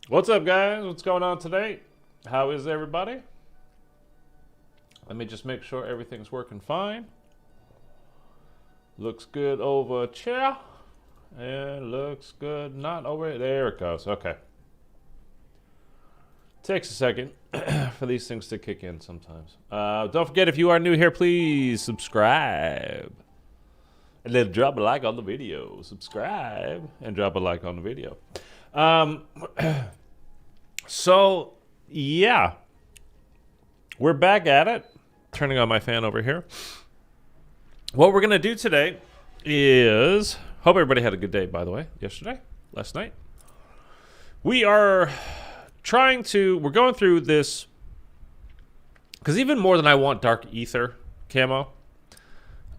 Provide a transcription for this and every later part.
What's up, guys? What's going on today? How is everybody? Let me just make sure everything's working fine. Looks good over chair. And looks good not over there. It goes. Okay. Takes a second for these things to kick in sometimes. Don't forget, if you are new here, please subscribe. And then drop a like on the video. Subscribe and drop a like on the video. So, yeah. We're back at it. Turning on my fan over here. What we're going to do today is... Hope everybody had a good day, by the way. Yesterday? Last night? We are trying to... We're going through this... Because even more than I want Dark Aether camo,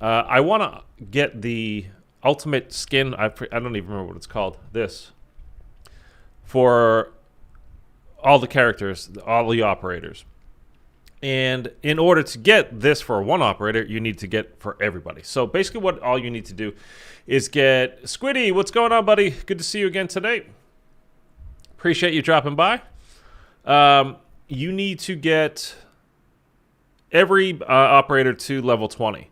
I want to get the ultimate skin... I don't even remember what it's called. This. For all the characters, all the operators. And in order to get this for one operator, you need to get for everybody. So basically what all you need to do is get... Squiddy, what's going on, buddy? Good to see you again today. Appreciate you dropping by. You need to get every operator to level 20.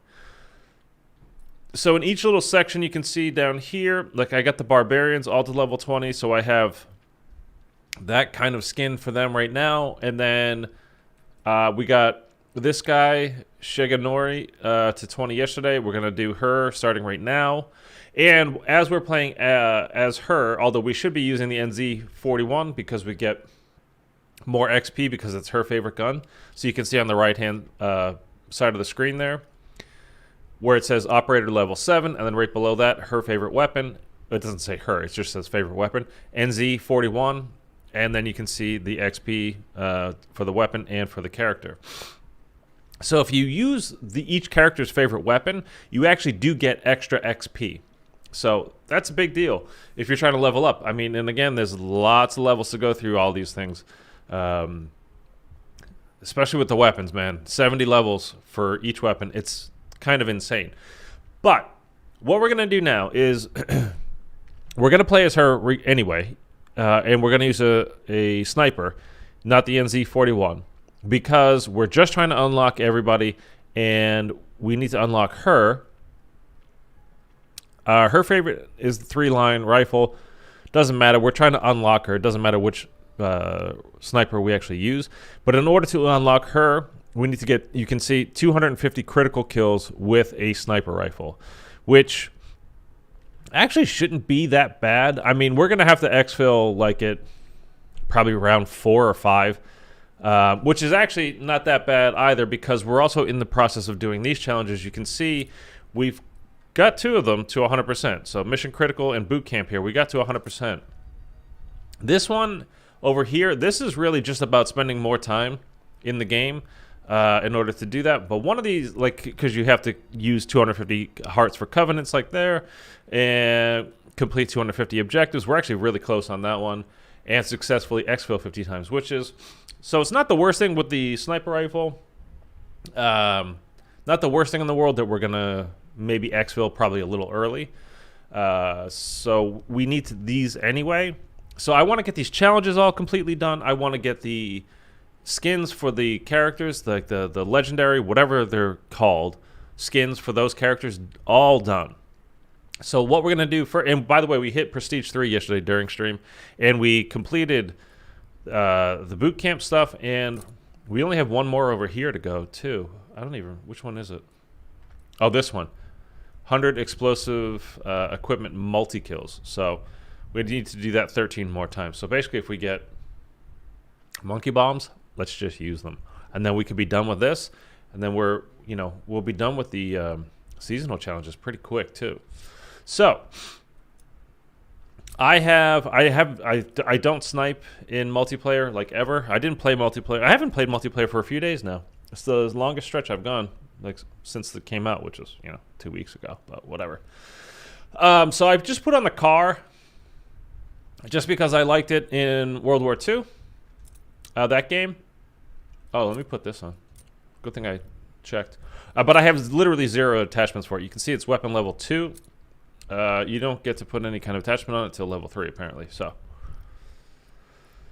So in each little section you can see down here, like I got the barbarians all to level 20, so I have that kind of skin for them right now. And then we got this guy, Shigenori, to 20 yesterday. We're going to do her starting right now. And as we're playing as her, although we should be using the NZ41 because we get more XP because it's her favorite gun. So you can see on the right-hand side of the screen there where it says operator level 7, and then right below that, her favorite weapon. It doesn't say her, it just says favorite weapon. NZ41. And then you can see the XP for the weapon and for the character. So if you use each character's favorite weapon, you actually do get extra XP. So that's a big deal if you're trying to level up. I mean, and again, there's lots of levels to go through all these things. Especially with the weapons, man. 70 levels for each weapon. It's kind of insane. But what we're going to do now is we're going to play as her anyway. And we're going to use a sniper, not the NZ41, because we're just trying to unlock everybody, and we need to unlock her. Her favorite is the 3-line rifle. Doesn't matter. We're trying to unlock her. It doesn't matter which sniper we actually use. But in order to unlock her, we need to get, you can see, 250 critical kills with a sniper rifle, which... actually shouldn't be that bad. I mean, we're going to have to exfil like it probably around 4 or 5, which is actually not that bad either because we're also in the process of doing these challenges. You can see we've got 2 of them to 100%. So Mission Critical and Boot Camp here, we got to 100%. This one over here, this is really just about spending more time in the game in order to do that. But one of these, like, because you have to use 250 hearts for covenants like there and complete 250 objectives. We're actually really close on that one and successfully exfil 50 times witches. So it's not the worst thing with the sniper rifle. Not the worst thing in the world that we're going to maybe exfil probably a little early. So we need these anyway. So I want to get these challenges all completely done. I want to get the skins for the characters, like the legendary, whatever they're called, skins for those characters, all done. So what we're going to do, and by the way, we hit Prestige 3 yesterday during stream, and we completed the boot camp stuff, and we only have one more over here to go, too. I don't even, which one is it? Oh, this one. 100 explosive equipment multi-kills. So we need to do that 13 more times. So basically, if we get monkey bombs, let's just use them. And then we could be done with this. And then we'll be done with the seasonal challenges pretty quick too. So I don't snipe in multiplayer like ever. I didn't play multiplayer. I haven't played multiplayer for a few days now. It's the longest stretch I've gone like since it came out, which was 2 weeks ago, but whatever. So I've just put on the car just because I liked it in World War II. That game. Oh, let me put this on. Good thing I checked. But I have literally 0 attachments for it. You can see it's weapon level 2. You don't get to put any kind of attachment on it until level 3, apparently. So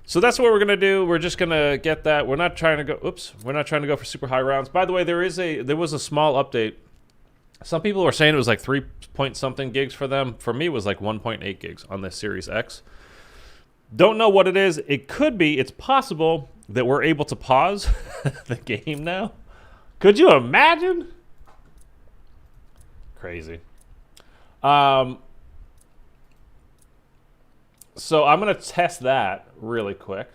So that's what we're gonna do. We're just gonna get that. We're not trying to go. Oops. We're not trying to go for super high rounds. By the way, there was a small update. Some people were saying it was like 3 point something gigs for them. For me, it was like 1.8 gigs on this Series X. Don't know what it is. It could be. It's possible that we're able to pause the game now. Could you imagine? Crazy. So I'm going to test that really quick.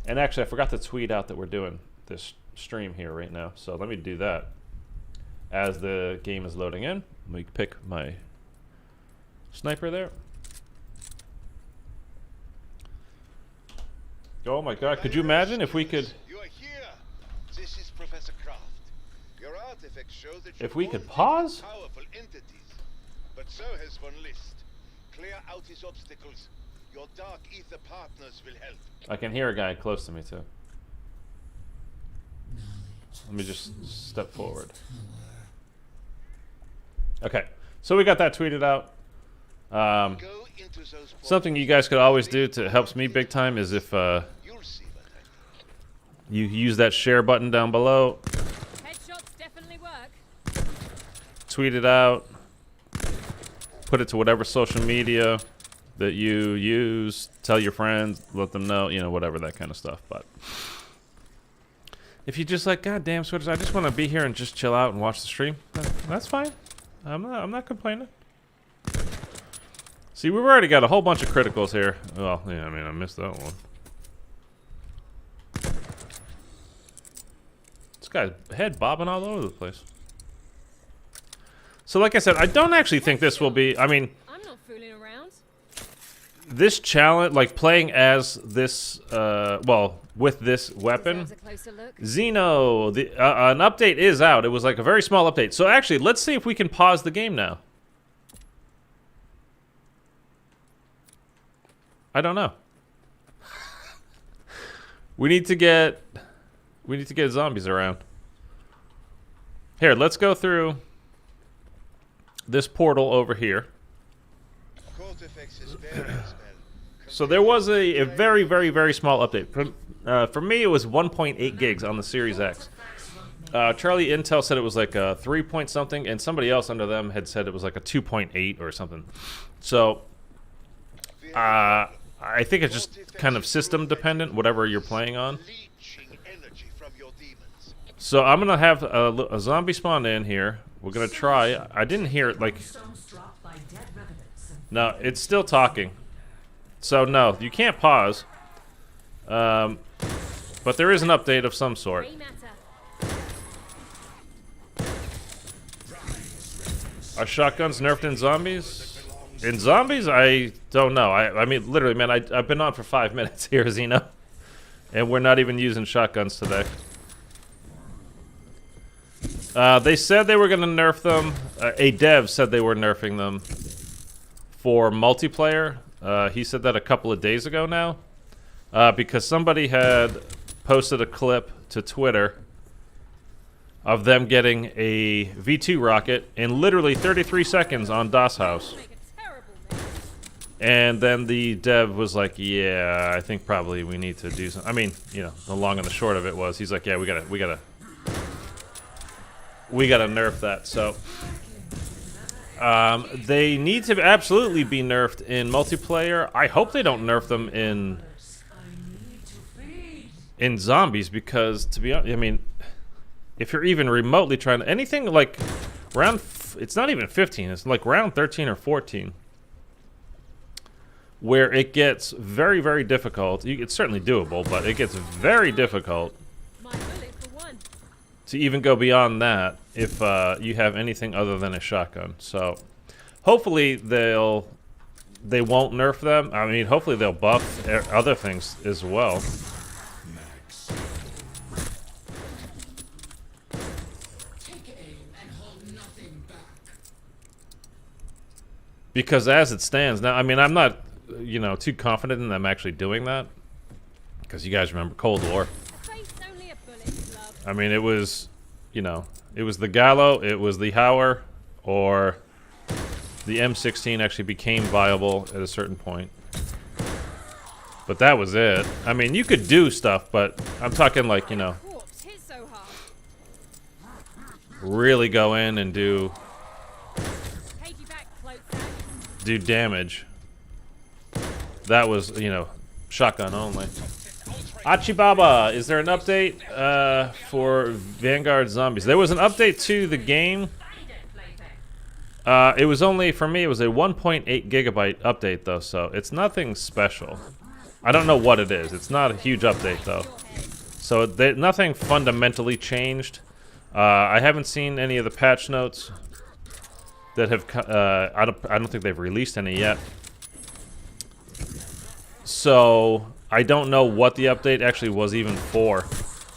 And actually, I forgot to tweet out that we're doing this stream here right now. So let me do that. As the game is loading in, let me pick my sniper there. Oh my god, could you imagine if we could... You are here. This is Professor Kraft. Your artifact shows that if we could pause? Powerful entities. But so has Von List. Clear out his obstacles. Your Dark Aether partners will help. I can hear a guy close to me too. Let me just step forward. Okay, so we got that tweeted out. Something you guys could always do to helps me big time is if you use that share button down below. Headshots definitely work. Tweet it out. Put it to whatever social media that you use. Tell your friends. Let them know. You know, whatever, that kind of stuff. But if you just like, God damn, Sweaters, I just want to be here and just chill out and watch the stream. That's fine. I'm not complaining. See, we've already got a whole bunch of criticals here. Well, yeah, I mean, I missed that one. This guy's head bobbing all over the place. So, like I said, I don't actually think this will be... I mean... I'm not fooling around. This challenge, like playing as this... well, with this weapon... Xeno, an update is out. It was like a very small update. So, actually, let's see if we can pause the game now. I don't know. We need to get zombies around. Here, let's go through this portal over here. So there was a very, very, very small update. For me, it was 1.8 gigs on the Series X. Charlie Intel said it was like a 3 point something, and somebody else under them had said it was like a 2.8 or something. So, I think it's just kind of system dependent, whatever you're playing on. So I'm gonna have a zombie spawn in here. We're gonna try. I didn't hear it like. No, it's still talking. So no, you can't pause. But there is an update of some sort. Are shotguns nerfed in zombies? In zombies, I don't know. I mean, literally, man, I've been on for 5 minutes here, Xeno. And we're not even using shotguns today. They said they were going to nerf them. A dev said they were nerfing them for multiplayer. He said that a couple of days ago now. Because somebody had posted a clip to Twitter of them getting a V2 rocket in literally 33 seconds on DOS House. And then the dev was like, yeah, I think probably we need to do something. I mean, you know, the long and the short of it was, he's like, yeah, we gotta nerf that. So, they need to absolutely be nerfed in multiplayer. I hope they don't nerf them in zombies, because to be honest, I mean, if you're even remotely trying to, anything like round, it's not even 15, it's like round 13 or 14. Where it gets very, very difficult. It's certainly doable, but it gets very difficult to even go beyond that if you have anything other than a shotgun. So, hopefully they won't nerf them. I mean, hopefully they'll buff other things as well. Because as it stands now, I mean, I'm not, you know, too confident in them actually doing that, because you guys remember Cold War. I mean, it was, you know, it was the Gallo, it was the Hauer, or the M16 actually became viable at a certain point. But that was it. I mean, you could do stuff, but I'm talking like, you know, Corpse hit so hard. really go in and do Cagey back, cloak sack. damage. That was, you know, shotgun only. Achibaba, is there an update for Vanguard Zombies? There was an update to the game. It was only, for me, it was a 1.8 gigabyte update, though, so it's nothing special. I don't know what it is. It's not a huge update, though. So nothing fundamentally changed. I haven't seen any of the patch notes that have... I don't think they've released any yet. So I don't know what the update actually was even for.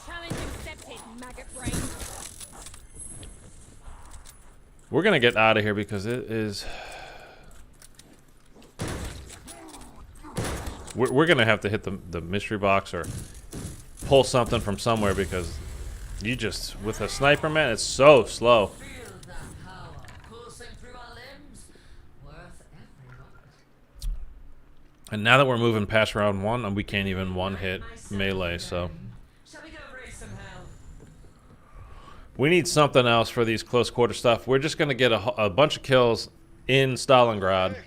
Challenge accepted, maggot brain. We're gonna get out of here because it is... We're gonna have to hit the mystery box or pull something from somewhere because you just, with a sniper, man, it's so slow. And now that we're moving past round 1, and we can't even one-hit melee, so... We need something else for these close quarter stuff. We're just going to get a bunch of kills in Stalingrad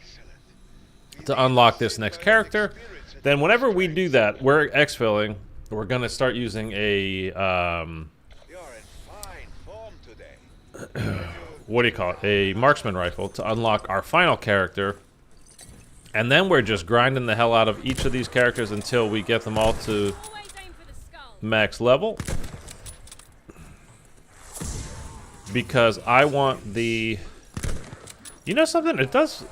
to unlock this next character. Then whenever we do that, we're exfilling. We're going to start using a... what do you call it? A marksman rifle to unlock our final character. And then we're just grinding the hell out of each of these characters until we get them all to Always aim for the skull. max level. Because I want the... You know something? It does...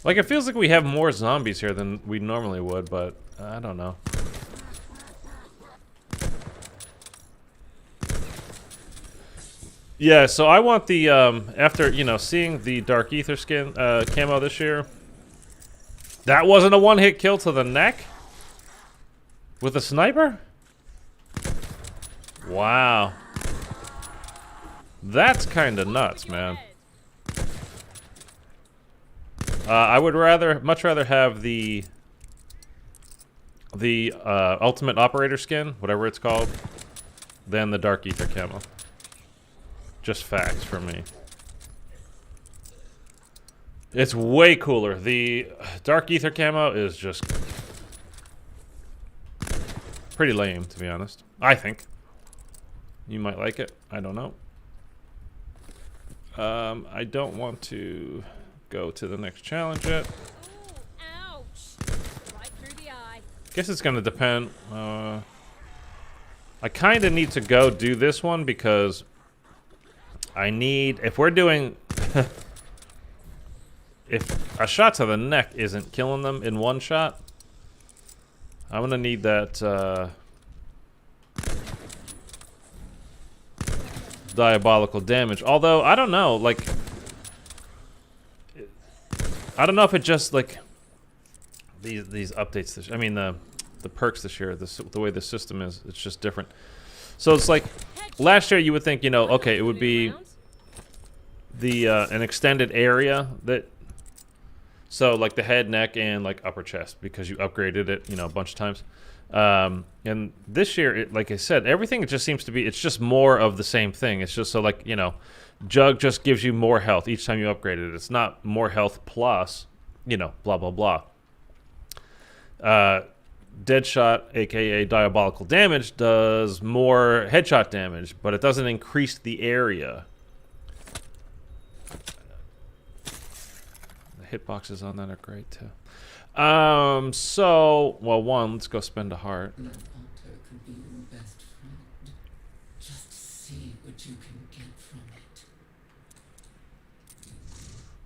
Like, it feels like we have more zombies here than we normally would, but I don't know. Yeah, so I want the, after, you know, seeing the Dark Aether skin, camo this year, that wasn't a one-hit kill to the neck? With a sniper? Wow. That's kind of nuts, man. I would much rather have the Ultimate Operator skin, whatever it's called, than the Dark Aether camo. Just facts for me. It's way cooler. The Dark Aether camo is just pretty lame, to be honest. I think. You might like it. I don't know. I don't want to go to the next challenge yet. Ooh, ouch. Right through the eye. Guess it's gonna depend. I kind of need to go do this one because I need, if we're doing, if a shot to the neck isn't killing them in one shot, I'm gonna need that diabolical damage. Although I don't know, like, I don't know if it just like these updates. This, I mean the perks this year, the way the system is, it's just different. So it's like last year you would think, you know, okay, it would be the an extended area that, so like the head, neck, and like upper chest because you upgraded it, you know, a bunch of times. And this year, like I said, everything just seems to be, it's just more of the same thing. It's just so like, you know, Jug just gives you more health each time you upgrade it. It's not more health plus, you know, blah, blah, blah. Deadshot, aka diabolical damage, does more headshot damage, but it doesn't increase the area. The hitboxes on that are great too. So, well, one, let's go spend a heart. No hunter could be your best friend. Just see what you can get from it.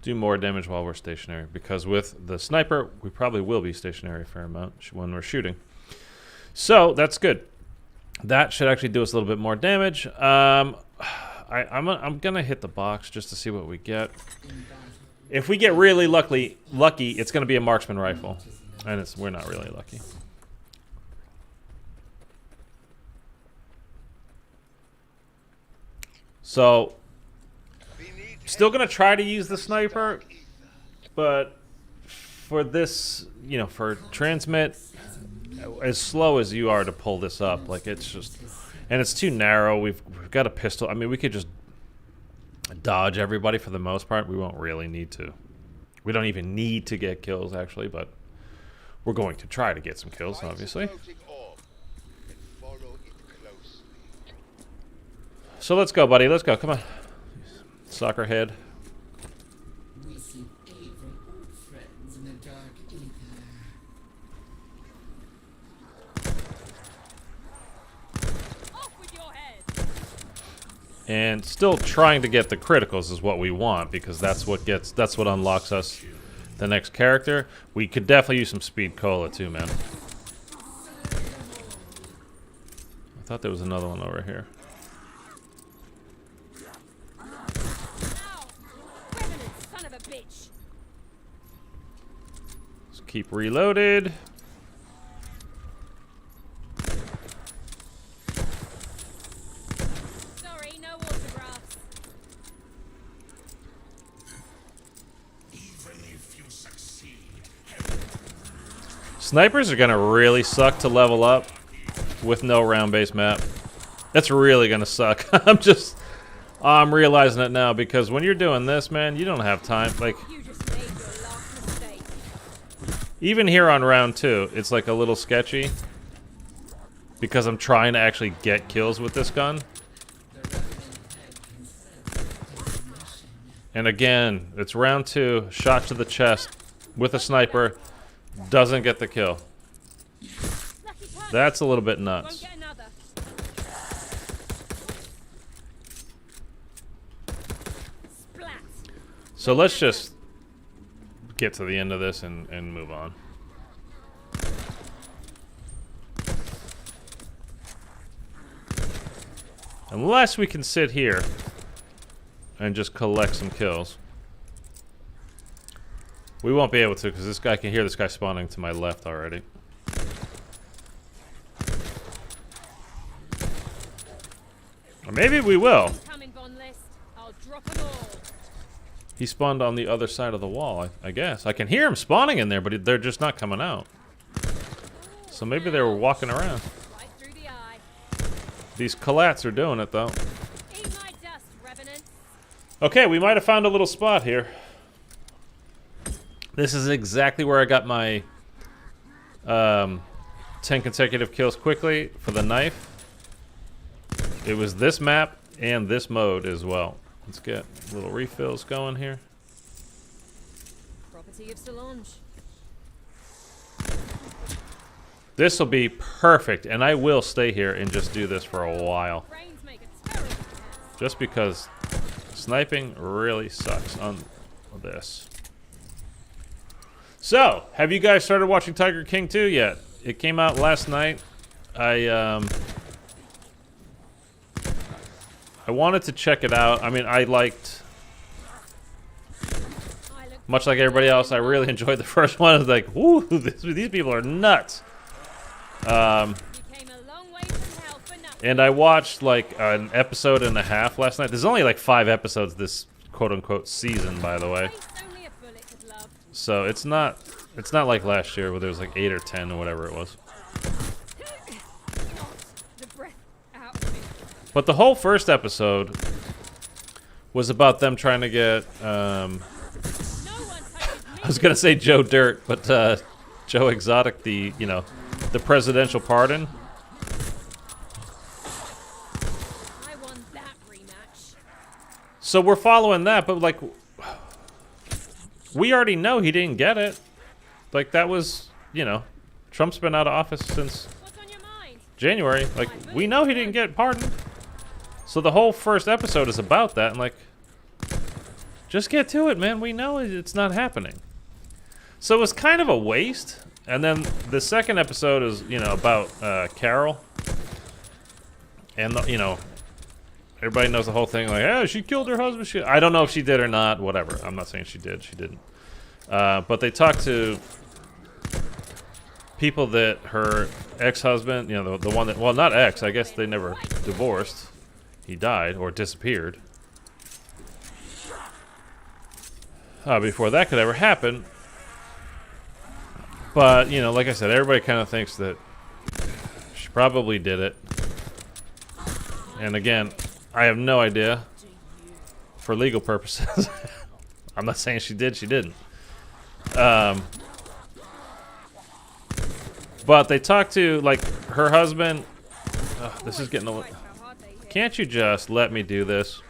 Do more damage while we're stationary, because with the sniper, we probably will be stationary a fair amount when we're shooting. So, that's good. That should actually do us a little bit more damage. I'm gonna hit the box just to see what we get. If we get really lucky, it's going to be a marksman rifle, and we're not really lucky. So, still going to try to use the sniper, but for this, you know, for transmit, as slow as you are to pull this up, like it's just, and it's too narrow. We've got a pistol. I mean, we could just dodge everybody for the most part. We won't really need to. We don't even need to get kills actually, but we're going to try to get some kills, obviously. So let's go, buddy. Let's go. Come on, soccer head. We see favorite old friends in the Dark Aether. Off with your head. And still trying to get the criticals is what we want, because that's what unlocks us the next character. We could definitely use some speed cola too, man. I thought there was another one over here. Ow! Revenant, son of a bitch. Let's keep reloaded. Sorry, no autographs. Snipers are gonna really suck to level up with no round-based map. That's really gonna suck. I'm realizing it now, because when you're doing this, man, you don't have time. Like, You just made your last mistake. even here on round 2, it's like a little sketchy, because I'm trying to actually get kills with this gun. And again, it's round 2, shot to the chest with a sniper, doesn't get the kill. Lucky punch. That's a little bit Won't nuts. get another. Splat. So let's just get to the end of this and move on. Unless we can sit here and just collect some kills. We won't be able to, because this guy can hear this guy spawning to my left already. Or maybe we will. Coming Von list. I'll drop them all. He spawned on the other side of the wall, I guess. I can hear him spawning in there, but they're just not coming out. So maybe they were walking around. Right through the eye. These collats are doing it, though. Eat my dust, Revenant. Okay, we might have found a little spot here. This is exactly where I got my 10 consecutive kills quickly for the knife. It was this map and this mode as well. Let's get little refills going here. Property of Solange. This will be perfect, and I will stay here and just do this for a while. Brains make a terrible mess. Just because sniping really sucks on this. So, have you guys started watching Tiger King 2 yet? It came out last night. I wanted to check it out. I mean, I liked, much like everybody else, I really enjoyed the first one. I was like, woo, these people are nuts. You came a long way from hell for nothing. And I watched like an episode and a half last night. There's only like 5 episodes this quote-unquote season, by the way. Waste only a bullet could love. So it's not like last year where there was like 8 or 10 or whatever it was. Knocked the breath out of me. But the whole first episode was about them trying to get, No one touches me. I was gonna say Joe Dirt, but Joe Exotic, the presidential pardon. I won that rematch. So we're following that, but like, we already know he didn't get it. Like that was, Trump's been out of office since What's on your mind? January. Like, we know he didn't get pardoned. So the whole first episode is about that, and like, just get to it, man. We know it's not happening. So it was kind of a waste. And then the second episode is, about Carol. And, everybody knows the whole thing. Like, oh, she killed her husband. I don't know if she did or not. Whatever. I'm not saying she did. She didn't. But they talked to people that her ex-husband, the one that, well, not ex. I guess they never divorced. He died or disappeared. Before that could ever happen. But, you know, like I said, everybody kind of thinks that she probably did it. And again, I have no idea for legal purposes. I'm not saying she did, she didn't. But they talked to, like, her husband. This is getting a little... Can't you just let me do this?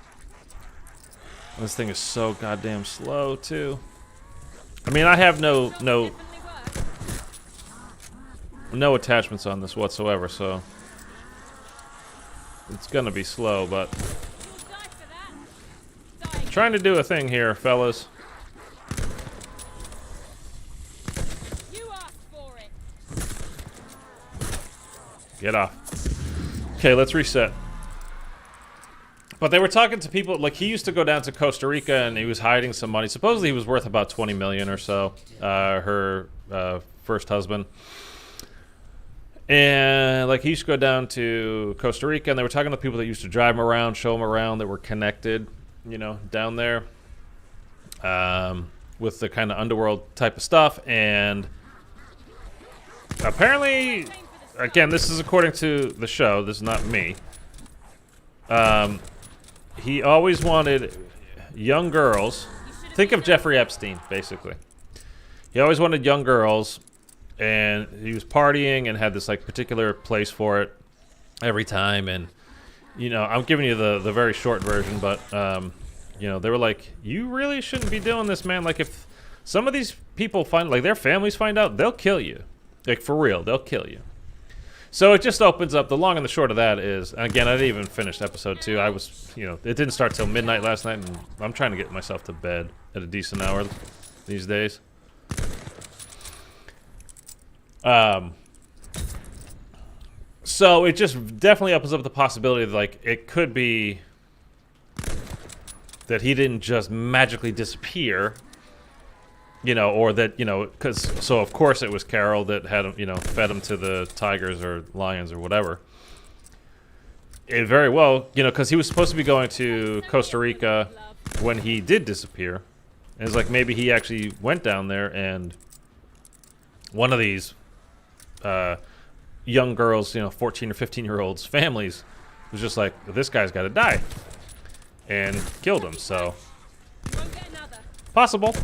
This thing is so goddamn slow, too. I mean, I have no attachments on this whatsoever, so it's gonna be slow, but trying to do a thing here, fellas. Get off. Okay, let's reset. But they were talking to people, like, he used to go down to Costa Rica and he was hiding some money. Supposedly he was worth about 20 million or so, her first husband. And, like, he used to go down to Costa Rica and they were talking to people that used to drive him around, show him around, that were connected, you know, down there with the kind of underworld type of stuff. And apparently, again, this is according to the show, this is not me. He always wanted young girls. Think of Jeffrey Epstein, basically. He always wanted young girls, and he was partying and had this, like, particular place for it every time. And, you know, I'm giving you the very short version, but, you know, they were like, you really shouldn't be doing this, man. Like, if some of these people find, like, their families find out, they'll kill you. Like, for real, they'll kill you. So it just opens up. The long and the short of that is, and again, I didn't even finish episode 2. I was, you know, it didn't start till midnight last night, and I'm trying to get myself to bed at a decent hour these days. So it just definitely opens up the possibility that, like, it could be that he didn't just magically disappear. You know, or that, you know, so of course it was Carol that had him, you know, fed him to the tigers or lions or whatever. It very well, you know, because he was supposed to be going to Costa Rica when he did disappear. And it's like maybe he actually went down there and one of these young girls, you know, 14 or 15-year-olds families was just like, this guy's got to die. And killed him, so. Possible.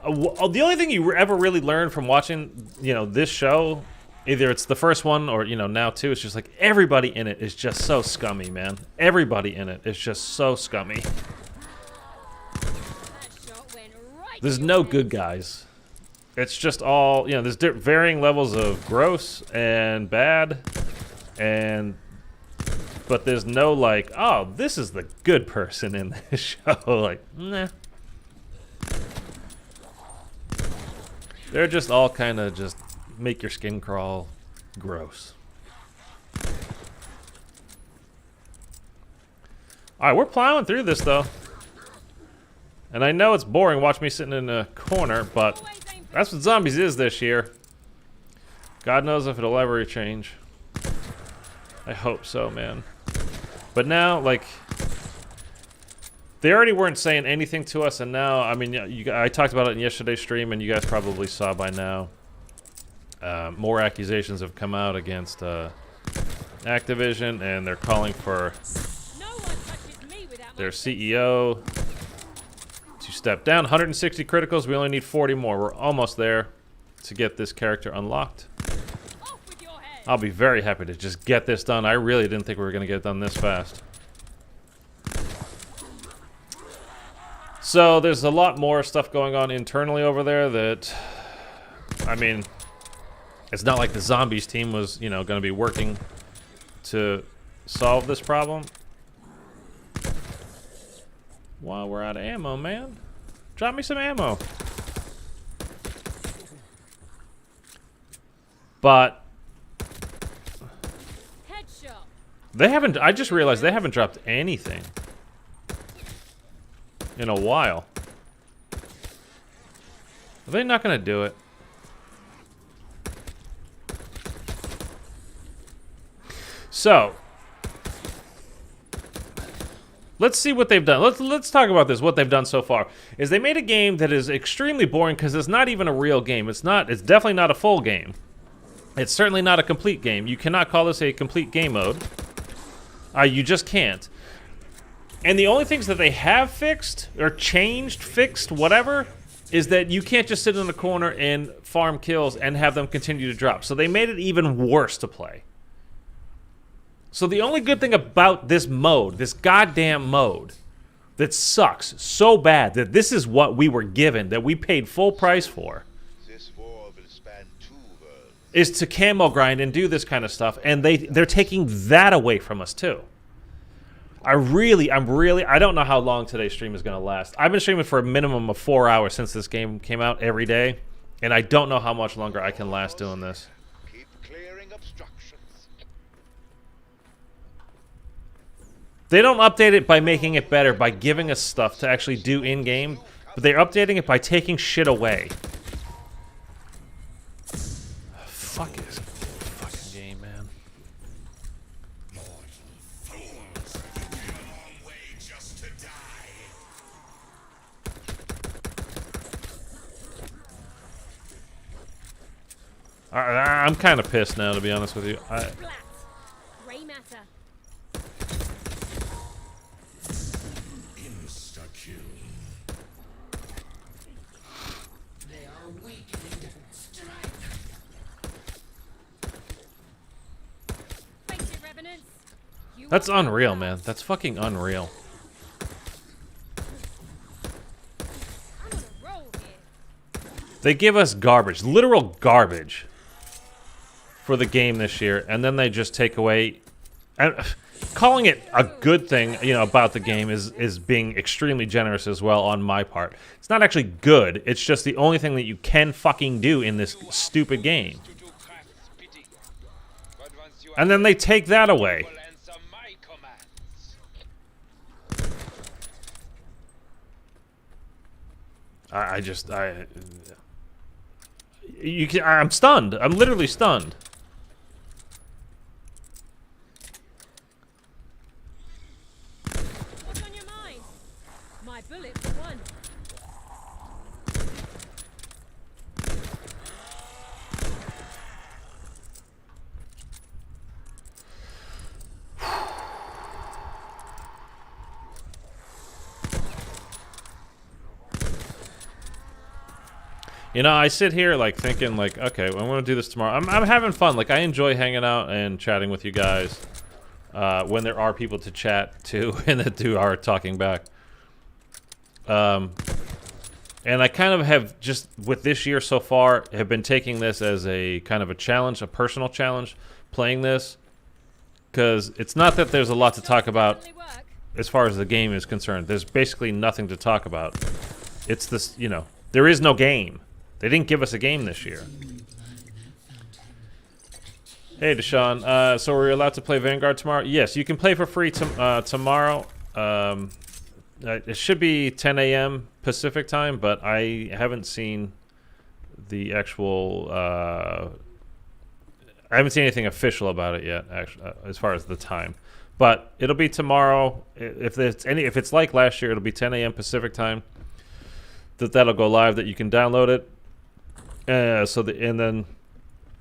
The only thing you ever really learn from watching, you know, this show, either it's the first one or, you know, now too, it's just like everybody in it is just so scummy, man. Everybody in it is just so scummy. There's no good guys. It's just all, you know, there's varying levels of gross and bad, but there's no like, oh, this is the good person in this show. Like, nah. They're just all kind of just make your skin crawl gross. Alright, we're plowing through this, though. And I know it's boring watching me sitting in a corner, but that's what zombies is this year. God knows if it'll ever change. I hope so, man. But now, like, they already weren't saying anything to us, and now, I mean, I talked about it in yesterday's stream, and you guys probably saw by now. More accusations have come out against Activision, and they're calling for their CEO to step down. 160 criticals, we only need 40 more. We're almost there to get this character unlocked. I'll be very happy to just get this done. I really didn't think we were going to get it done this fast. So there's a lot more stuff going on internally over there that, I mean, it's not like the zombies team was, you know, going to be working to solve this problem. Wow, we're out of ammo, man. Drop me some ammo. But they haven't, I just realized they haven't dropped anything in a while. Are they not going to do it? So, let's see what they've done. Let's talk about this. What they've done so far is they made a game that is extremely boring because it's not even a real game. It's definitely not a full game. It's certainly not a complete game. You cannot call this a complete game mode. You just can't. And the only things that they have fixed, or changed, fixed, whatever, is that you can't just sit in the corner and farm kills and have them continue to drop. So they made it even worse to play. So the only good thing about this mode, this goddamn mode, that sucks so bad that this is what we were given, that we paid full price for, This war will span 2 worlds. is to camo grind and do this kind of stuff, and they're taking that away from us too. I don't know how long today's stream is going to last. I've been streaming for a minimum of 4 hours since this game came out every day, and I don't know how much longer I can last doing this. Keep clearing obstructions. They don't update it by making it better, by giving us stuff to actually do in-game, but they're updating it by taking shit away. Fuck this fucking game, man. I'm kind of pissed now, to be honest with you. Splat. Grey matter. They are weakening. Strike. Face it, revenants. You That's are unreal, man. That's fucking unreal. I'm on a roll here. They give us garbage, literal garbage, for the game this year, and then they just take away. And calling it a good thing, you know, about the game is being extremely generous as well on my part. It's not actually good. It's just the only thing that you can fucking do in this stupid game. And then they take that away. I'm stunned. I'm literally stunned. What's on your mind? My bullet for one. You know, I sit here like thinking like, okay, I'm gonna do this tomorrow. I'm having fun. Like I enjoy hanging out and chatting with you guys when there are people to chat to and that do are talking back. And I kind of have just with this year so far have been taking this as a kind of a challenge, a personal challenge, playing this because it's not that there's a lot to talk about Definitely work. as far as the game is concerned. There's basically nothing to talk about. It's this, you know, there is no game. They didn't give us a game this year. Hey, Deshaun. So we're allowed to play Vanguard tomorrow? Yes, you can play for free tomorrow. It should be 10 a.m. Pacific time, but I haven't seen the actual... I haven't seen anything official about it yet, actually, as far as the time. But it'll be tomorrow. If it's like last year, it'll be 10 a.m. Pacific time. That'll go live. That you can download it. And then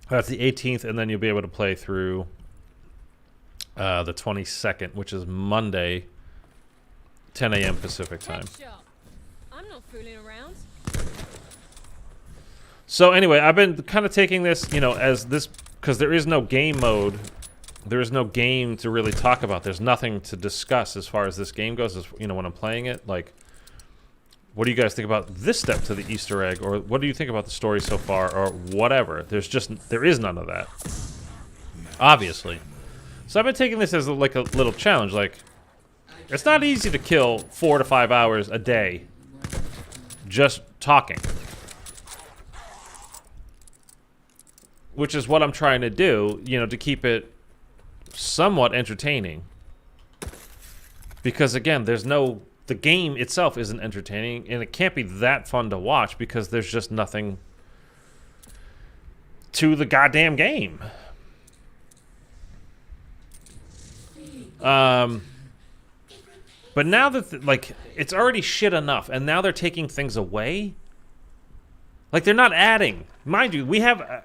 that's the 18th, and then you'll be able to play through the 22nd, which is Monday, 10 a.m. Pacific time. Headshot. I'm not fooling around. So anyway, I've been kind of taking this, you know, as this because there is no game mode. There is no game to really talk about. There's nothing to discuss as far as this game goes. As, you know, when I'm playing it, like. What do you guys think about this step to the Easter egg, or what do you think about the story so far, or whatever? There is none of that, obviously. So I've been taking this as like a little challenge. Like, it's not easy to kill 4 to 5 hours a day just talking, which is what I'm trying to do, you know, to keep it somewhat entertaining. Because again, the game itself isn't entertaining, and it can't be that fun to watch because there's just nothing to the goddamn game. But now that, like, it's already shit enough, and now they're taking things away? Like, they're not adding. Mind you, we have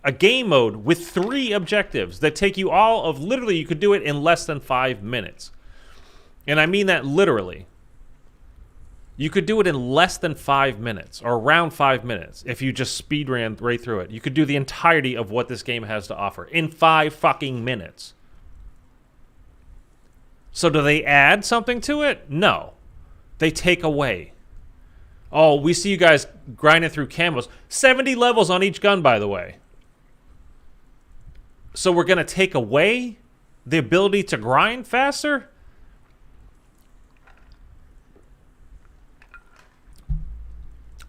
a game mode with 3 objectives that take you all of, literally, you could do it in less than 5 minutes. And I mean that literally. You could do it in less than 5 minutes, or around 5 minutes, if you just speed ran right through it. You could do the entirety of what this game has to offer in 5 fucking minutes. So do they add something to it? No. They take away. Oh, we see you guys grinding through camos. 70 levels on each gun, by the way. So we're going to take away the ability to grind faster?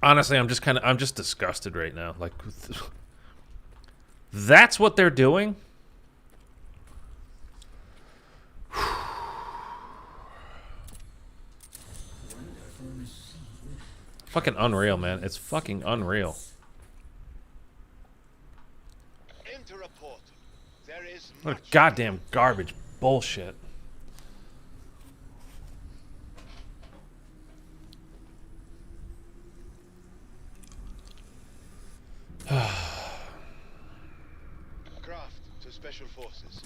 Honestly, I'm just disgusted right now. Like, that's what they're doing? Fucking unreal, man. It's fucking unreal. Enter a portal. There is What much goddamn garbage bullshit. craft to special forces.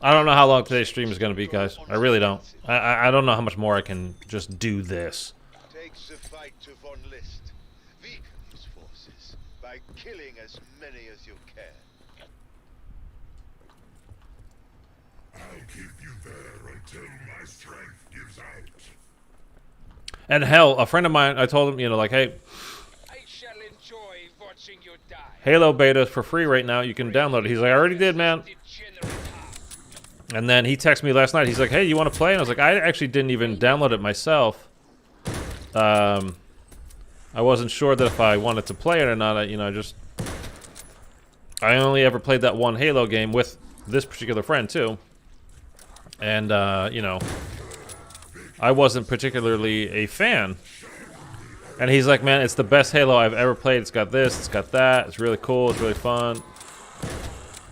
I don't know how long today's stream is going to be, guys. I really don't. I don't know how much more I can just do this. Take the fight to von List. Weaken his forces by killing as many as you can. I'll keep you there until my strength gives out. And hell, a friend of mine, I told him, you know, like, hey, I shall enjoy watching you die. Halo beta is for free right now. You can download it. He's like, I already did, man. And then he texted me last night. He's like, hey, you want to play? And I was like, I actually didn't even download it myself. I wasn't sure that if I wanted to play it or not. I only ever played that one Halo game with this particular friend, too. And, you know, I wasn't particularly a fan. And he's like, man, it's the best Halo I've ever played. It's got this, it's got that. It's really cool. It's really fun.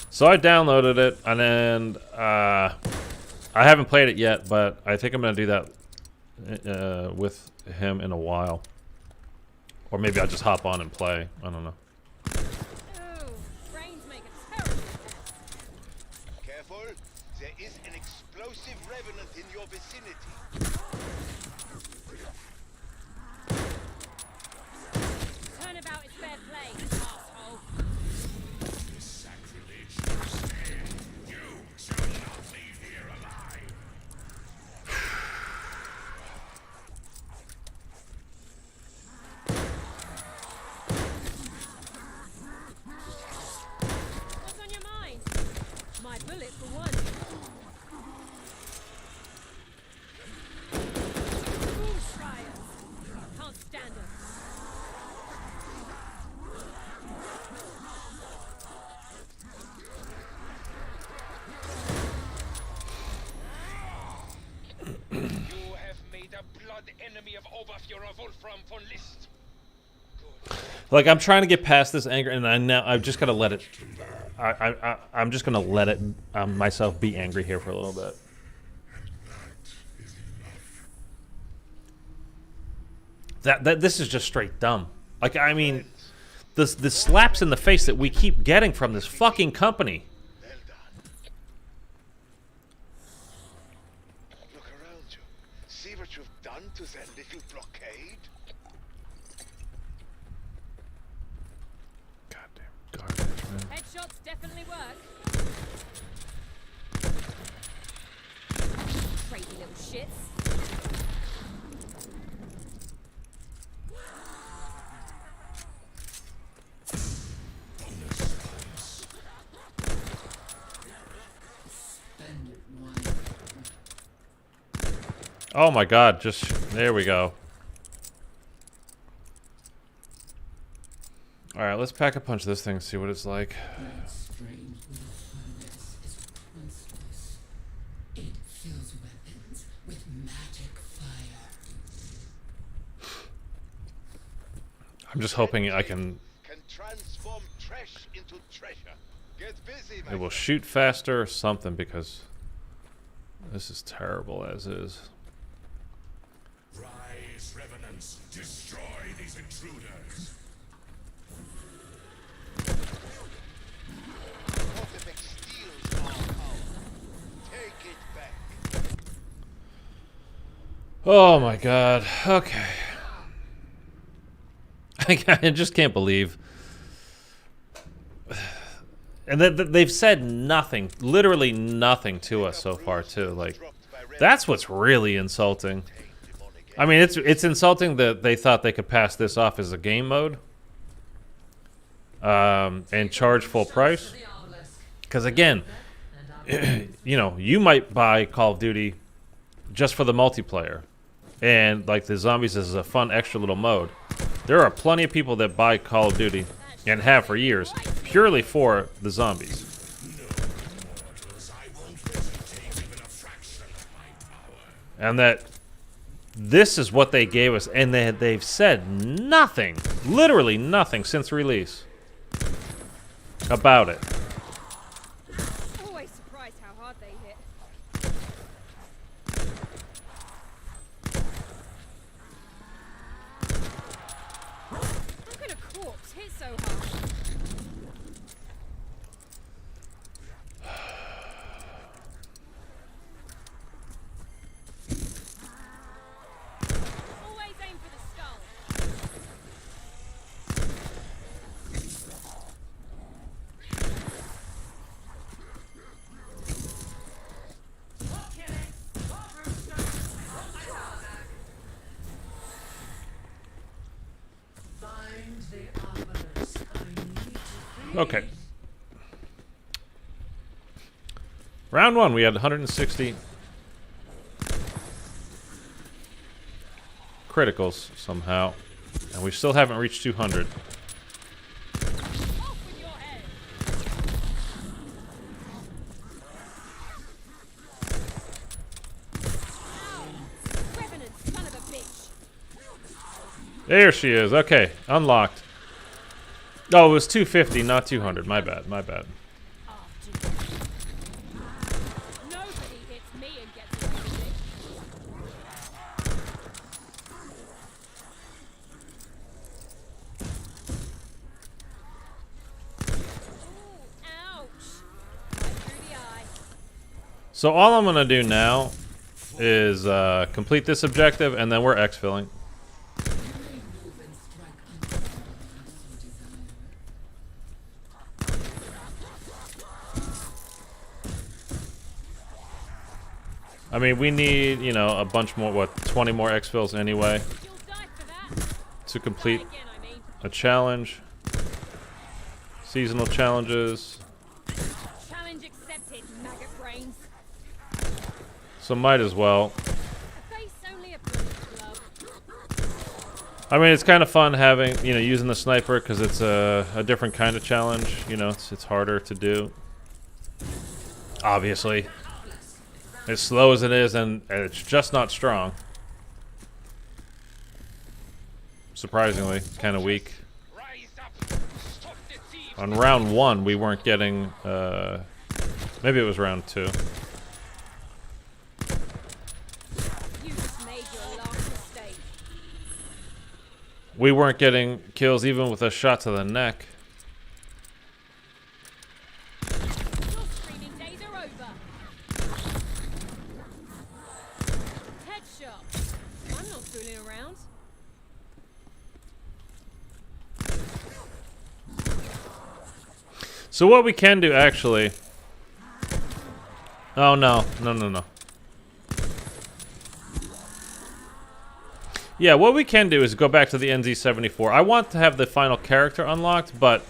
So I downloaded it, and then I haven't played it yet, but I think I'm going to do that with him in a while. Or maybe I'll just hop on and play. I don't know. Ooh, brains make a terrible mess. Careful, there is an explosive revenant in your vicinity. Turnabout is fair play, asshole. This sacrilege. You shall not leave here alive. What's on your mind? My bullet for one. Moon Shriers. Can't stand them. You have made a blood enemy of Oberführer Wolfram von List. Good. Like, I'm trying to get past this anger, and I've just got to let it... I'm just going to let it myself be angry here for a little bit. This is just straight dumb. Like, I mean, the slaps in the face that we keep getting from this fucking company. Well done. Look around you. See what you've done to that little blockade? Goddamn garbage, man. Headshots definitely work. Crazy little shits. Spend one. Oh my god, just... There we go. Alright, let's pack a punch this thing, see what it's like. That strange little furnace is priceless. It fills weapons with magic fire. I'm just hoping I can... Can transform trash into treasure. Get busy, my It will friend. shoot faster or something, because this is terrible as is. Oh my god. Okay. I just can't believe. And they've said nothing, literally nothing to us so far, too. Like, that's what's really insulting. I mean, it's insulting that they thought they could pass this off as a game mode and charge full price. Because again, you know, you might buy Call of Duty just for the multiplayer, and like the zombies is a fun extra little mode. There are plenty of people that buy Call of Duty and have for years purely for the zombies. And that this is what they gave us, and they've said nothing, literally nothing since release about it. Always surprised how hard they hit. How can a corpse hit so hard? Always aim for the skull. Okay. Round one, we had 160 criticals somehow, and we still haven't reached 200. Off with your head. Ow. Revenant, son of a bitch. There she is. Okay, unlocked. Oh, it was 250, not 200. My bad, my bad. After you. Nobody hits me and gets away with it. Ooh, ouch. Right through the eye. So all I'm gonna do now is complete this objective, and then we're exfilling. I mean, we need, you know, a bunch more, what, 20 more exfils anyway You'll die for that. to complete Again, I mean. a challenge. Seasonal challenges. Challenge accepted, maggot brains. So might as well. A face only a bullet glove. I mean, it's kind of fun having, you know, using the sniper because it's a different kind of challenge. You know, it's harder to do. Obviously. As slow as it is, and it's just not strong. Surprisingly, kind of weak. Rise up. Stop the thieves. On round one, we weren't getting, maybe it was round two. You just made your last mistake. We weren't getting kills even with a shot to the neck. Your screaming days are over. Headshot. I'm not fooling around. So what we can do, actually... Oh, no. No. Yeah, what we can do is go back to the NZ74. I want to have the final character unlocked, but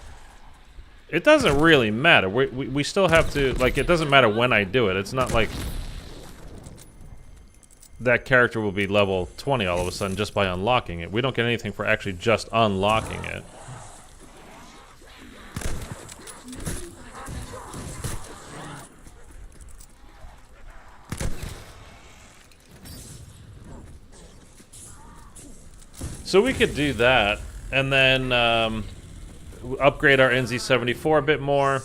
it doesn't really matter. We still have to... Like, it doesn't matter when I do it. It's not like that character will be level 20 all of a sudden just by unlocking it. We don't get anything for actually just unlocking it. So we could do that, and then upgrade our NZ74 a bit more.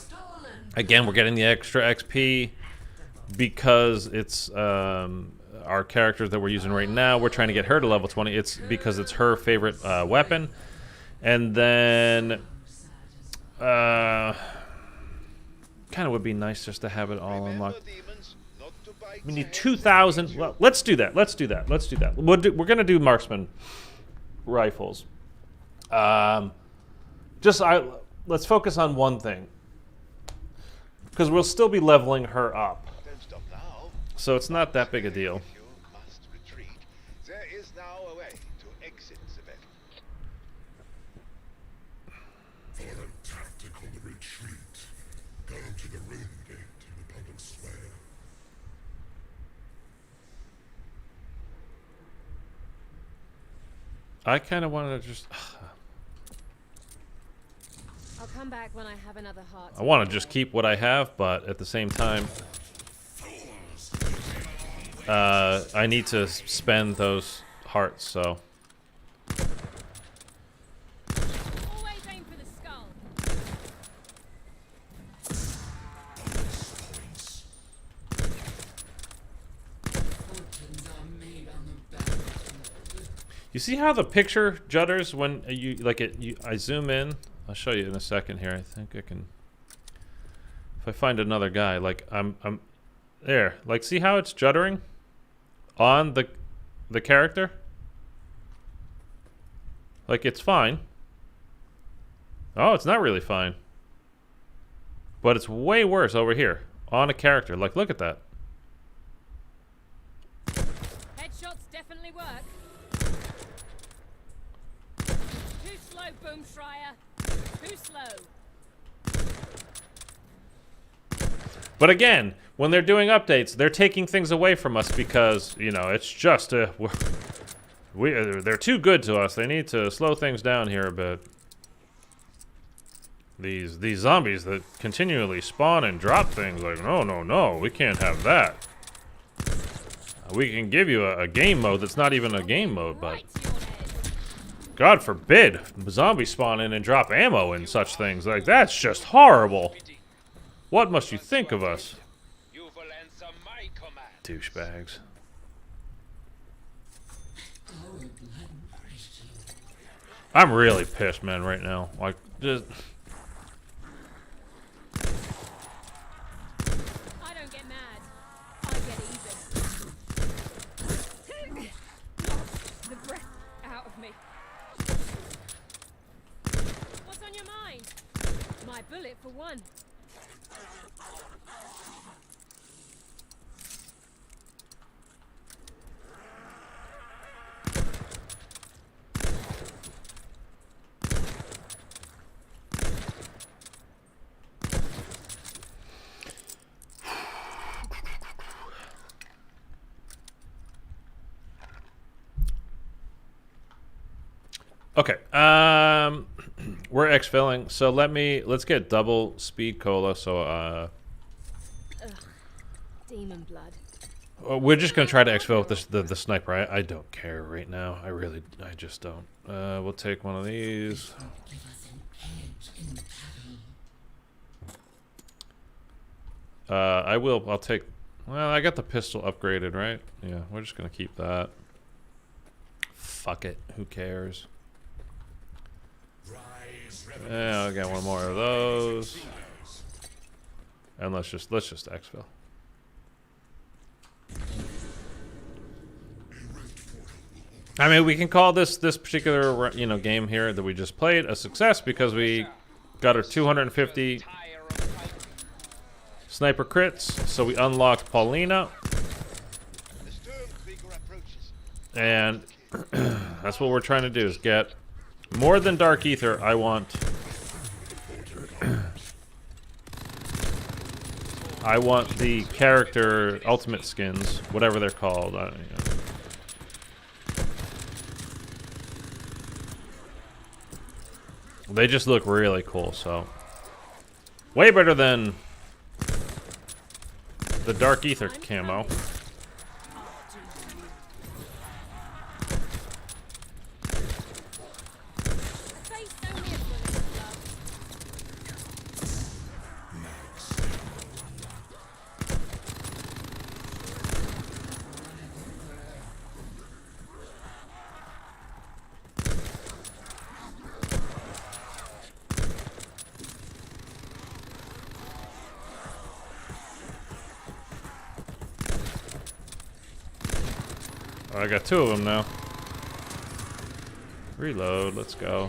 Again, we're getting the extra XP because it's our character that we're using right now. We're trying to get her to level 20. It's because it's her favorite weapon. And then kind of would be nice just to have it all unlocked. Remember, demons, not to buy strikes We need ahead 2,000. await Well, let's do that. Let's do that. Let's do that. We're going to do marksman rifles. Let's focus on one thing. Because we'll still be leveling her up. Don't stop now. So it's not that big a deal. If you must retreat, there is now a way to exit the battle. For a tactical retreat, go to the rune gate in the public square. I kind of wanted to just... I'll come back when I have another heart. I want to just keep what I have, but at the same time... I need to spend those hearts, so... Always aim for the skull. Fortunes are made on the battlefield. You see how the picture judders when you like it? I zoom in. I'll show you in a second here. I think I can. If I find another guy, like I'm there. Like, see how it's juddering on the character? Like, it's fine. Oh, it's not really fine. But it's way worse over here on a character. Like, look at that. Headshots definitely work. Too slow, Boom Schreier. Too slow. But again, when they're doing updates, they're taking things away from us because, you know, it's just they're too good to us. They need to slow things down here a bit. These zombies that continually spawn and drop things, like, no, we can't have that. We can give you a game mode that's not even a game mode, but Right to your head. God forbid zombies spawn in and drop ammo and such things. Like, that's just horrible. What must you think of us? You will answer my command. Douchebags. Our blood Christian. I'm really pissed, man, right now. Like, just... I don't get mad. I get even. Knock the breath out of me. What's on your mind? My bullet for one. Okay, we're exfilling, so let's get double speed cola. So Demon blood. we're just gonna try to exfil with the sniper. I don't care right now. I just don't. We'll take one of these. Give us an edge in battle. I'll take. Well, I got the pistol upgraded, right? Yeah, we're just gonna keep that. Fuck it. Who cares? Yeah, I'll get one more of those. And let's just exfil. I mean, we can call this particular game here that we just played a success because we got our 250 Tire of fighting. sniper crits. So we unlocked Paulina, The Sturmkrieger approaches. and that's what we're trying to do: is get more than Dark Aether. I want the character ultimate skins, whatever they're called. They just look really cool, so way better than the Dark Aether camo. Face only a bullet of blood. Oh, I got 2 of them now. Reload, let's go.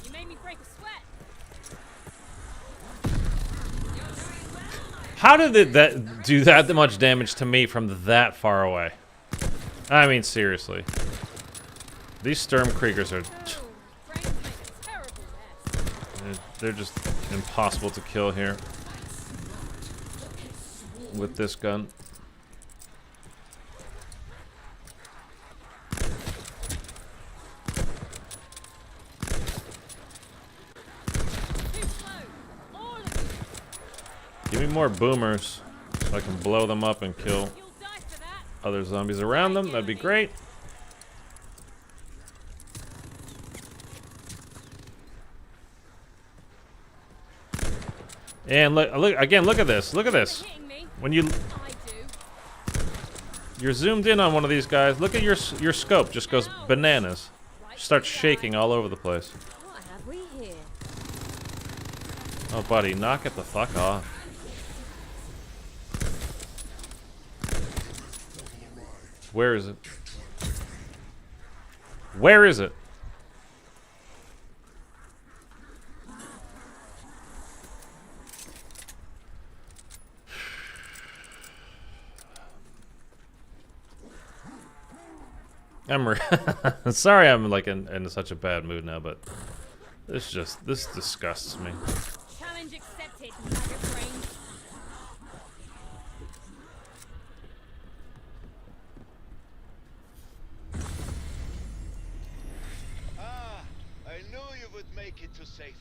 You made me break a sweat. How did that do that much damage to me from that far away? I mean, seriously. These Sturmkriegers are... Brains make a terrible mess. They're just impossible to kill here. With this gun. Give me more boomers so I can blow them up and kill other zombies around them. That'd be great. And look again, look at this. Look at this. When you're zoomed in on one of these guys, look at your scope just goes bananas. Starts shaking all over the place. What have we here? Oh, buddy, knock it the fuck off. Where is it? Where is it? I'm sorry I'm like in such a bad mood now, but this disgusts me. Challenge accepted, maggot brains. Ah, I knew you would make it to safety.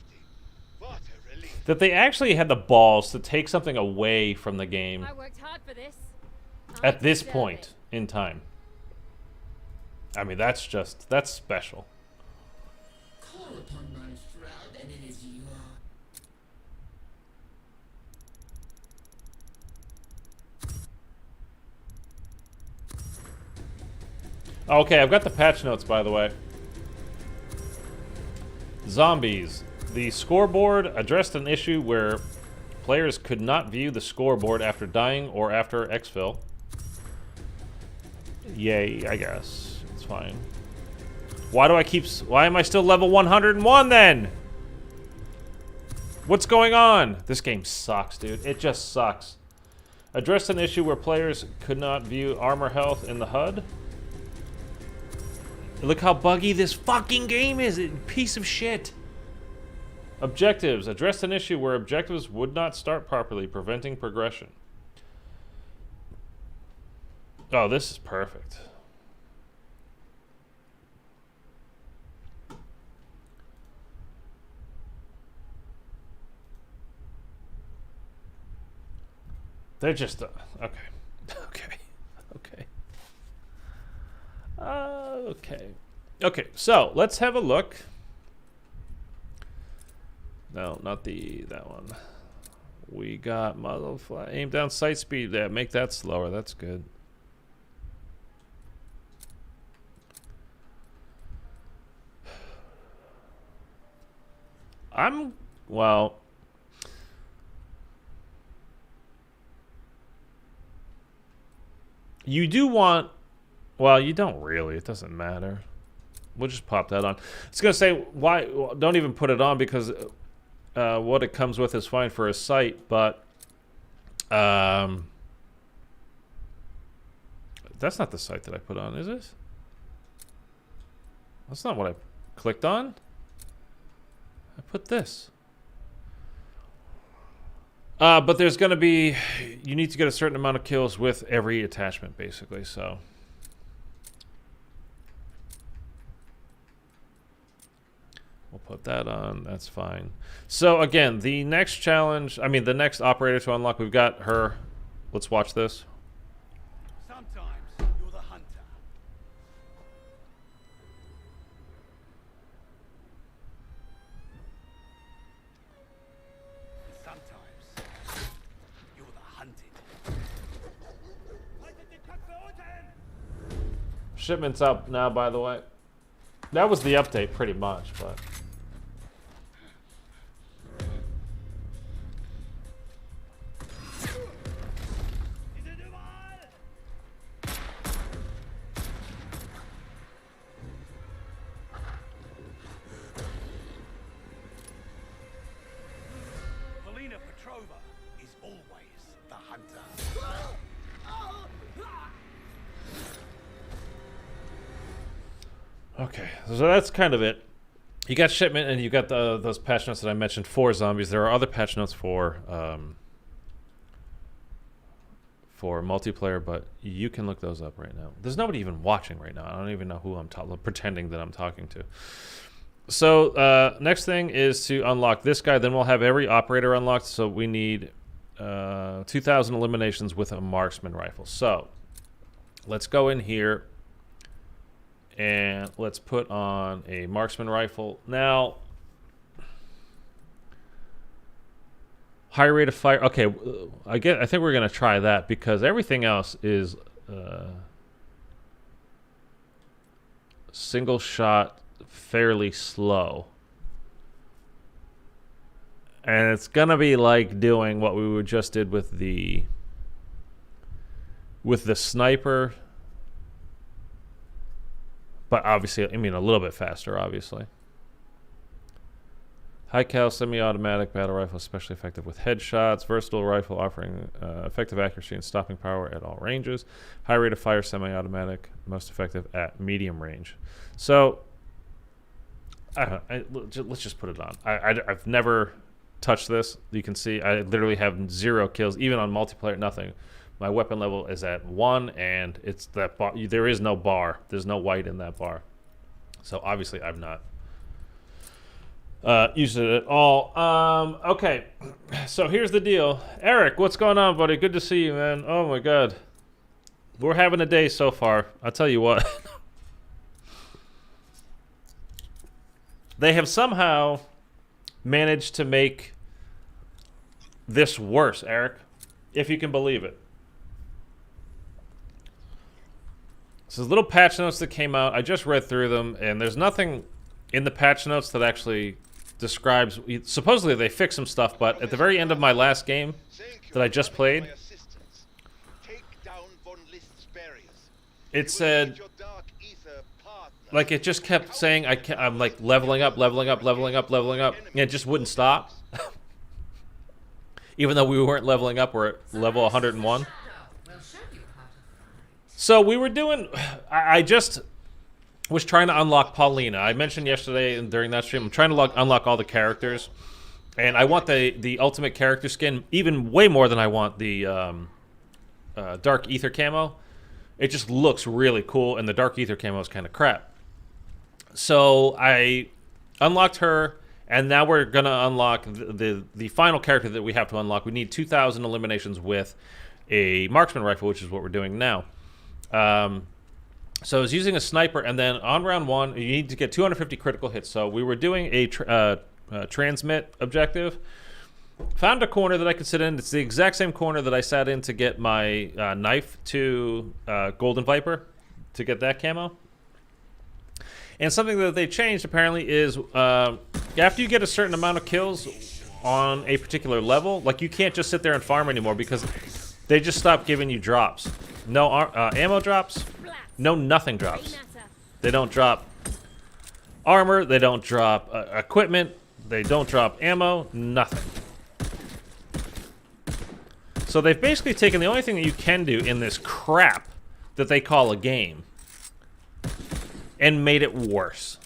What a relief. That they actually had the balls to take something away from the game I worked hard for this. at this point in time. I mean, that's special. Call upon my shroud and it is yours. Okay, I've got the patch notes, by the way. Zombies. The scoreboard addressed an issue where players could not view the scoreboard after dying or after exfil. Yay, I guess. It's fine. Why am I still level 101 then? What's going on? This game sucks, dude. It just sucks. Addressed an issue where players could not view armor health in the HUD. Look how buggy this fucking game is, piece of shit. Objectives. Addressed an issue where objectives would not start properly, preventing progression. Oh, this is perfect. They're just okay. Okay, so let's have a look. No, not that one. We got muzzle flat. Aim down sight speed. Yeah, make that slower. That's good. Well. You do want, well, you don't really. It doesn't matter. We'll just pop that on. It's gonna say why. Don't even put it on because what it comes with is fine for a sight, but that's not the sight that I put on, is it? That's not what I clicked on. I put this. But there's going to be... You need to get a certain amount of kills with every attachment, basically, so... We'll put that on. That's fine. So, again, the next challenge... I mean, the next operator to unlock, we've got her. Let's watch this. Sometimes you're the hunter. Shipment's up now, by the way. That was the update, pretty much, but... Okay, so that's kind of it. You got shipment, and you got those patch notes that I mentioned for zombies. There are other patch notes for multiplayer, but you can look those up right now. There's nobody even watching right now. I don't even know who I'm pretending that I'm talking to. So next thing is to unlock this guy. Then we'll have every operator unlocked. So we need 2,000 eliminations with a marksman rifle. So let's go in here and let's put on a marksman rifle. Now, high rate of fire. Okay, I think we're gonna try that because everything else is single shot, fairly slow, and it's gonna be like doing what we just did with the sniper, but obviously, I mean, a little bit faster, obviously. High cal semi-automatic battle rifle, especially effective with headshots. Versatile rifle offering effective accuracy and stopping power at all ranges. High rate of fire, semi-automatic, most effective at medium range. So, let's just put it on. I've never touched this. You can see I literally have 0 kills, even on multiplayer. Nothing. My weapon level is at 1, and it's that bar. There is no bar. There's no white in that bar. So obviously, I've not used it at all. Okay, so here's the deal. Eric, what's going on, buddy? Good to see you, man. Oh my god, we're having a day so far. I'll tell you what. They have somehow managed to make this worse, Eric, if you can believe it. So there's little patch notes that came out. I just read through them, and there's nothing in the patch notes that actually describes. Supposedly they fixed some stuff, but at the very end of my last game that I just played, it said, like, it just kept saying I'm like leveling up, and it just wouldn't stop. Even though we weren't leveling up, we're at level 101. So we were doing. I just was trying to unlock Paulina. I mentioned yesterday and during that stream, I'm trying to unlock all the characters, and I want the ultimate character skin even way more than I want the Dark Aether camo. It just looks really cool, and the Dark Aether camo is kind of crap. So I unlocked her, and now we're gonna unlock the final character that we have to unlock. We need 2,000 eliminations with a marksman rifle, which is what we're doing now. So I was using a sniper, and then on round 1, you need to get 250 critical hits. So we were doing a transmit objective. Found a corner that I could sit in. It's the exact same corner that I sat in to get my knife to Golden Viper, to get that camo. And something that they changed, apparently, is after you get a certain amount of kills on a particular level, like, you can't just sit there and farm anymore because they just stopped giving you drops. No ammo drops. No nothing drops. They don't drop armor. They don't drop equipment. They don't drop ammo. Nothing. So they've basically taken the only thing that you can do in this crap that they call a game and made it worse.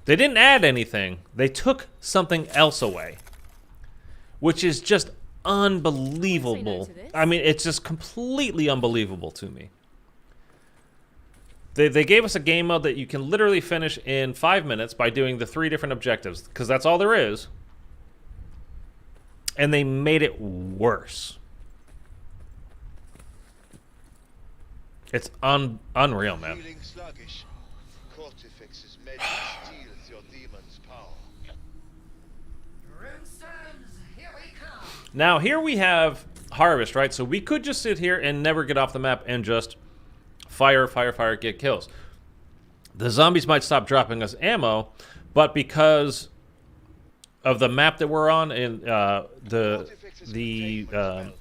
They didn't add anything. They took something else away, which is just unbelievable. I mean, it's just completely unbelievable to me. They gave us a game mode that you can literally finish in 5 minutes by doing the 3 different objectives, because that's all there is. And they made it worse. It's unreal, man. Feeling sluggish? Kortifex's magic steals your demon's power. Now, here we have Harvest, right? So we could just sit here and never get off the map and just fire, get kills. The zombies might stop dropping us ammo, but because of the map that we're on and the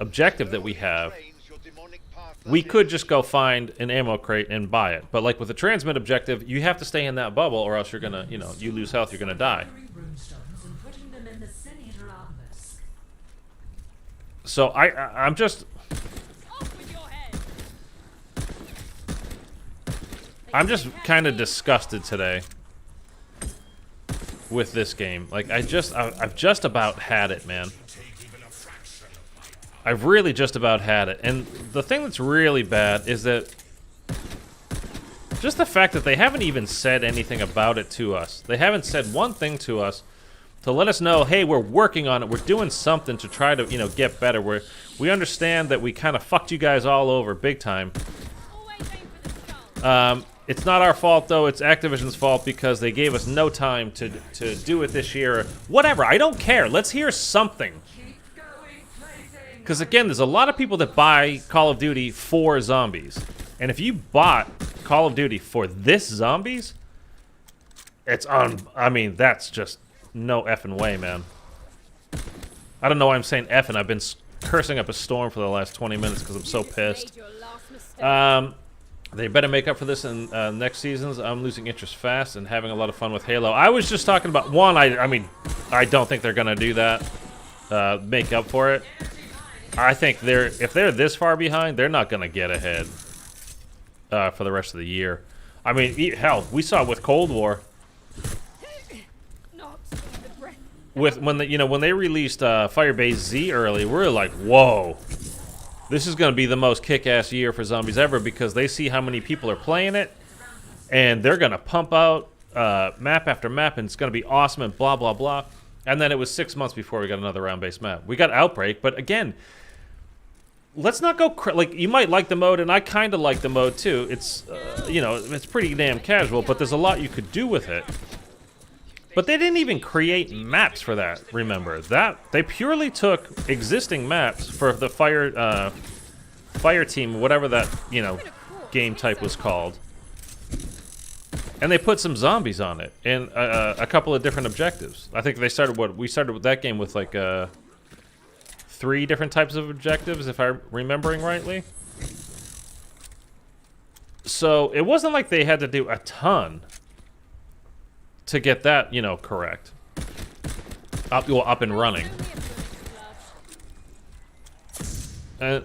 objective that we have, we could just go find an ammo crate and buy it. But like with the transmit objective, you have to stay in that bubble or else you're gonna, you lose health, you're gonna die. So I'm just... I'm just kind of disgusted today with this game. Like, I've just about had it, man. I've really just about had it. And the thing that's really bad is that just the fact that they haven't even said anything about it to us. They haven't said one thing to us to let us know, hey, we're working on it. We're doing something to try to, you know, get better. We understand that we kind of fucked you guys all over big time. It's not our fault, though. It's Activision's fault because they gave us no time to do it this year. Whatever. I don't care. Let's hear something. Because, again, there's a lot of people that buy Call of Duty for zombies. And if you bought Call of Duty for this zombies, it's I mean, that's just no effing way, man. I don't know why I'm saying effing. I've been cursing up a storm for the last 20 minutes because I'm so pissed. They better make up for this in next seasons. I'm losing interest fast and having a lot of fun with Halo. I was just talking about, one, I mean, I don't think they're going to do that, make up for it. I think if they're this far behind, they're not going to get ahead for the rest of the year. I mean, hell, we saw it with Cold War. When they released Firebase Z early, we were like, whoa, this is going to be the most kick-ass year for zombies ever because they see how many people are playing it, and they're going to pump out map after map, and it's going to be awesome and blah, blah, blah. And then it was 6 months before we got another round-based map. We got Outbreak, but again, let's not go like, you might like the mode, and I kind of like the mode too. It's it's pretty damn casual, but there's a lot you could do with it. But they didn't even create maps for that. Remember that they purely took existing maps for the fire team, whatever that game type was called, and they put some zombies on it and a couple of different objectives. I think they started we started with that game with like 3 different types of objectives, if I'm remembering rightly. So it wasn't like they had to do a ton to get that, correct. Up and running.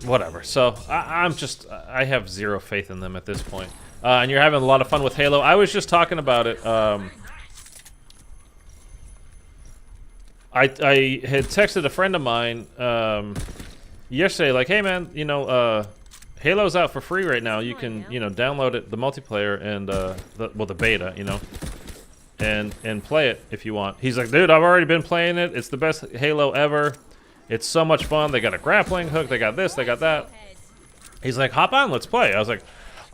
Whatever. So I have zero faith in them at this point. And you're having a lot of fun with Halo. I was just talking about it. I had texted a friend of mine yesterday, like, hey man, Halo's out for free right now. You can, download it, the multiplayer, and the beta, and play it if you want. He's like, dude, I've already been playing it. It's the best Halo ever. It's so much fun. They got a grappling hook. They got this. They got that. He's like, hop on, let's play. I was like,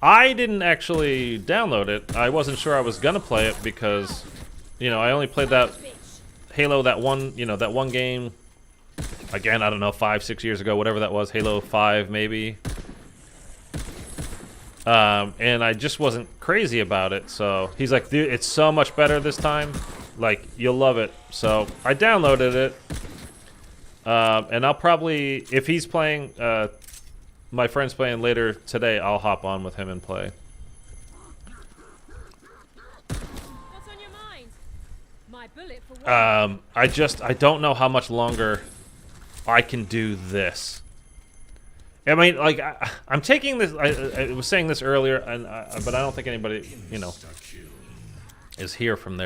I didn't actually download it. I wasn't sure I was gonna play it because, I only played that Halo, that one game. Again, I don't know, 5-6 years ago, whatever that was, Halo 5 maybe. And I just wasn't crazy about it, so he's like, dude, it's so much better this time. Like, you'll love it. So I downloaded it. And I'll probably, if he's playing, my friend's playing later today, I'll hop on with him and play. What's on your mind? My bullet for what? I don't know how much longer I can do this. I mean, like, I'm taking this. I was saying this earlier, but I don't think anybody, is here from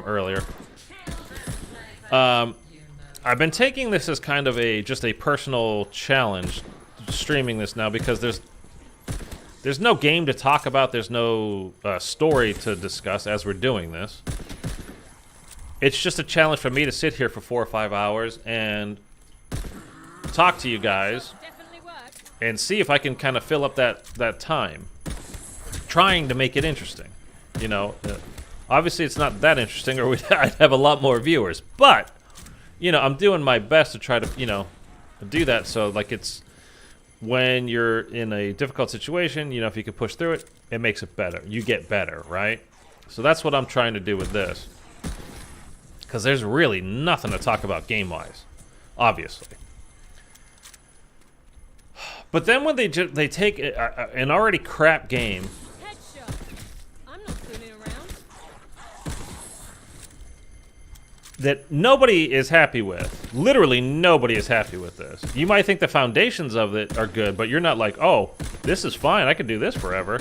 earlier. I've been taking this as kind of just a personal challenge, streaming this now because there's no game to talk about. There's no story to discuss as we're doing this. It's just a challenge for me to sit here for 4 or 5 hours and talk to you guys. And see if I can kind of fill up that time. Trying to make it interesting. Obviously it's not that interesting or I'd have a lot more viewers. But, I'm doing my best to try to, do that. So, like, it's when you're in a difficult situation, if you can push through it, it makes it better. You get better, right? So that's what I'm trying to do with this. Because there's really nothing to talk about game-wise. Obviously. But then when they take an already crap game, Headshot. I'm not fooling around. that nobody is happy with, literally nobody is happy with this. You might think the foundations of it are good, but you're not like, oh, this is fine, I can do this forever.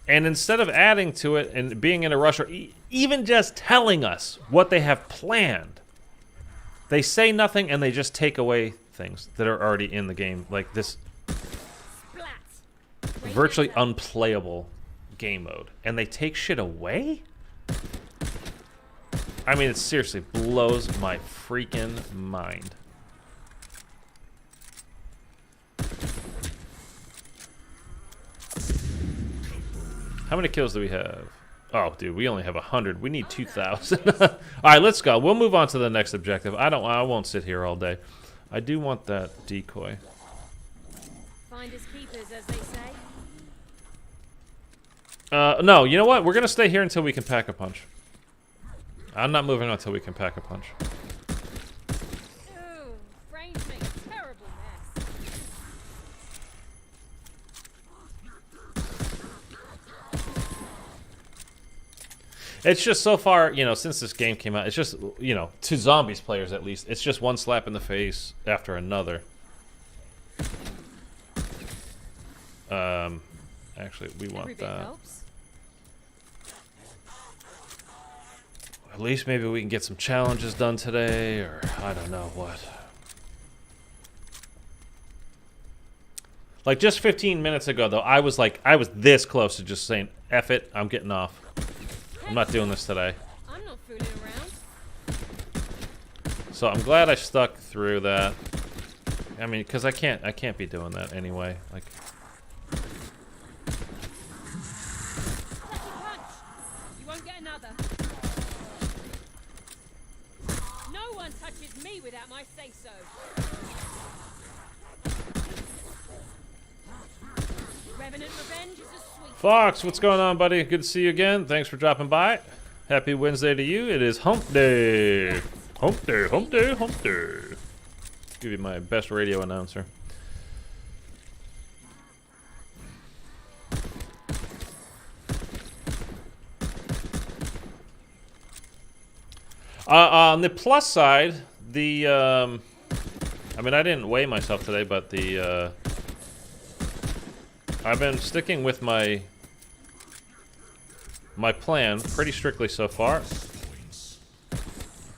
And instead of adding to it and being in a rush, or even just telling us what they have planned, they say nothing and they just take away things that are already in the game. Like this virtually unplayable game mode. And they take shit away? I mean, it seriously blows my freaking mind. How many kills do we have? Oh, dude, we only have 100. We need 2,000. All right, let's go. We'll move on to the next objective. I won't sit here all day. I do want that decoy. Finders keepers, as they say. No, you know what? We're gonna stay here until we can pack a punch. I'm not moving until we can pack a punch. Ooh, brains make a terrible mess. It's just so far, you know, since this game came out, it's just, you know, to zombies players at least, it's just one slap in the face after another. Actually, we want that. Helps. At least maybe we can get some challenges done today, or I don't know what. Like just 15 minutes ago, though, I was this close to just saying, F it, I'm getting off. I'm not doing this today. I'm not fooling around. So I'm glad I stuck through that. I mean, because I can't be doing that anyway. Like, Punch. You won't get another. No one touches me without my say-so. Revenant revenge is a sweet. Fox, what's going on, buddy? Good to see you again. Thanks for dropping by. Happy Wednesday to you. It is hump day. Hump day, hump day, hump day. Give you my best radio announcer. On the plus side, the I mean, I didn't weigh myself today, but the I've been sticking with my plan pretty strictly so far.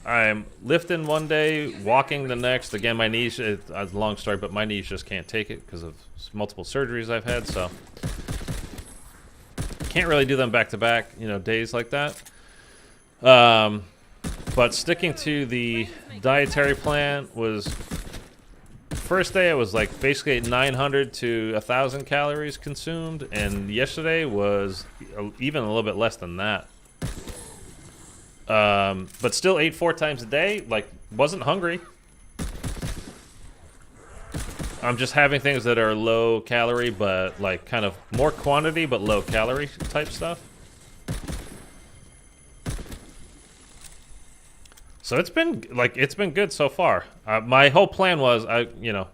I'm lifting one day, walking the next. Again, my knees, it's a long story, but my knees just can't take it because of multiple surgeries I've had, so can't really do them back-to-back, you know, days like that. But sticking to the dietary plan was, first day it was like basically 900 to 1,000 calories consumed, and yesterday was even a little bit less than that. But still ate 4 times a day, like wasn't hungry. I'm just having things that are low calorie, but like kind of more quantity, but low calorie type stuff. So it's been good so far. My whole plan was, you know,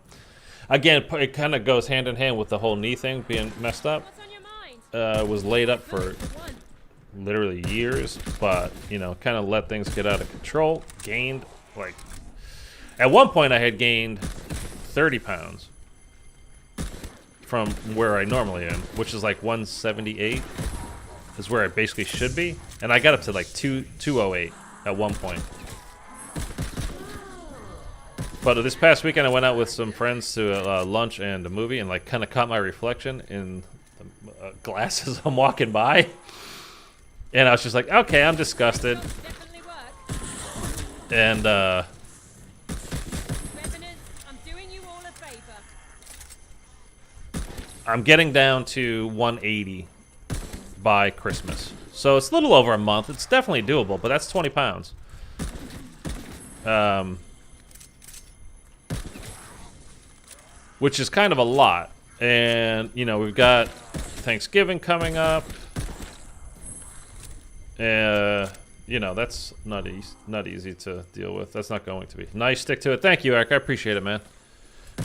again, it kind of goes hand in hand with the whole knee thing being messed up. What's on your mind? Was laid up for literally years, but you know, kind of let things get out of control. Gained, like, at one point I had gained 30 pounds from where I normally am, which is like 178 is where I basically should be, and I got up to like 208 at one point. But this past weekend I went out with some friends to lunch and a movie, and like kind of caught my reflection in the glasses I'm walking by. And I was just like, okay, I'm disgusted. Definitely work. And, Revenant, I'm doing you all a favor. I'm getting down to 180 by Christmas. So it's a little over a month. It's definitely doable, but that's 20 pounds. Which is kind of a lot. And, you know, we've got Thanksgiving coming up. You know, that's not easy to deal with. That's not going to be. Nice, stick to it. Thank you, Eric. I appreciate it, man.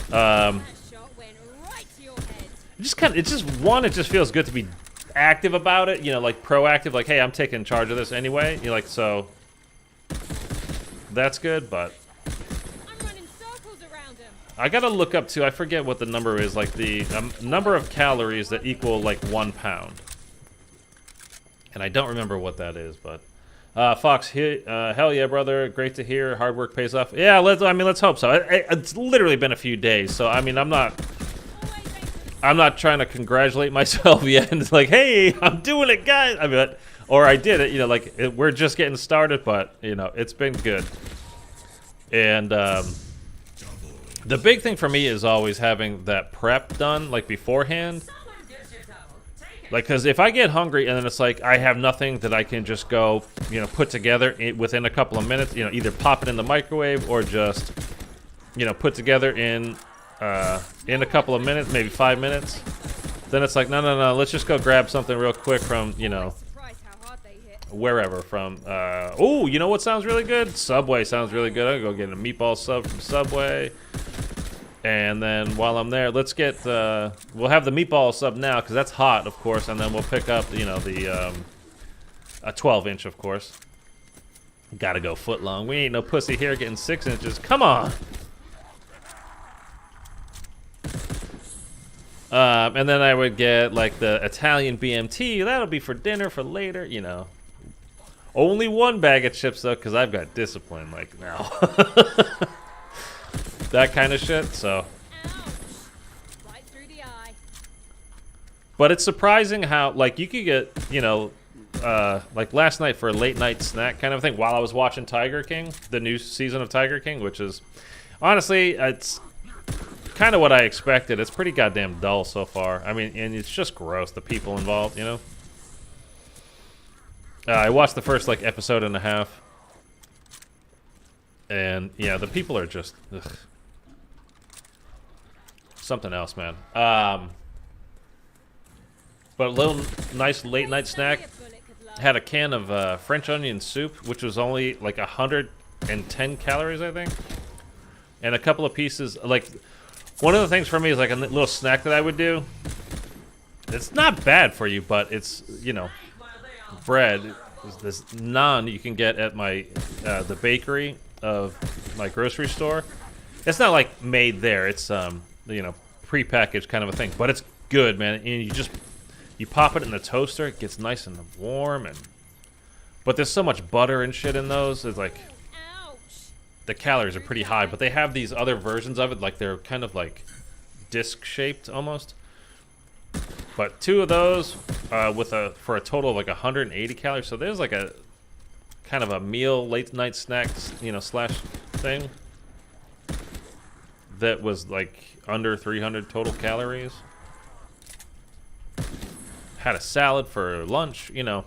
That shot went right to your head. It just feels good to be active about it. You know, like proactive. Like, hey, I'm taking charge of this anyway. You're like, so that's good, but I'm running circles around him. I gotta look up too. I forget what the number is. Like the number of calories that equal like 1 pound. And I don't remember what that is, but Fox, hell yeah, brother! Great to hear. Hard work pays off. Yeah, let's hope so. It's literally been a few days, so I mean, I'm not trying to congratulate myself yet. And it's like, hey, I'm doing it, guys. I mean, or I did it. You know, like we're just getting started, but you know, it's been good. And the big thing for me is always having that prep done, like beforehand. Like, because if I get hungry and then it's like I have nothing that I can just go, you know, put together within a couple of minutes, you know, either pop it in the microwave or just, you know, put together in a couple of minutes, maybe 5 minutes, then it's like, no, let's just go grab something real quick from, you know, wherever from. Oh, you know what sounds really good? Subway sounds really good. I'll go get a meatball sub from Subway. And then while I'm there, let's get, we'll have the meatball sub now, because that's hot, of course, and then we'll pick up, you know, a 12-inch, of course. Gotta go foot long. We ain't no pussy here getting 6 inches. Come on! And then I would get, like, the Italian BMT. That'll be for dinner, for later, you know. Only one bag of chips, though, because I've got discipline, like, now. That kind of shit, so. Right through the eye. But it's surprising how, like, you could get, you know, like last night for a late night snack kind of thing while I was watching Tiger King, the new season of Tiger King, which is, honestly, it's kind of what I expected. It's pretty goddamn dull so far. I mean, and it's just gross, the people involved, you know? I watched the first, like, episode and a half. And, yeah, the people are just, ugh. Something else, man. But a little nice late night snack. Had a can of French onion soup, which was only like 110 calories, I think. And a couple of pieces. Like, one of the things for me is like a little snack that I would do. It's not bad for you, but it's, you know, bread. This naan you can get at my the bakery of my grocery store. It's not like made there. It's you know, pre-packaged kind of a thing, but it's good, man. And you pop it in the toaster, it gets nice and warm, but there's so much butter and shit in those. It's like the calories are pretty high, but they have these other versions of it, like they're kind of like disc shaped almost. But 2 of those for a total of like 180 calories. So there's like a kind of a meal, late night snacks, you know, slash thing that was like under 300 total calories. Had a salad for lunch, you know.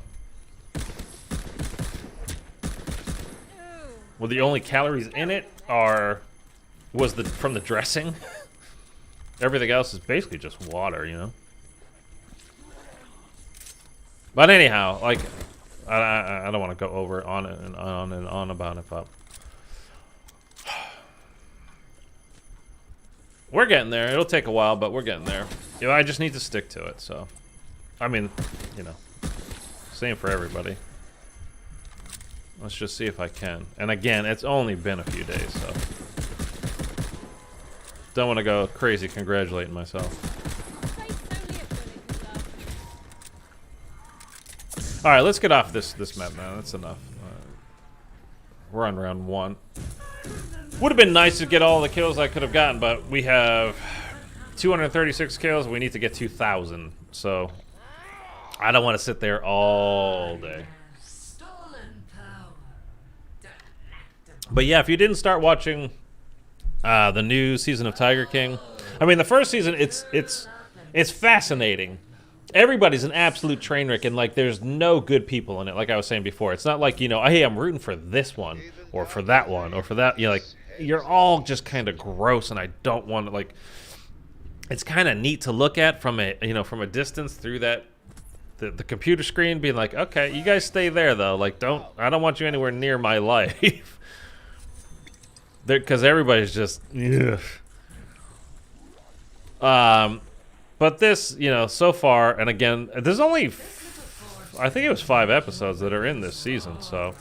Well, the only calories in it was from the dressing. Everything else is basically just water, you know. But anyhow, like, I don't want to go over on and on about it, but we're getting there. It'll take a while, but we're getting there. You know, I just need to stick to it, so. I mean, you know, same for everybody. Let's just see if I can. And again, it's only been a few days, so. Don't want to go crazy congratulating myself. Alright, let's get off this map, man. That's enough. We're on round 1. Would have been nice to get all the kills I could have gotten, but we have 236 kills. We need to get 2,000, so I don't want to sit there all day. But yeah, if you didn't start watching the new season of Tiger King, I mean, the first season, it's fascinating. Everybody's an absolute train wreck, and like there's no good people in it. Like I was saying before, it's not like, you know, hey, I'm rooting for this one or for that one or for that. You know, like you're all just kind of gross, and I don't want to, like. It's kind of neat to look at from a distance through that the computer screen, being like, okay, you guys stay there though. Like, I don't want you anywhere near my life, because everybody's just. Ugh. But this, you know, so far, and again, there's only, I think it was 5 episodes that are in this season, so.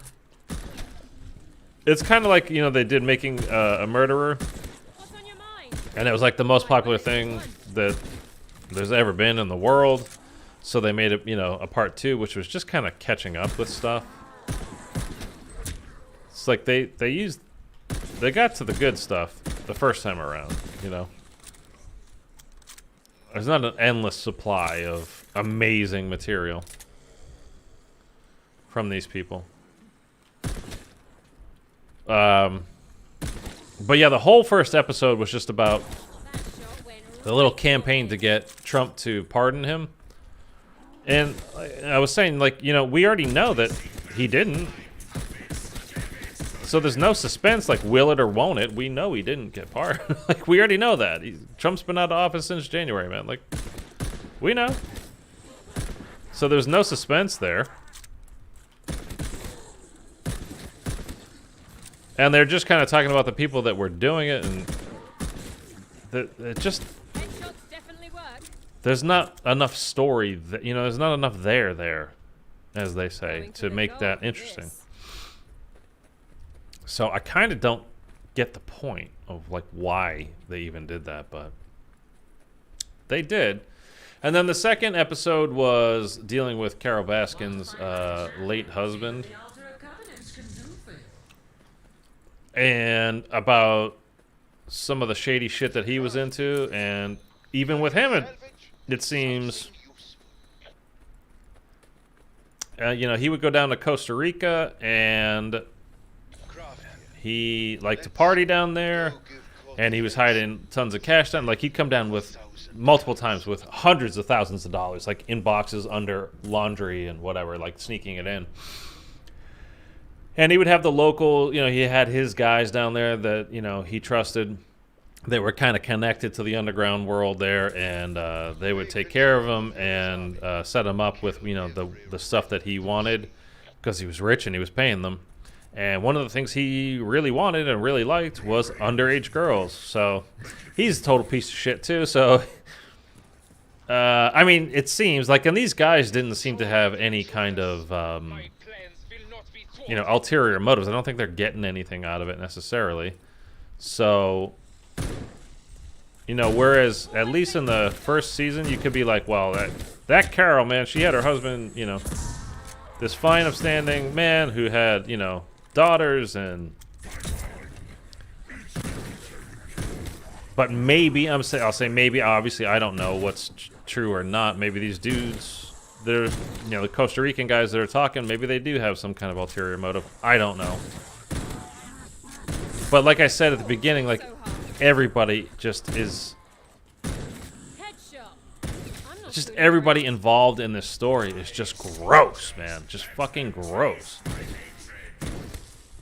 It's kind of like, you know, they did Making a Murderer. And it was like the most popular thing that there's ever been in the world. So they made it, you know, a part 2, which was just kind of catching up with stuff. It's like they got to the good stuff the first time around, you know. There's not an endless supply of amazing material from these people. But yeah, the whole first episode was just about the little campaign to get Trump to pardon him. And I was saying, like, you know, we already know that he didn't. So there's no suspense, like, will it or won't it? We know he didn't get pardoned. Like, we already know that. Trump's been out of office since January, man. Like, we know. So there's no suspense there. And they're just kind of talking about the people that were doing it, and it just... Headshots definitely work. There's not enough story, that, you know, there's not enough there, as they say, to make that interesting. So I kind of don't get the point of, like, why they even did that, but they did. And then the second episode was dealing with Carol Baskin's late husband. And about some of the shady shit that he was into. And even with him, it seems... you know, he would go down to Costa Rica and... He liked to party down there, and he was hiding tons of cash down. Like, he'd come down with multiple times with hundreds of thousands of dollars, like in boxes under laundry and whatever, like sneaking it in. And he would have the local, you know, he had his guys down there that, you know, he trusted. They were kind of connected to the underground world there, and they would take care of him and set him up with, you know, the stuff that he wanted because he was rich and he was paying them. And one of the things he really wanted and really liked was underage girls. So he's a total piece of shit too. So, I mean, it seems like, and these guys didn't seem to have any kind of, you know, ulterior motives. I don't think they're getting anything out of it necessarily. So, you know, whereas at least in the first season, you could be like, well, that Carol, man, she had her husband, you know, this fine, upstanding man who had, you know, daughters, and but maybe I'll say maybe, obviously I don't know what's true or not. Maybe these dudes, they're, you know, the Costa Rican guys that are talking, maybe they do have some kind of ulterior motive. I don't know. But like I said at the beginning, like, everybody just is just everybody involved in this story is just gross, man. Just fucking gross.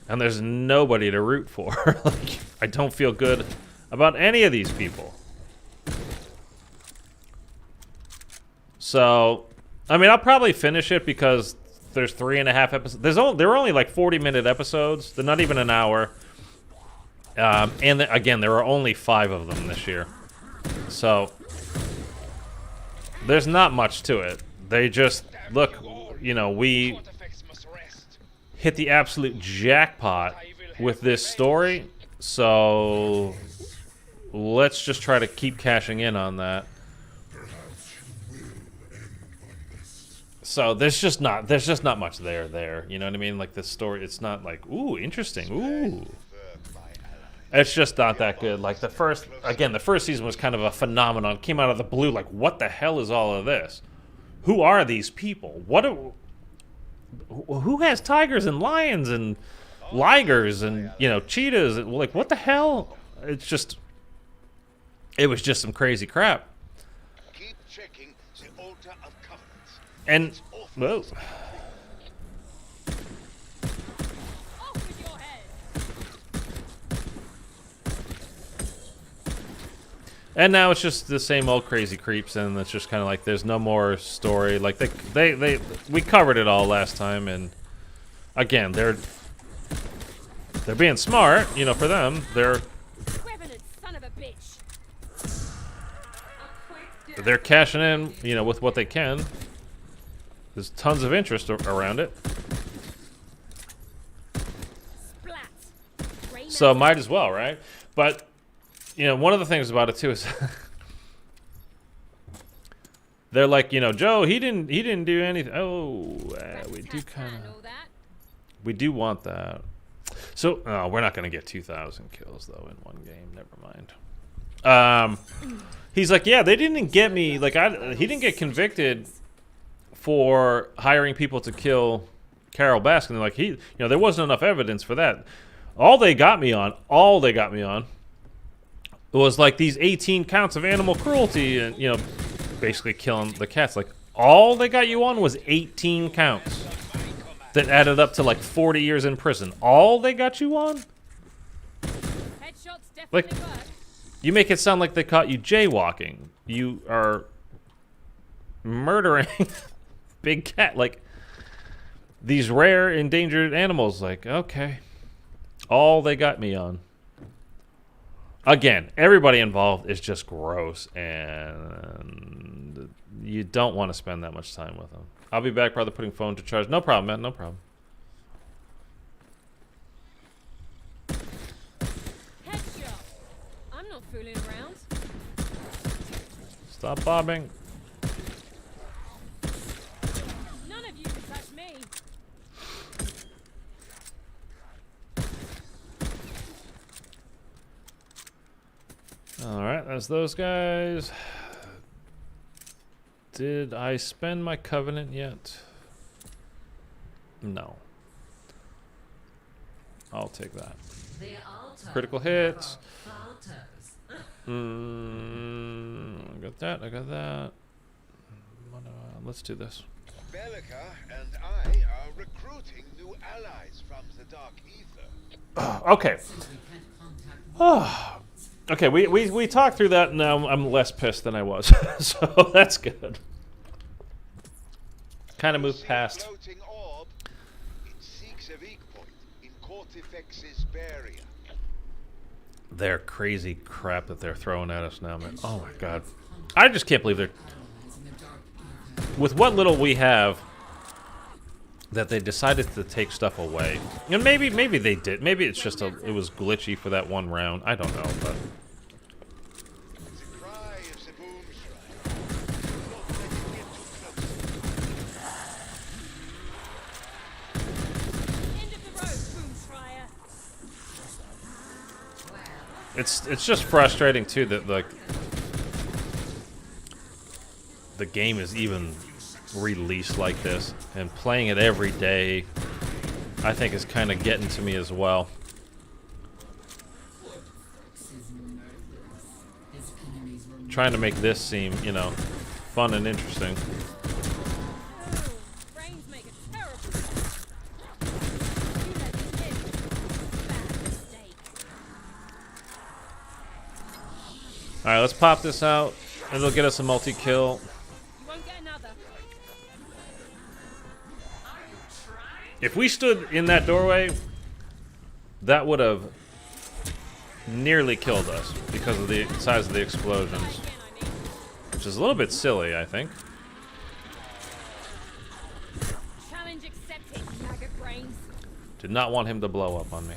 And there's nobody to root for. Like, I don't feel good about any of these people. So, I mean, I'll probably finish it because there's 3.5 episodes. There were only like 40-minute episodes. They're not even an hour. And again, there are only 5 of them this year. So, there's not much to it. They just, look, you know, we hit the absolute jackpot with this story, so let's just try to keep cashing in on that. So there's just not much there, you know what I mean? Like, this story, it's not like, ooh, interesting, ooh. It's just not that good. Like, the first season was kind of a phenomenon. It came out of the blue, like, what the hell is all of this? Who are these people? Who has tigers and lions and ligers and, you know, cheetahs? And, like, what the hell? It was just some crazy crap. Keep checking the altar of covenants. And, whoa. Off with your head. And now it's just the same old crazy creeps, and it's just kind of like there's no more story. Like, we covered it all last time, and again, they're being smart, you know, for them. They're Revenant son of a bitch. they're cashing in, you know, with what they can. There's tons of interest around it, Splat. so might as well, right? But, you know, one of the things about it too is they're like, you know, Joe, he didn't do anything. Oh, we do kind of, All that. we do want that. So, oh, we're not going to get 2,000 kills though in one game. Never mind. He's like, yeah, they didn't get me. Like, he didn't get convicted for hiring people to kill Carol Baskin. They're like, you know, there wasn't enough evidence for that. All they got me on was like these 18 counts of animal cruelty and, you know, basically killing the cats. Like, all they got you on was 18 counts that added up to like 40 years in prison. All they got you on? Headshots definitely Like, work. you make it sound like they caught you jaywalking. You are murdering big cat, like these rare endangered animals. Like, okay, all they got me on. Again, everybody involved is just gross, and you don't want to spend that much time with them. I'll be back, brother, putting phone to charge. No problem, man, no problem. Headshot. I'm not fooling around. Stop bobbing. None of you can touch me. Alright, that's those guys. Did I spend my covenant yet? No. I'll take that. Critical hits. Got that, I got that. Let's do this. Bellekar and I are recruiting new allies from the Dark Aether. Okay. Okay, we talked through that, and now I'm less pissed than I was. So that's good. Kind of moved past. Floating orb. It seeks a weak point in Kortifex's barrier. Their crazy crap that they're throwing at us now, man. Oh my god. I just can't believe they're... With what little we have, that they decided to take stuff away. And maybe they did. Maybe it's just it was glitchy for that one round. I don't know, but... The cry of the boom shrine. Don't let it get too close. End of the road, boom fryer. It's just frustrating too that like the game is even released like this, and playing it every day I think is kind of getting to me as well. Trying to make this seem, you know, fun and interesting. Oh, brains make a terrible mess. You let me live. Bad mistake. Alright, let's pop this out. It'll get us a multi-kill. You won't get another. If we stood in that doorway, that would have nearly killed us because of the size of the explosions. Again, I mean. Which is a little bit silly, I think. Challenge accepted, maggot brains. Did not want him to blow up on me.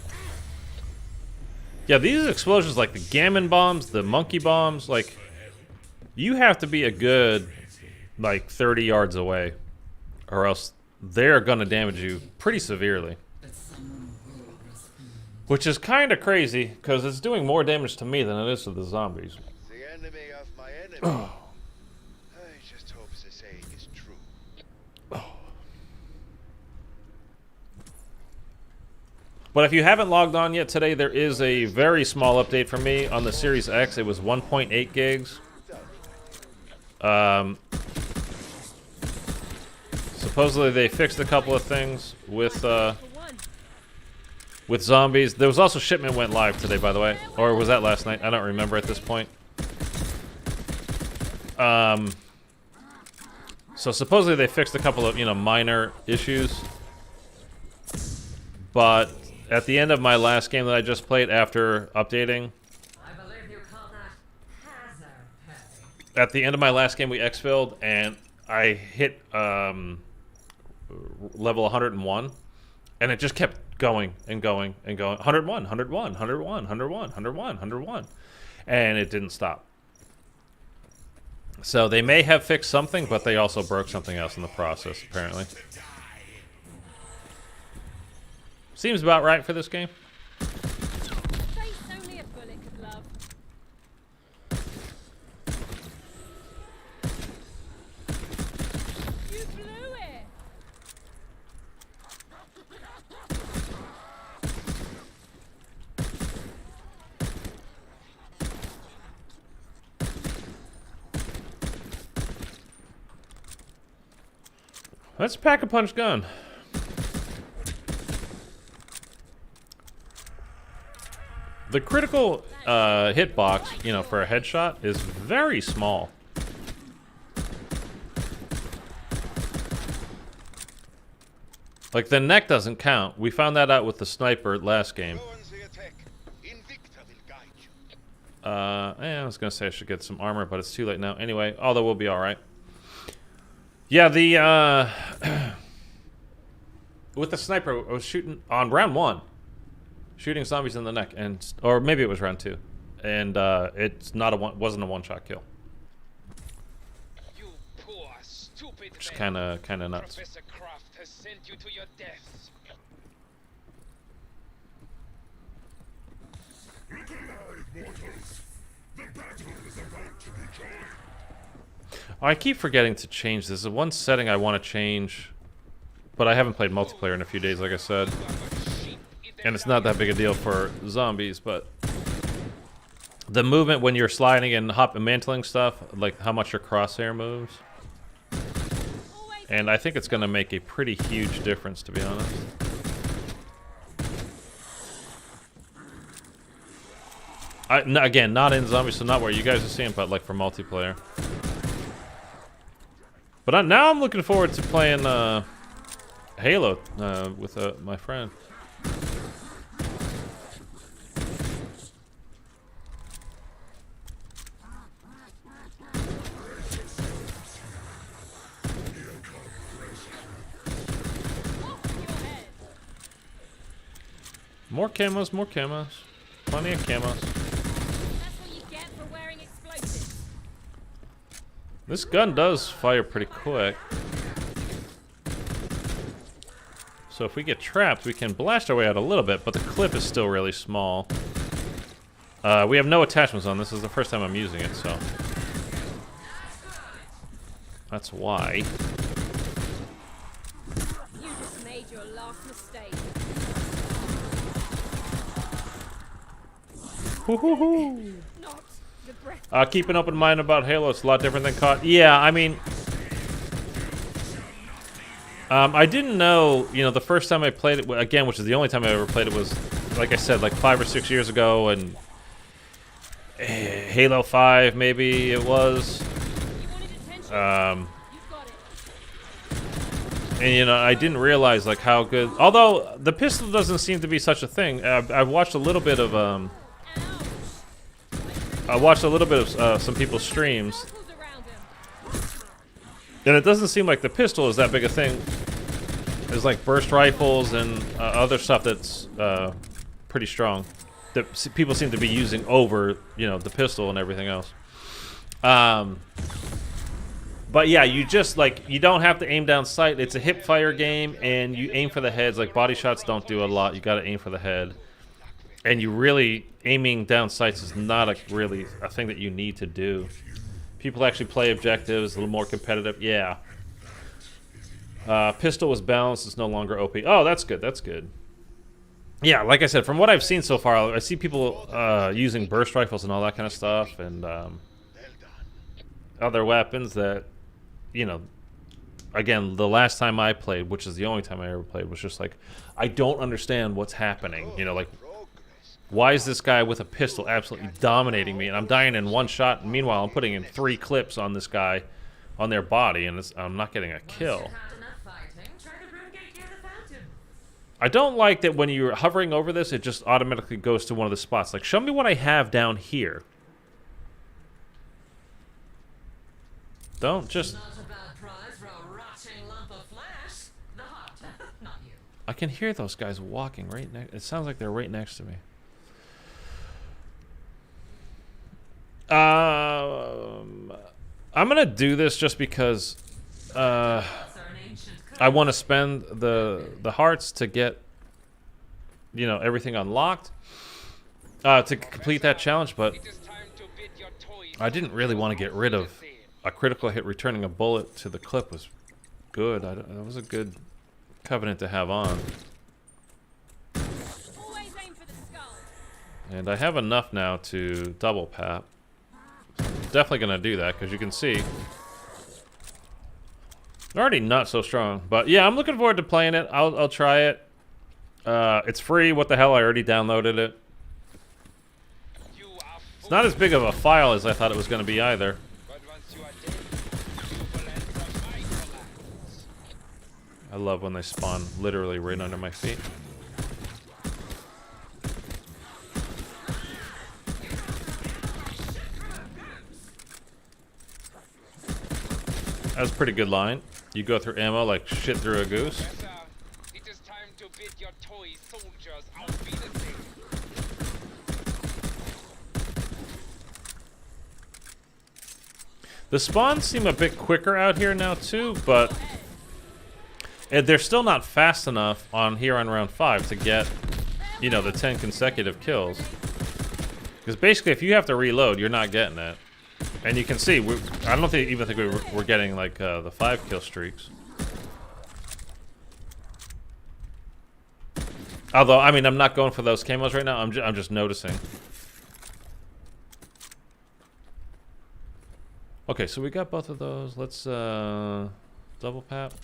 Yeah, these explosions, like the gammon bombs, the monkey bombs, like, you have to be a good, like, 30 yards away, or else they're gonna damage you pretty severely. Which is kind of crazy, because it's doing more damage to me than it is to the zombies. The enemy of my enemy. I just hope the saying is true. But if you haven't logged on yet today, there is a very small update for me on the Series X. It was 1.8 gigs. Supposedly they fixed a couple of things with zombies. There was also shipment went live today, by the way, or was that last night? I don't remember at this point. So supposedly they fixed a couple of, you know, minor issues, but at the end of my last game that I just played after updating, at the end of my last game we exfilled and I hit level 101, and it just kept going and going and going. 101, 101, 101, 101, 101, 101, and it didn't stop. So they may have fixed something, but they also broke something else in the process, apparently. Seems about right for this game. Fate's only a bullet of love. You blew it. That's a pack-a-punch gun. The critical hitbox, you know, for a headshot is very small. Like, the neck doesn't count. We found that out with the sniper last game. Go on the attack. Inviktor will guide you. I was gonna say I should get some armor, but it's too late now. Anyway, although we'll be alright. Yeah, the, with the sniper, I was shooting on round 1. Shooting zombies in the neck, and or maybe it was round 2, and it's not a wasn't a one-shot kill. You poor, stupid Just man. kind of nuts. Professor Kraft has sent you to your deaths. Look alive, mortals! The battle is about to be joined. I keep forgetting to change this. There's one setting I want to change, but I haven't played multiplayer in a few days, like I said. And it's not that big a deal for zombies, but the movement when you're sliding and mantling stuff, like how much your crosshair moves. And I think it's going to make a pretty huge difference, to be honest. Again, not in zombies, so not where you guys are seeing, but like for multiplayer. But now I'm looking forward to playing Halo with my friend. More camos, more camos. Plenty of camos. That's what you get for wearing explosives. This gun does fire pretty quick. So if we get trapped, we can blast our way out a little bit, but the clip is still really small. We have no attachments on. This is the first time I'm using it, so that's why. You just made your last mistake. Woohoo! Not the breath. Keep an open mind about Halo. It's a lot different than COD. Yeah, I mean, I didn't know, you know, the first time I played it, again, which is the only time I ever played it, was, like I said, like 5 or 6 years ago, and Halo 5, maybe it was. You wanted attention. You've got it. And, you know, I didn't realize, like, how good, although the pistol doesn't seem to be such a thing. I've watched a little bit of, some people's streams, Circles around him. and it doesn't seem like the pistol is that big a thing. There's like burst rifles and other stuff that's pretty strong that people seem to be using over, you know, the pistol and everything else. But yeah, you just, like, you don't have to aim down sight. It's a hip fire game, and you aim for the heads. Like, body shots don't do a lot. You got to aim for the head. And you really, aiming down sights is not really a thing that you need to do. People actually play objectives, a little more competitive. Yeah. Pistol was balanced. It's no longer OP. Oh, that's good. That's good. Yeah, like I said, from what I've seen so far, I see people using burst rifles and all that kind of stuff, and other weapons that, you know, again, the last time I played, which is the only time I ever played, was just like, I don't understand what's happening. You know, like, why is this guy with a pistol absolutely dominating me, and I'm dying in one shot, and meanwhile I'm putting in 3 clips on this guy, on their body, and I'm not getting a kill. I don't like that when you're hovering over this, it just automatically goes to one of the spots. Like, show me what I have down here. Don't just... I can hear those guys walking right next. It sounds like they're right next to me. I I'm gonna do this just because I want to spend the hearts to get, you know, everything unlocked to complete that challenge. But It is time to bid your toys I didn't really want to get rid of a critical hit. Returning a bullet to the clip was good. That was a good covenant to have on. Always aim for the skull. And I have enough now to double pap. Definitely gonna do that because you can see they're already not so strong. But yeah, I'm looking forward to playing it. I'll try it. It's free. What the hell? I already downloaded it. You are It's not as big of a file as I thought it was gonna be either. but once you are dead, you will enter my commands. I love when they spawn literally right under my feet. That was a pretty good line. You go through ammo like shit through a goose. Yes, sir. It is time to bid your toy soldiers outbid the thing. The spawns seem a bit quicker out here now too, but they're still not fast enough on here on round 5 to get, you know, the 10 consecutive kills. Because basically, if you have to reload, you're not getting that. And you can see, I don't even think we're getting like the 5 kill streaks. Although, I mean, I'm not going for those camos right now. I'm just noticing. Okay, so we got both of those. Let's double pap.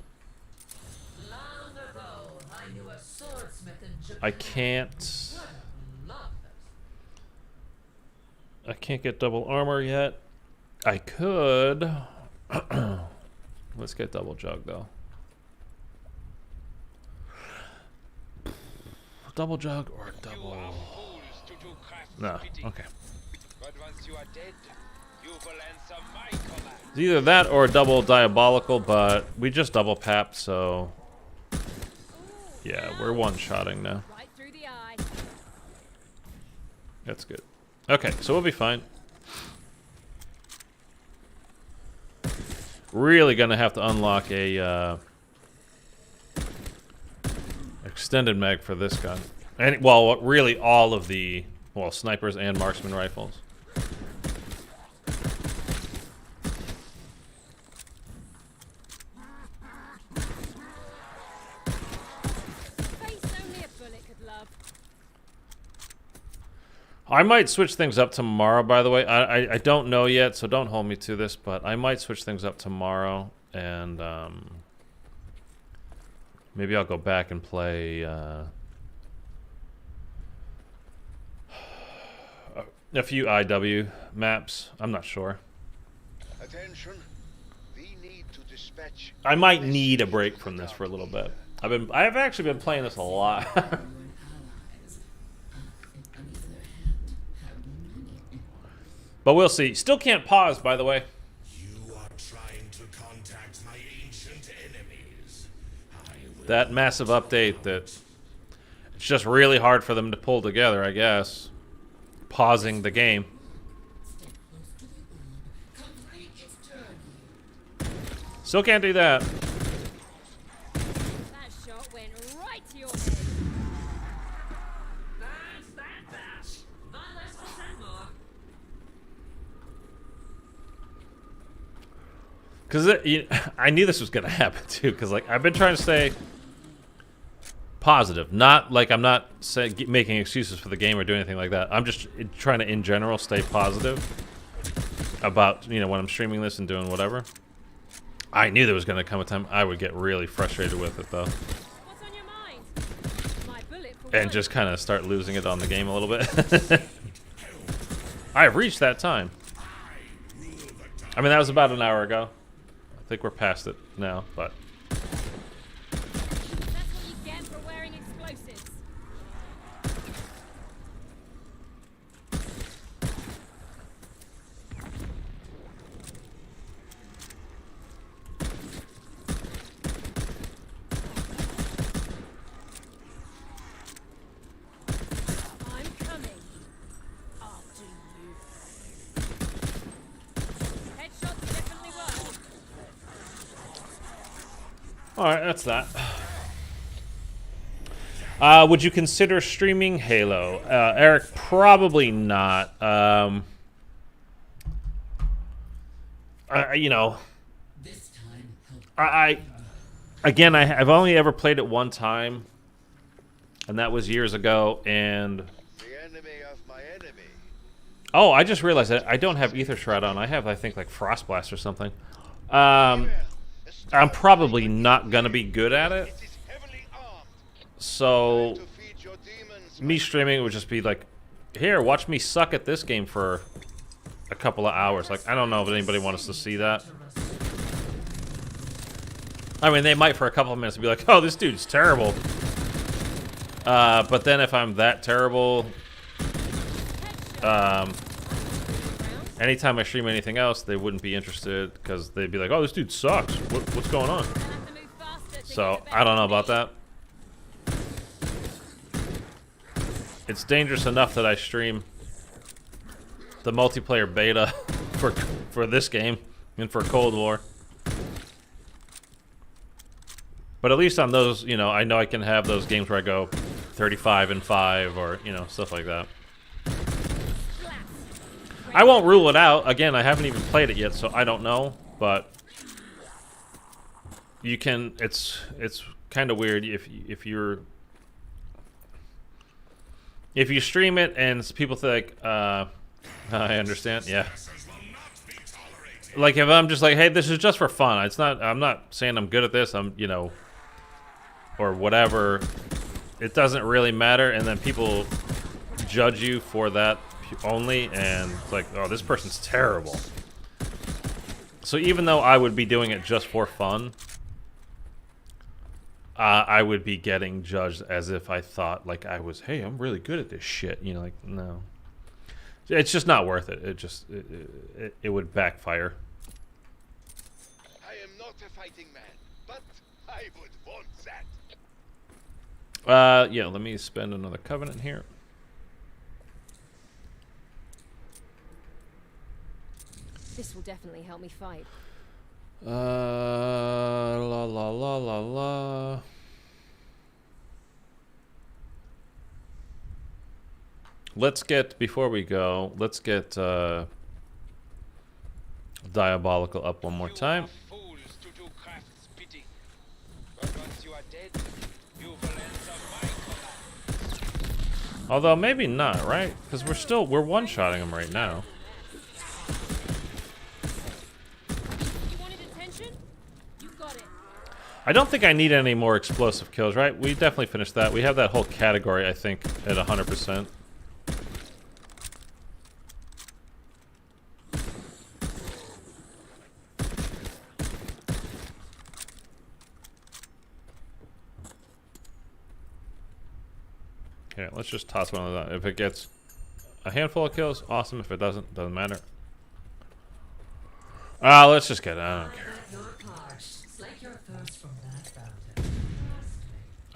Long ago, I knew a swordsmith in Japan. I can't. Love I can't get double armor yet. I could. Let's get double jug though. Double jug or You are double. fools to do crafty No. bidding. Okay. But once you are dead, you will answer my command. It's either that or double diabolical, but we just double papped, so yeah, we're one-shotting now. Right through the eye. That's good. Okay, so we'll be fine. Really gonna have to unlock a extended mag for this gun, and well, really all of the snipers and marksman rifles. Face only a bullet could love. I might switch things up tomorrow, by the way. I don't know yet, so don't hold me to this, but I might switch things up tomorrow, and maybe I'll go back and play a few IW maps. I'm not sure. Attention. We need to dispatch. I might need a break from this for a little bit. I've actually been playing this a lot. But we'll see. Still can't pause, by the way. You are trying to contact my ancient enemies. I will That massive update that it's just really hard for them to pull together, I guess. Pausing the game. Stay close to the orb. Complete its journey. Still can't do that. That shot went right to your head. Thanks, that bash. One less percent more. Because I knew this was going to happen, too. Because like, I've been trying to stay positive. Not like I'm not making excuses for the game or doing anything like that. I'm just trying to, in general, stay positive about, when I'm streaming this and doing whatever. I knew there was going to come a time I would get really frustrated with it, though. What's on your mind? My bullet for And one. just kind of start losing it on the game a little bit. I've reached that time. I mean, that was about an hour ago. I think we're past it now, but... That's what you get for wearing explosives. I'm coming. After you. Headshots definitely All right, that's that. Would you consider streaming Halo? Eric, probably not. You know, again, I've only ever played it one time, and that was years ago. And The enemy of my enemy. oh, I just realized that I don't have Ether Shroud on. I have, I think, like Frost Blast or something. I'm probably not gonna be good at it. It is heavily armed. So To feed your demons. me streaming would just be like, here, watch me suck at this game for a couple of hours. Like, I don't know if anybody wants to see that. I mean, they might for a couple of minutes be like, oh, this dude's terrible. But then if I'm that terrible, anytime I stream anything else, they wouldn't be interested because they'd be like, oh, this dude sucks. What's going on? Gonna have to move faster to So, get the I don't know best about that. It's dangerous enough that I stream the multiplayer beta for this game and for Cold War. But at least on those, you know I can have those games where I go 35-5 or, you know, stuff like that. I won't rule it out. Again, I haven't even played it yet, so I don't know, but you can it's kind of weird if you stream it and people think I understand. Yeah. Like if I'm just like, hey, this is just for fun. I'm not saying I'm good at this. I'm, you know, or whatever. It doesn't really matter, and then people judge you for that only, and it's like, oh, this person's terrible. So even though I would be doing it just for fun, I would be getting judged as if I thought like I was, hey, I'm really good at this shit. You know, like, no. It's just not worth it. It would backfire. I am not a fighting man, but I would want that. Yeah, let me spend another covenant here. This will definitely help me fight. La la la la la. Let's get, before we go, let's get Diabolical up one more time. You are fools to do craft's bidding. But once you are dead, you will answer my command. Although maybe not, right? Because we're one-shotting them right now. You wanted attention? You got it. I don't think I need any more explosive kills, right? We definitely finished that. We have that whole category, I think, at 100%. Okay, let's just toss one of that. If it gets a handful of kills, awesome. If it doesn't matter. Let's just get it. I don't care.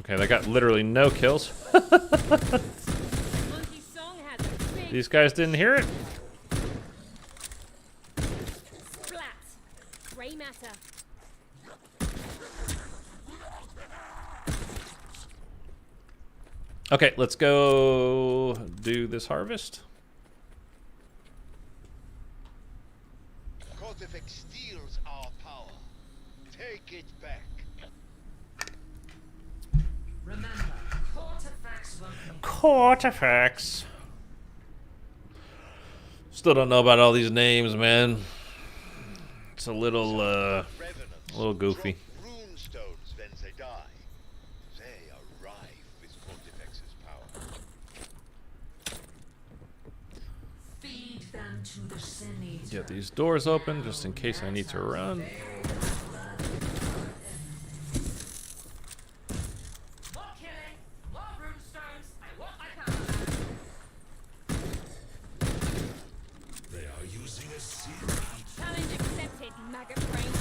Okay, they got literally no kills. Monkey song has a big These guys didn't hear it. splat. Grey matter. Okay, let's go do this harvest. Kortifex steals our power. Take it back. Remember, Kortifex will be Kortifex. Still don't know about all these names, man. It's a little Revenants goofy. drop rune stones when they die. They are rife with Kortifex's power. feed them to the sinister. Get these doors open just in case I need to run. More killing, more runestones. I want my power. They are using a secret. Challenge accepted, maggot brain.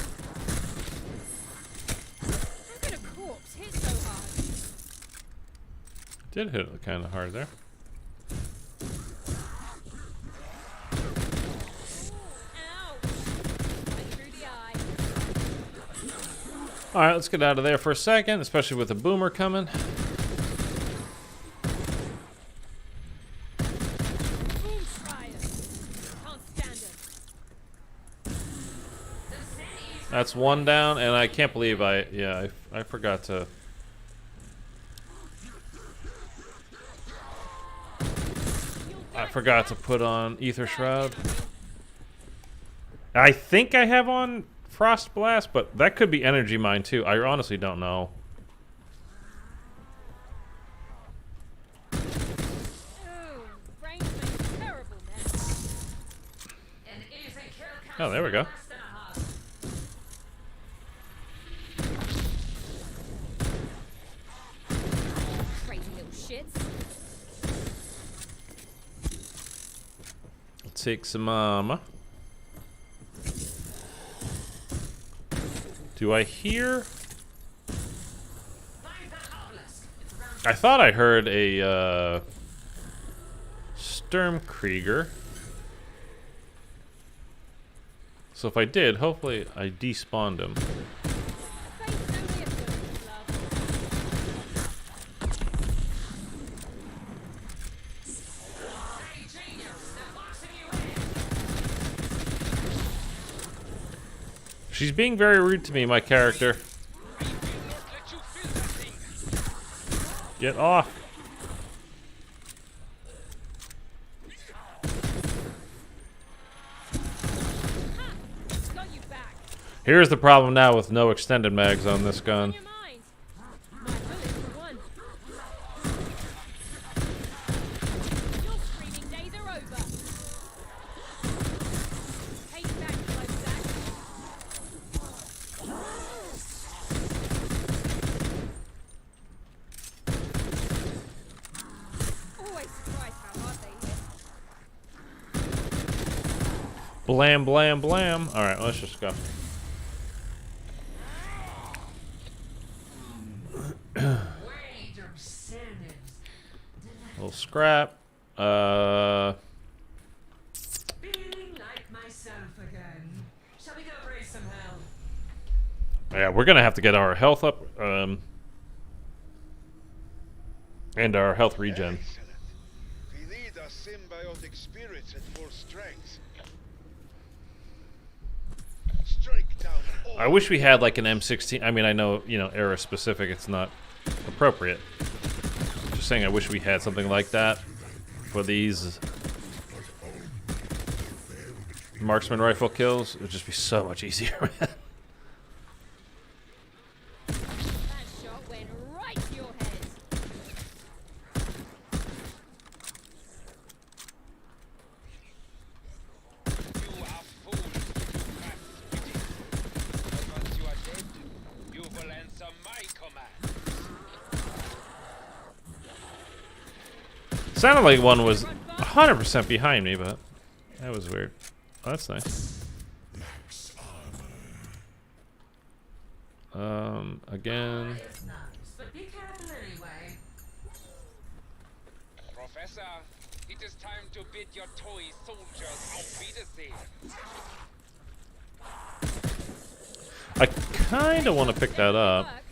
How could a corpse hit so hard? Did hit it kind of hard there. Ouch! Right through the eye. Alright, let's get out of there for a second, especially with the boomer coming. Boom fire. Can't stand it. That's one down, and I can't believe I forgot to... I forgot to put on Ether Shroud. I think I have on Frost Blast, but that could be Energy Mine too. I honestly don't know. Ooh, brains make a terrible mess. Oh, there we go. Crazy little shits. Take some do I hear? I thought I heard a Sturmkrieger. So if I did, hopefully I despawned him. Fate's only a foot, love. She's being very rude to me, my character. Get off. Got you back. Here's the problem now with no extended mags on this gun. Your mind. My bullet for one. Your screaming days are over. Take back, Zach. Always surprised how hard they hit. Blam, blam, blam. Alright, let's just go. Little scrap. Feeling like myself again. Shall we go raise some hell? Yeah, we're gonna have to get our health up, and our health regen. Excellent. We need a symbiotic spirit at full strength. Strike down all. I wish we had like an M16. I mean, I know, you know, era specific, it's not appropriate. Just saying, I wish we had something like that for these marksman rifle kills. It would just be so much easier, man. That shot went right to your head. You are fools to craft pity. But once you are dead, you will answer my command. Sounded like one was 100% behind me, but that was weird. Oh, that's nice. Again. It's nice, but be careful anyway. Professor, it is time to bid your toy soldiers auf Wiedersehen. I kind of want to pick that up, Work.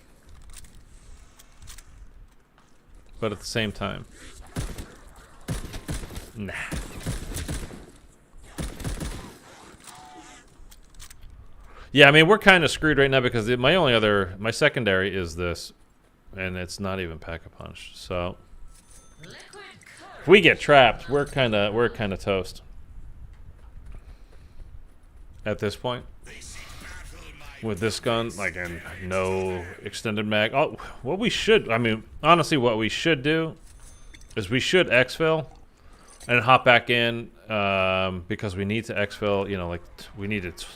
but at the same time, nah. Yeah, I mean, we're kind of screwed right now because my secondary is this, and it's not even Pack-a-Punch. So if we get trapped, we're kind of toast at this point with this gun. Like, and no extended mag. Oh, what we should do is we should exfil and hop back in because we need to exfil. You know, like we need it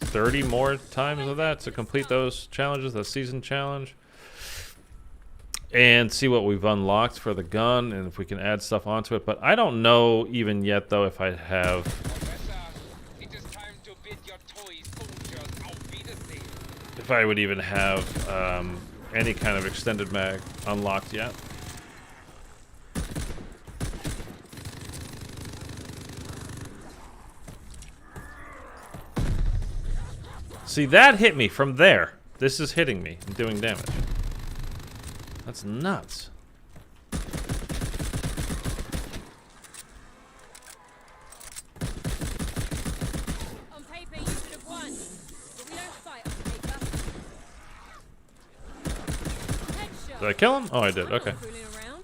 30 more times of that to complete those challenges, the season challenge, and see what we've unlocked for the gun and if we can add stuff onto it. But I don't know even yet though if I have. Professor, it is time to bid your toy soldiers auf Wiedersehen. If I would even have any kind of extended mag unlocked yet. See, that hit me from there. This is hitting me and doing damage. That's nuts. On paper, you should have won. But we don't fight on paper. Headshot. Did I kill him? Oh, I did. I'm not Okay. fooling around.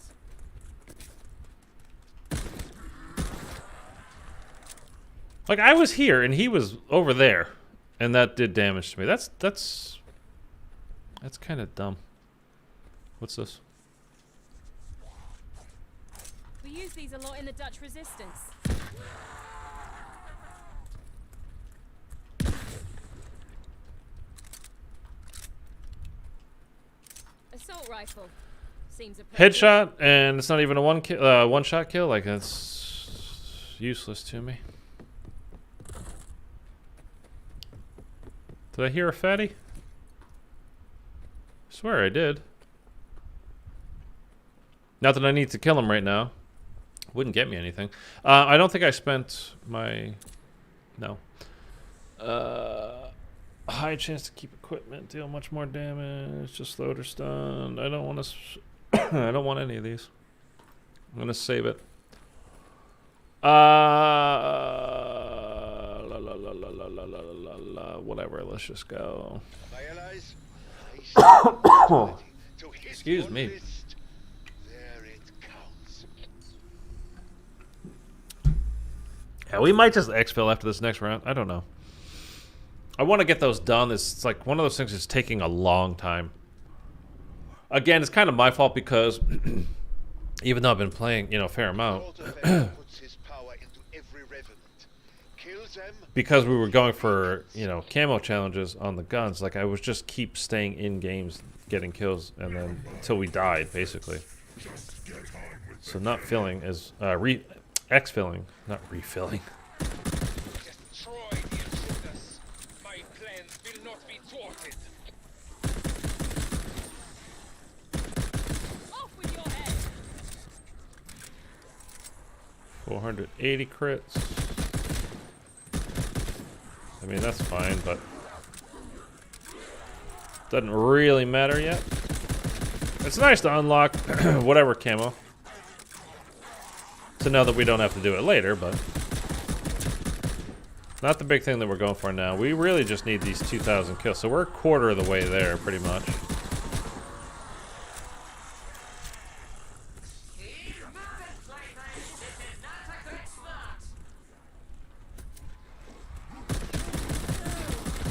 Like, I was here and he was over there, and that did damage to me. That's kind of dumb. What's this? We use these a lot in the Dutch resistance. Assault rifle. Seems appropriate. Headshot, and it's not even a one-shot kill. Like, that's useless to me. Did I hear a fatty? I swear I did. Not that I need to kill him right now. Wouldn't get me anything. I don't think I spent my... No. High chance to keep equipment, deal much more damage, just slowed or stunned. I don't want to... I don't want any of these. I'm going to save it. Whatever, let's just go. My allies, I stand to hit Excuse your me. list. There it counts. Yeah, we might just exfil after this next round. I don't know. I want to get those done. It's like one of those things that's taking a long time. Again, it's kind of my fault because even though I've been playing, a fair amount, Kortifex puts his power into every revenant. Kills them. because we were going for, camo challenges on the guns, like I was just keep staying in games, getting kills, and then until we died, basically. So not filling is exfilling, not refilling. Destroy the intruders. My plans will not be thwarted. Off with your head. 480 crits. I mean, that's fine, but doesn't really matter yet. It's nice to unlock whatever camo. To know that we don't have to do it later, but not the big thing that we're going for now. We really just need these 2,000 kills, so we're a quarter of the way there, pretty much.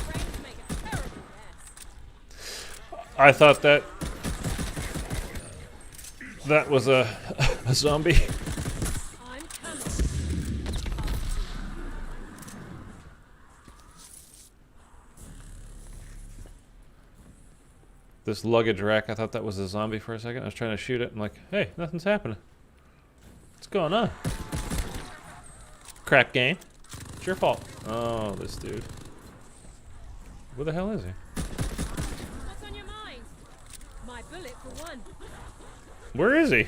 Brains make a terrible mess. I thought that was a zombie. I'm coming. This luggage rack, I thought that was a zombie for a second. I was trying to shoot it. I'm like, hey, nothing's happening. What's going on? Crap game. It's your fault. Oh, this dude. Where the hell is he? What's on your mind? My bullet for one. Where is he?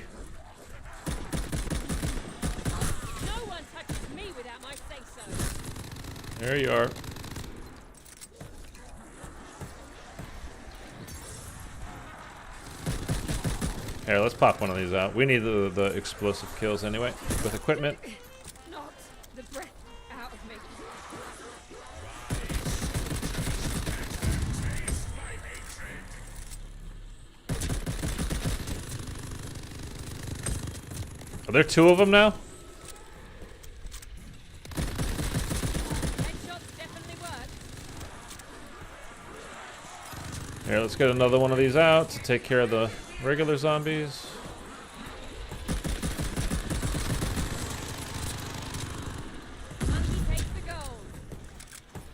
No one touches me without my say-so. There you are. Here, let's pop one of these out. We need the explosive kills anyway, with equipment. Knocked the breath out of me. Are there two of them now? Headshots definitely work. Here, let's get another one of these out to take care of the regular zombies. Monkey takes the gold.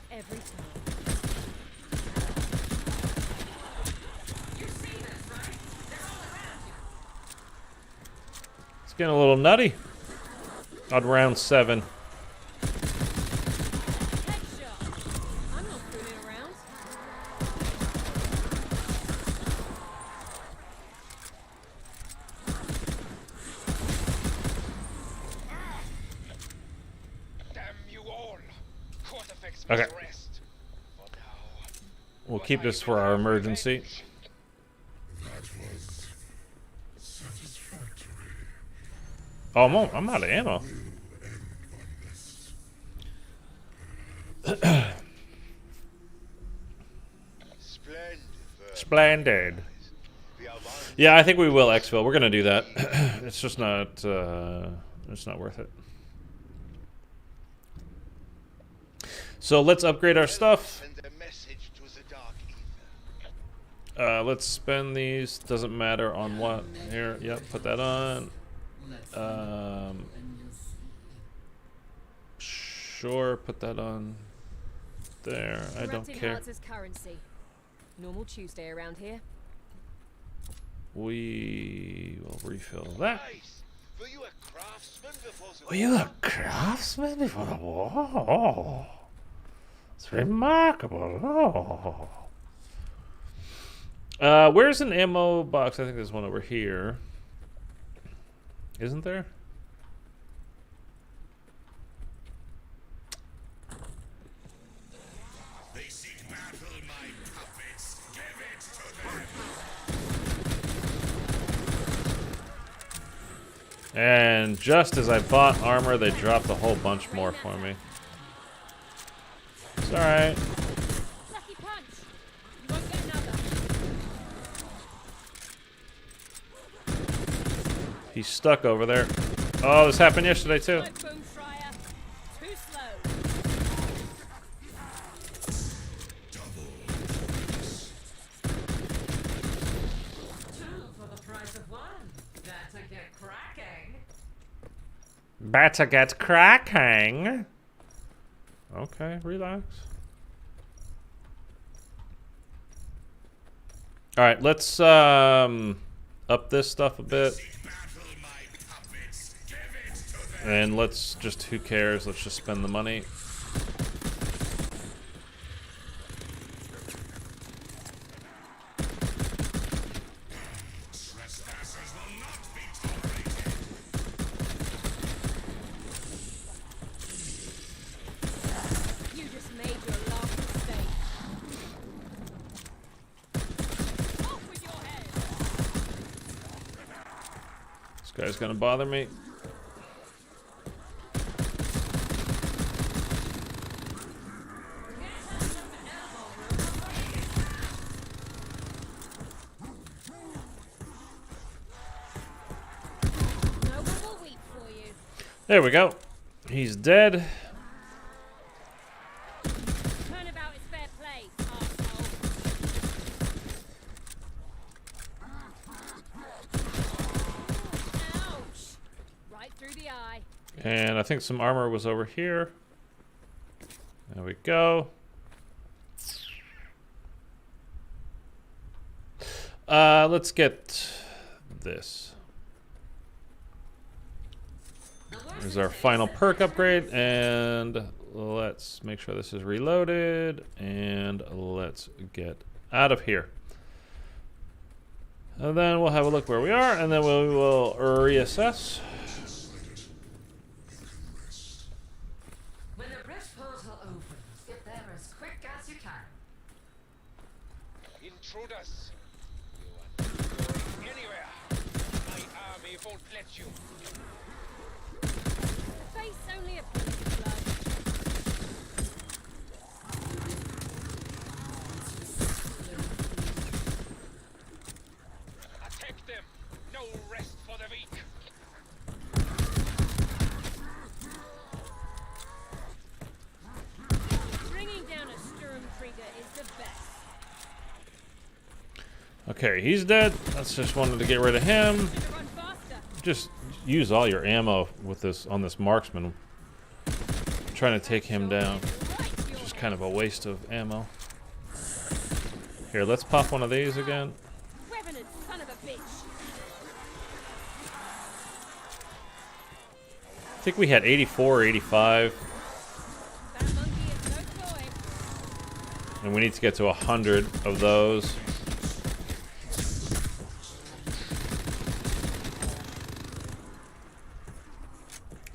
Every time. It's getting a little nutty. On round 7. Headshot. I'm not fooling around. Damn you all! Kortifex Okay. must rest. For now. We'll keep this for our emergency. That was satisfactory. Oh, I'm out of ammo. Will end on this. Splendid. Splendid. We are one. Yeah, I think we will exfil. We're gonna do that. It's just not. It's not worth it. So let's upgrade our stuff. Send a message to the Dark Aether. Let's spend these. Doesn't matter on what. Here, yep. Put that on. Let's Um, and you'll see. Sure. Put that on. There. I don't Corrupting care. hearts as currency. Normal Tuesday around here. We will refill that. Nice. Were you a craftsman before the Were you a craftsman before the war? Oh, it's remarkable. Oh. Where's an ammo box? I think there's one over here. Isn't there? They seek battle, my puppets. Give it to them. And just as I bought armor, they dropped a whole bunch more for me. It's alright. Lucky punch. You won't get another. He's stuck over there. Oh, this happened yesterday too. Smoke boom, Schreier. Too slow. Two for the price of one. Better get cracking. Better get cracking. Okay, relax. Alright, let's up this stuff a bit. Battle, my puppets. Give it to them. And let's just, who cares? Let's just spend the money. Trespassers will not be tolerated. You just made your last mistake. Off with your head. This guy's gonna bother me. No one will weep for you. There we go. He's dead. Turnabout is fair play, arsehole. Ouch! Right through the eye. And I think some armor was over here. There we go. Let's get this. Here's our final perk upgrade, and let's make sure this is reloaded, and let's get out of here. And then we'll have a look where we are, and then we will reassess. When the rift portal opens, get there as quick as you can. Intruders! You are not going anywhere! My army won't let you! Face only a point of blood. Attack them! No rest for the weak! Bringing down a Sturmkrieger is the best. Okay, he's dead. Let's just wanted to get rid of him. Better run faster. Just use all your ammo with this on this marksman. Trying to take him down. Right to your Just kind of a waste of ammo. Here, let's pop one of these again. Revenant, son of a bitch. I think we had 84 or 85, That monkey is no toy. and we need to get to 100 of those.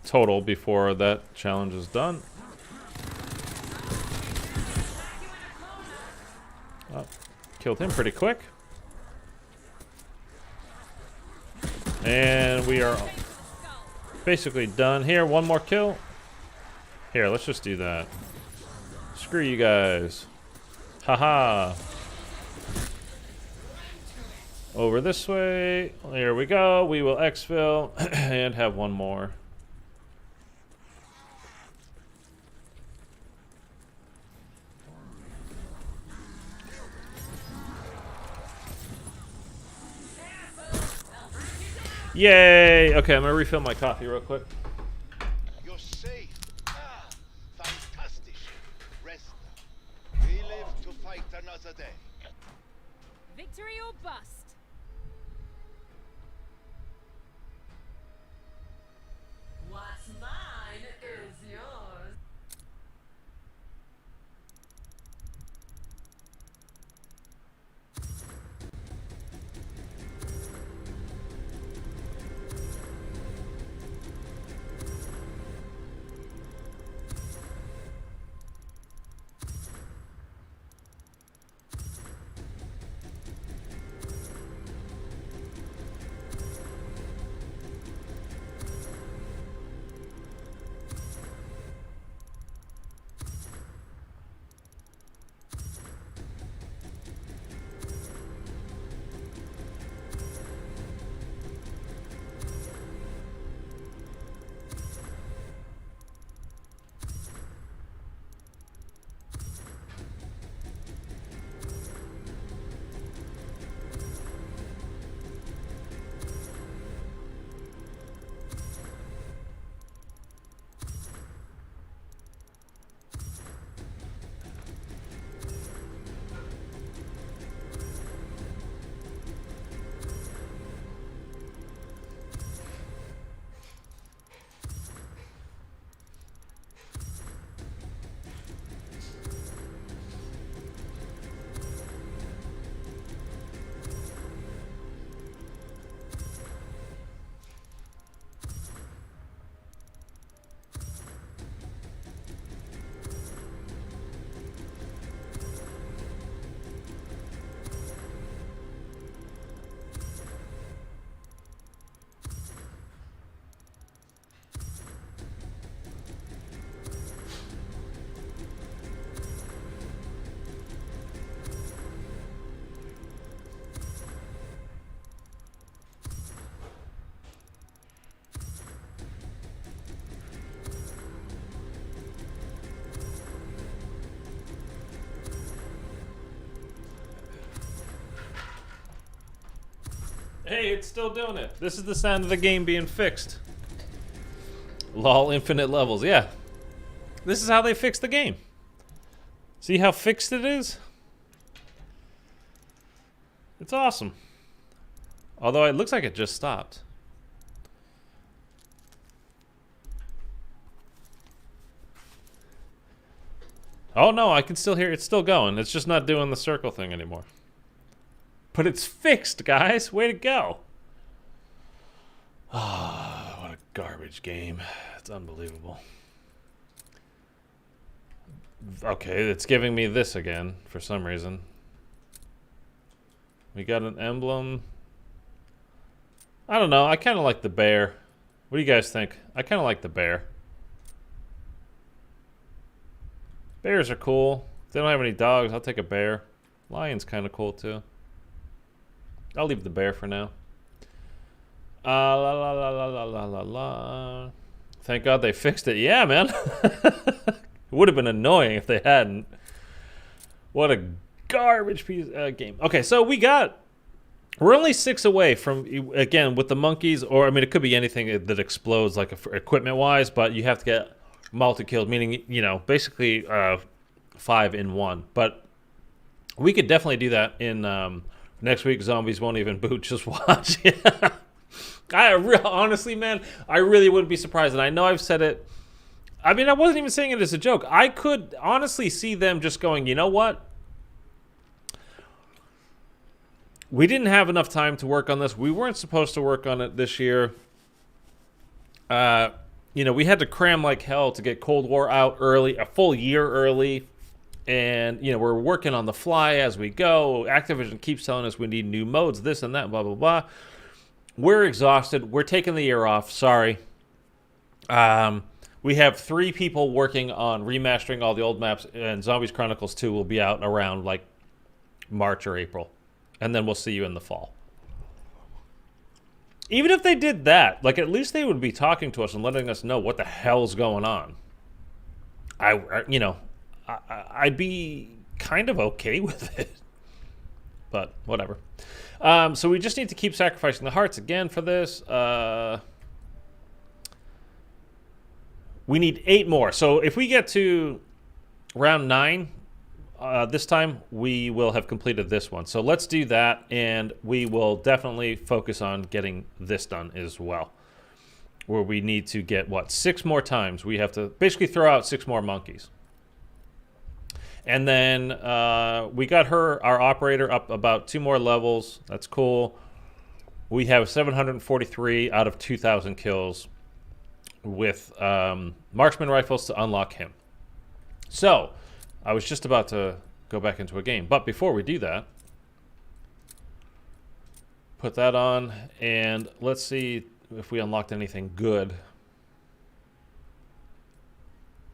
Total before that challenge is done. Oh, Killed him pretty quick. And we are basically done here. One more kill. Here, let's just do that. Screw you guys. Haha. Over this way. Here we go. We will exfil and have one more. Yay! Okay, I'm gonna refill my coffee real quick. You're safe. Ah, fantastic. Rest. We live to fight another day. Victory or bust. What's mine is yours. Hey, it's still doing it. This is the sound of the game being fixed. LOL infinite levels, yeah. This is how they fix the game. See how fixed it is? It's awesome. Although it looks like it just stopped. Oh no, I can still hear it. It's still going. It's just not doing the circle thing anymore. But it's fixed, guys. Way to go. Ah, what a garbage game. It's unbelievable. Okay, it's giving me this again for some reason. We got an emblem. I don't know. I kind of like the bear. What do you guys think? I kind of like the bear. Bears are cool. If they don't have any dogs, I'll take a bear. Lion's kind of cool too. I'll leave the bear for now. La la la la la la la la. Thank God they fixed it. Yeah, man. It would have been annoying if they hadn't. What a garbage piece game. Okay, so we're only 6 away from, again, with the monkeys, or I mean, it could be anything that explodes, like equipment-wise, but you have to get multi-killed, meaning, you know, basically 5 in 1. But we could definitely do that in next week. Zombies won't even boot. Just watch. Honestly, man, I really wouldn't be surprised. And I know I've said it. I mean, I wasn't even saying it as a joke. I could honestly see them just going, you know what? We didn't have enough time to work on this. We weren't supposed to work on it this year. You know, we had to cram like hell to get Cold War out early, a full year early. And, you know, we're working on the fly as we go. Activision keeps telling us we need new modes, this and that, blah, blah, blah. We're exhausted. We're taking the year off. Sorry. We have 3 people working on remastering all the old maps, and Zombies Chronicles 2 will be out around, like, March or April. And then we'll see you in the fall. Even if they did that, like, at least they would be talking to us and letting us know what the hell's going on. I'd be kind of okay with it. But, whatever. So we just need to keep sacrificing the hearts again for this. We need 8 more. So if we get to round 9 this time, we will have completed this one. So let's do that, and we will definitely focus on getting this done as well. Where we need to get, 6 more times. We have to basically throw out 6 more monkeys. And then we got our operator, up about 2 more levels. That's cool. We have 743 out of 2,000 kills with marksman rifles to unlock him. So, I was just about to go back into a game. But before we do that, put that on, and let's see if we unlocked anything good.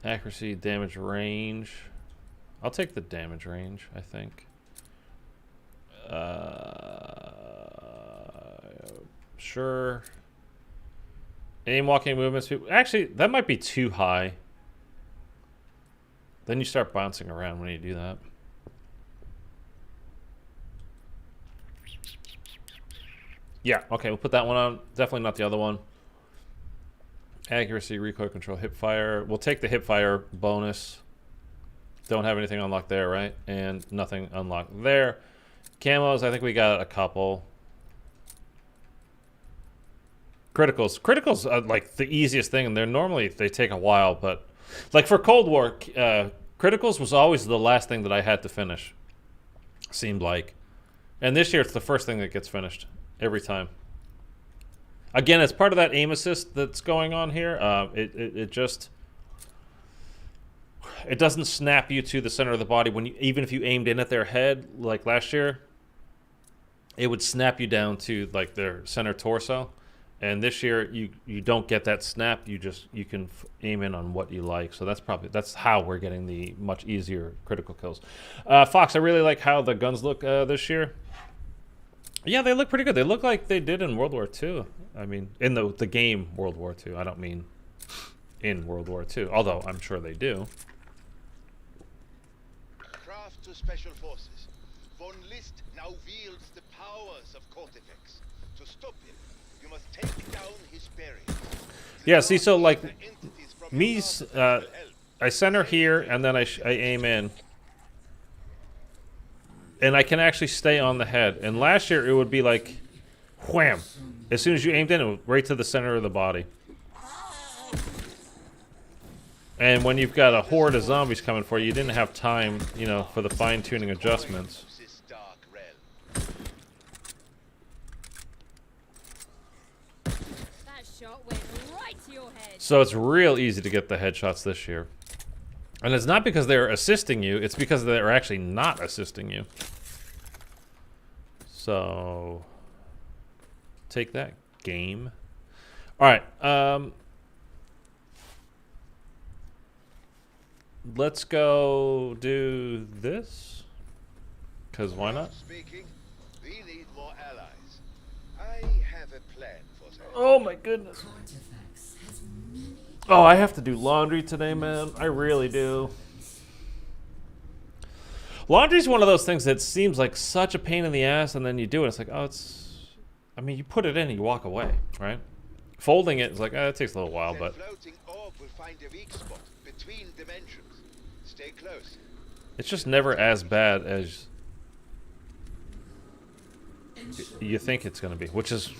Accuracy, damage range. I'll take the damage range, I think. Sure. Aim, walking movements. Actually, that might be too high. Then you start bouncing around when you do that. Yeah, okay, we'll put that one on. Definitely not the other one. Accuracy, recoil control, hip fire. We'll take the hip fire bonus. Don't have anything unlocked there, right? And nothing unlocked there. Camos, I think we got a couple. Criticals. Criticals are like the easiest thing, and they take a while, but like for Cold War, criticals was always the last thing that I had to finish. Seemed like. And this year it's the first thing that gets finished every time. Again, it's part of that aim assist that's going on here. It doesn't snap you to the center of the body when even if you aimed in at their head like last year, it would snap you down to like their center torso. And this year you don't get that snap. You can aim in on what you like. So that's how we're getting the much easier critical kills. Fox, I really like how the guns look this year. Yeah, they look pretty good. They look like they did in World War II. I mean, in the game World War II. I don't mean in World War II, although I'm sure they do. Craft to Special Forces. Von List now wields the powers of Kortifex. To stop him, you must take down his barriers. Yeah, see, so like me, I center here and then I aim in. And I can actually stay on the head. And last year it would be like, wham! As soon as you aimed in, it would right to the center of the body. And when you've got a horde of zombies coming for you, you didn't have time, for the fine-tuning adjustments. That shot went right to your head. So it's real easy to get the headshots this year. And it's not because they're assisting you, it's because they're actually not assisting you. So, take that, game. Alright, let's go do this. Because why not? Speaking, we need more allies. I have a plan for that. Oh my goodness. Oh, I have to do laundry today, man. I really do. Laundry's one of those things that seems like such a pain in the ass, and then you do it. It's like, I mean, you put it in and you walk away, right? Folding it is like, it takes a little while, but Floating orb will find a weak spot between dimensions. Stay close. it's just never as bad as you think it's going to be, which is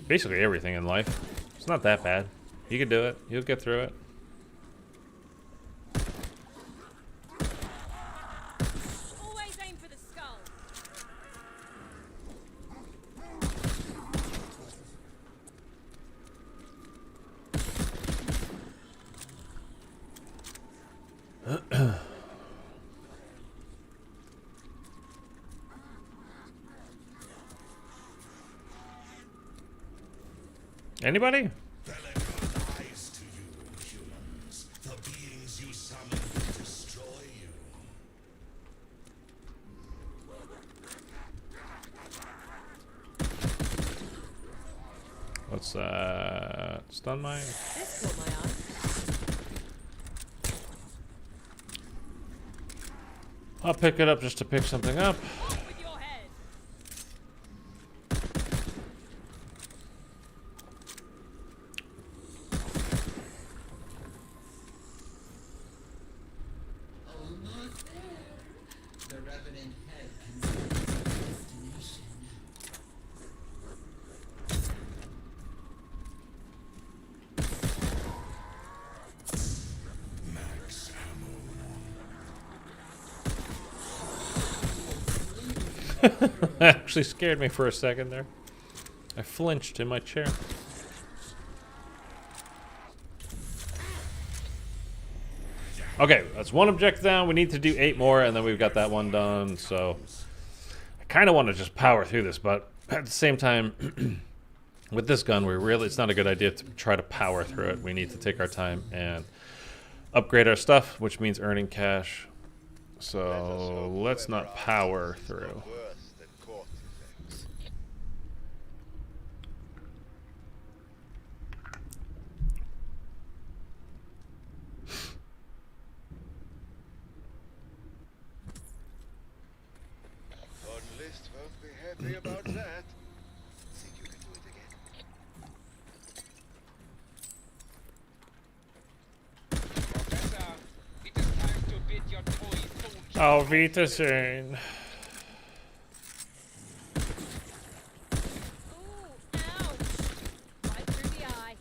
basically everything in life. It's not that bad. You can do it. You'll get through it. Always aim for the skull. Anybody? Bellekar lies to you, humans. The beings you summon will destroy you. What's that? Stun mine? This caught my eye. I'll pick it up just to pick something up. Off with your head. Almost there. The Revenant head and destination. Max ammo. That actually scared me for a second there. I flinched in my chair. Okay, that's one objective down. We need to do 8 more, and then we've got that one done. So I kind of want to just power through this, but at the same time, with this gun, it's not a good idea to try to power through it. We need to take our time and upgrade our stuff, which means earning cash. So let's not power through. Worse than Kortifex. Unlist won't be happy about that. Think you can do it again? Professor, it is time to bid your toy soldier. Auf Wiedersehen. Ooh, ouch. Right through the eye.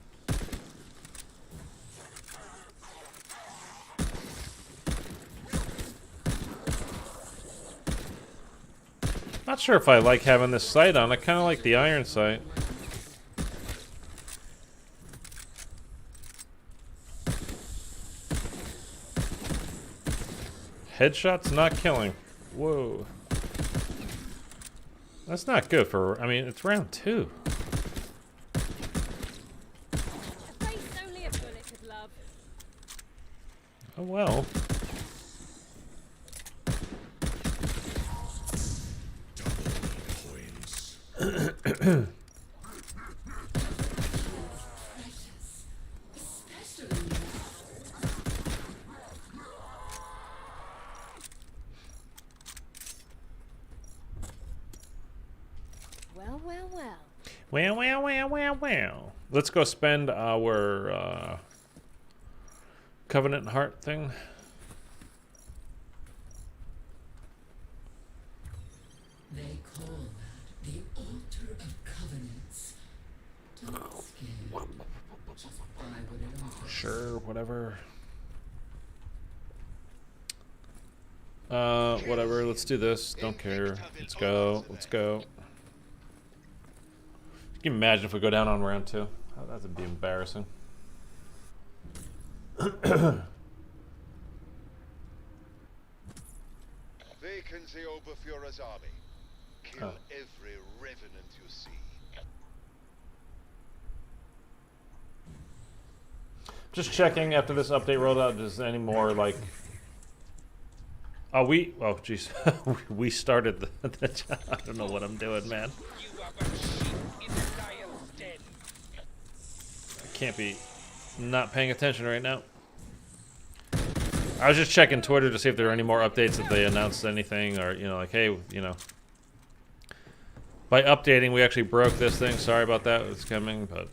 Not sure if I like having this sight on. I kind of like the iron sight. Headshots not killing. Whoa. That's not good for, I mean, it's round 2. A face only a bullet could love. Oh well. Points. Precious. Especially now. Well, well, well. Well, well, well, well, well. Let's go spend our Covenant Heart thing. They call that the Altar of Covenants. Don't scare. Just buy what it offers. Sure, whatever. Whatever, let's do this. Don't care. Let's go. Let's go. Can you imagine if we go down on round 2? Oh, that would be embarrassing. Vacancy Oberführer's army. Kill every revenant you see. Just checking after this update rolled out, is any more like... Oh, jeez. We started the I don't know what I'm doing, man. You are but sheep in the lion's den. I can't be not paying attention right now. I was just checking Twitter to see if there are any more updates, if they announced anything, or, you know, like, hey, you know. By updating, we actually broke this thing. Sorry about that. It's coming, but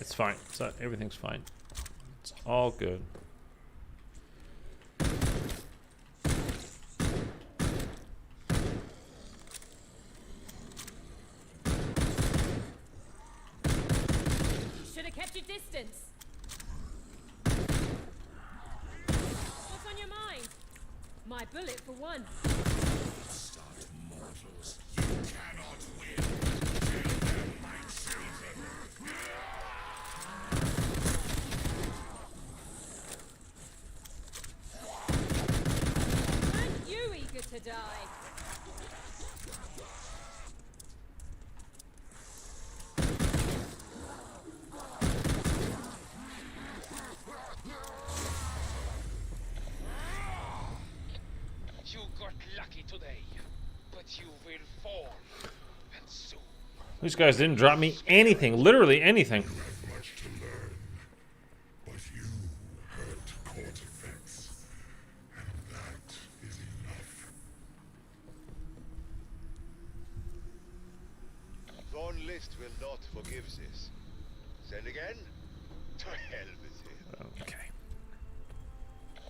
it's fine. Everything's fine. It's all good. Should have kept your distance. What's on your mind? My bullet for one. Start mortals. You cannot win. Kill them, my children. Weren't you eager to die? got lucky today, but you will fall, and soon. These guys didn't drop me anything. Literally anything. You have much to learn, but you hurt Kortifex, and that is enough. Von List will not forgive this. Then again, to hell with him. Okay.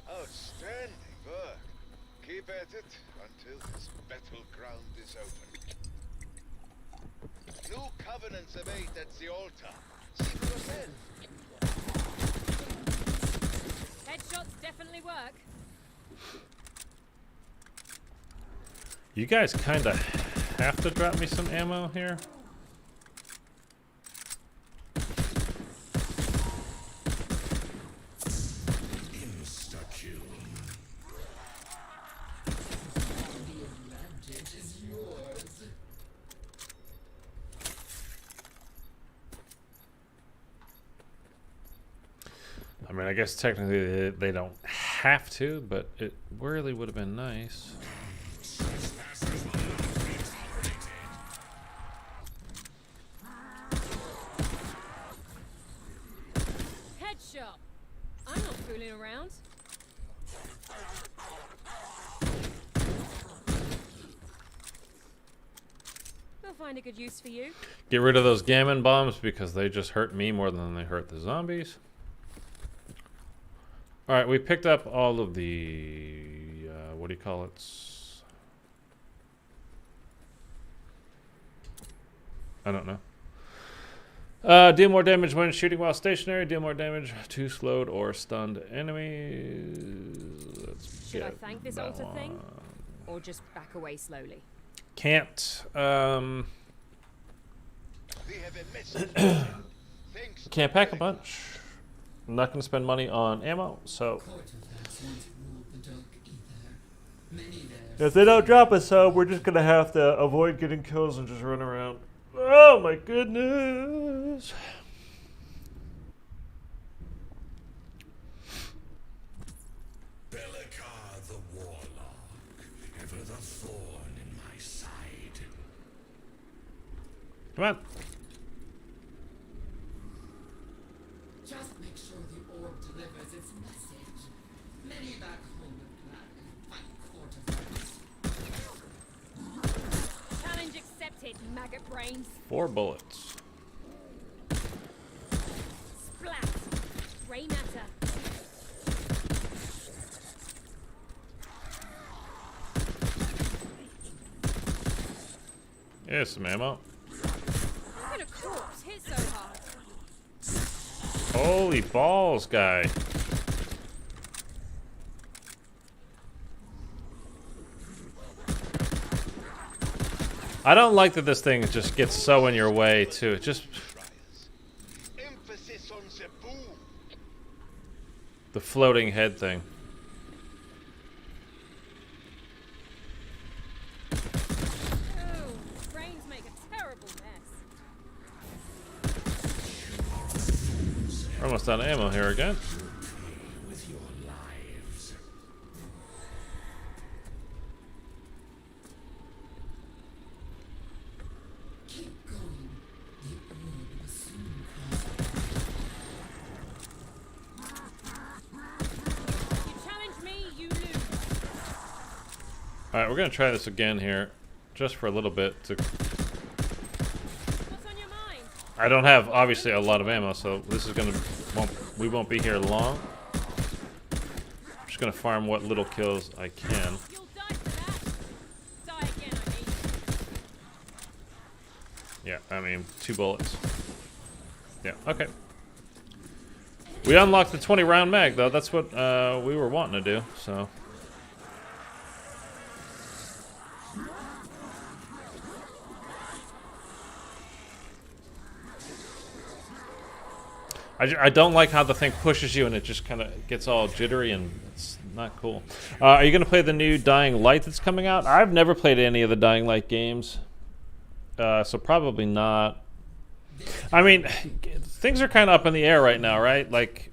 Outstanding work. Keep at it until this battleground is open. New covenants await at the altar. See for yourself. Headshots definitely work. You guys kind of have to drop me some ammo here. Insta-kill. The advantage is yours. I mean, I guess technically they don't have to, but it really would have been nice. Headshot. I'm not fooling around. We'll find a good use for you. Get rid of those gammon bombs because they just hurt me more than they hurt the zombies. All right, we picked up all of the what do you call it? I don't know. Deal more damage when shooting while stationary. Deal more damage to slowed or stunned enemies. Let's Should I get thank this that altar thing? one. Or just back away slowly? Can't. We have a message. Thanks. Can't pack a bunch. I'm not going to spend money on ammo, so. Kortifex once ruled the Dark Aether. Many there. If they don't drop us some, we're just going to have to avoid getting kills and just run around. Oh my goodness. Bellekar the Warlock, ever the thorn in my side. Come on. Just make sure the orb delivers its message. Many back home would gladly fight Kortifex. Challenge accepted, maggot brains. 4 bullets. Splat. Grey matter. Yeah, some ammo. How can a corpse hit so hard? Holy balls, guy. I don't like that this thing just gets so in your way, too. It just... Emphasis on the boom. The floating head thing. Oh, brains make a terrible mess. We're almost out of ammo here again. With your lives. Keep going. The orb will soon cross. You challenge me, you lose. Alright, we're going to try this again here. Just for a little bit. What's on your mind? I don't have, obviously, a lot of ammo, so this is going to... we won't be here long. I'm just going to farm what little kills I can. You'll die for that. Die again, I mean. Yeah, I mean, 2 bullets. Yeah, okay. We unlocked the 20-round mag, though. That's what we were wanting to do, so... I don't like how the thing pushes you and it just kind of gets all jittery and it's not cool. Are you going to play the new Dying Light that's coming out? I've never played any of the Dying Light games, so probably not. I mean, things are kind of up in the air right now, right? Like,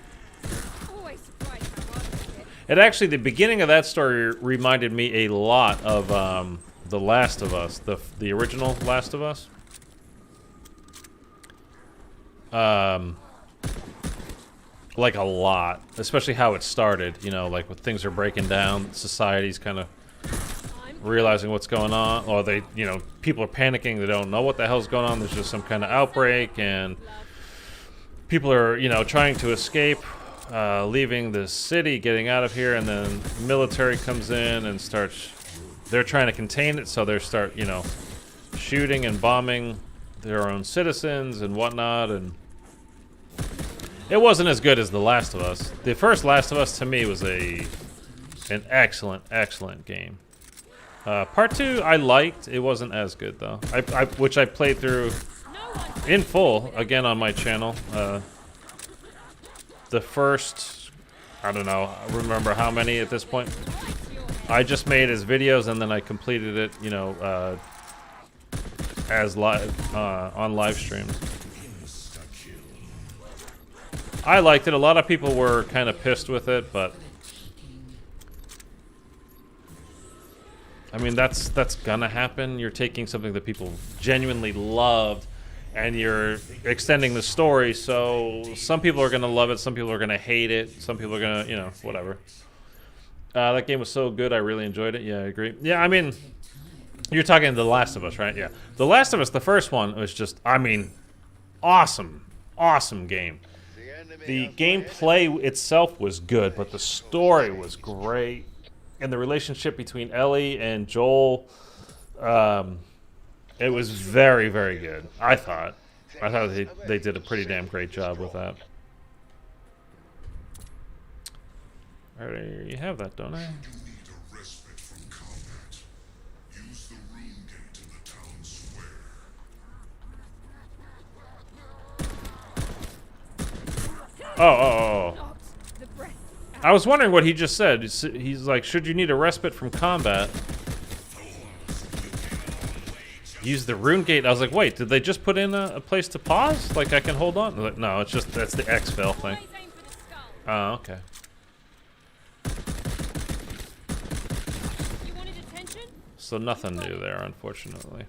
It actually, the beginning of that story reminded me a lot of The Last of Us, the original Last of Us. Like a lot, especially how it started. You know, like when things are breaking down, society's kind of realizing what's going on, or they, you know, people are panicking. They don't know what the hell's going on. There's just some kind of outbreak, and people are, you know, trying to escape, leaving the city, getting out of here, and then military comes in and starts. They're trying to contain it, so they start, you know, shooting and bombing their own citizens and whatnot, and it wasn't as good as The Last of Us. The first Last of Us to me was an excellent game. Part 2 I liked. It wasn't as good though. Which I played through in full again on my channel. The first, I don't know, I remember how many at this point. I just made as videos and then I completed it, you know, as live on live streams. I liked it. A lot of people were kind of pissed with it, but I mean, that's gonna happen. You're taking something that people genuinely loved and you're extending the story, so some people are gonna love it, some people are gonna hate it, some people are gonna, you know, whatever. That game was so good, I really enjoyed it. Yeah, I agree. Yeah, I mean, you're talking The Last of Us, right? Yeah. The Last of Us, the first one, was just, I mean, awesome game. The gameplay itself was good, but the story was great. And the relationship between Ellie and Joel, it was very, very good. I thought they did a pretty damn great job with that. I already have that, don't I? Oh. I was wondering what he just said. He's like, should you need a respite from combat? Use the rune gate. I was like, wait, did they just put in a place to pause? Like I can hold on? Like, no, it's just, that's the exfil thing. Oh, okay. So nothing new there, unfortunately.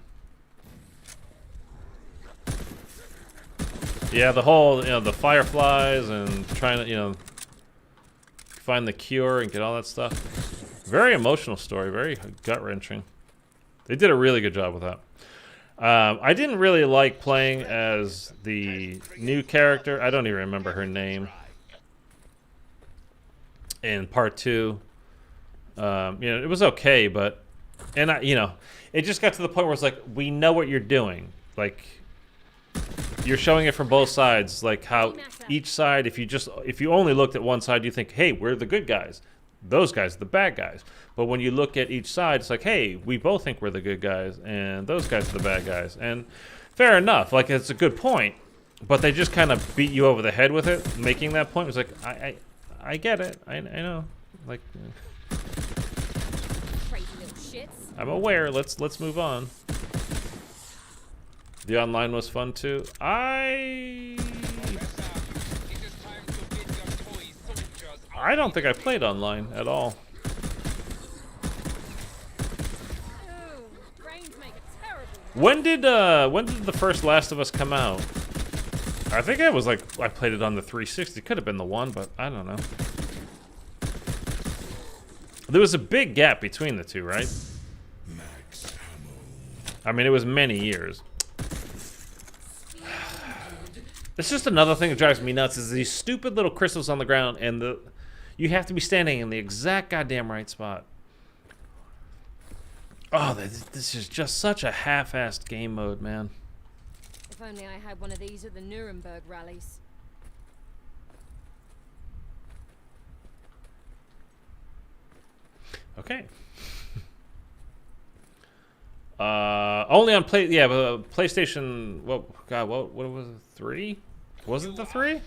Yeah, the whole, you know, the fireflies and trying to, you know, find the cure and get all that stuff. Very emotional story, very gut-wrenching. They did a really good job with that. I didn't really like playing as the new character. I don't even remember her name. In part 2. You know, it was okay, but, and you know, it just got to the point where it's like, we know what you're doing. Like, you're showing it from both sides, like how each side, if you only looked at one side, you think, hey, we're the good guys. Those guys are the bad guys. But when you look at each side, it's like, hey, we both think we're the good guys, and those guys are the bad guys. And fair enough, like, it's a good point, but they just kind of beat you over the head with it, making that point. It's like, I get it. I know. Like, Crazy little shits. I'm aware. Let's move on. The online was fun too. I don't think I played online at all. Ooh, brains make a terrible mess. When did the first Last of Us come out? I think it was like I played it on the 360. Could have been the one, but I don't know. There was a big gap between the two, right? I mean, it was many years. It's just another thing that drives me nuts is these stupid little crystals on the ground, and you have to be standing in the exact goddamn right spot. Oh, this is just such a half-assed game mode, man. If only I had one of these at the Nuremberg rallies. Okay. Only on PlayStation. What was it? 3? Was it the 3?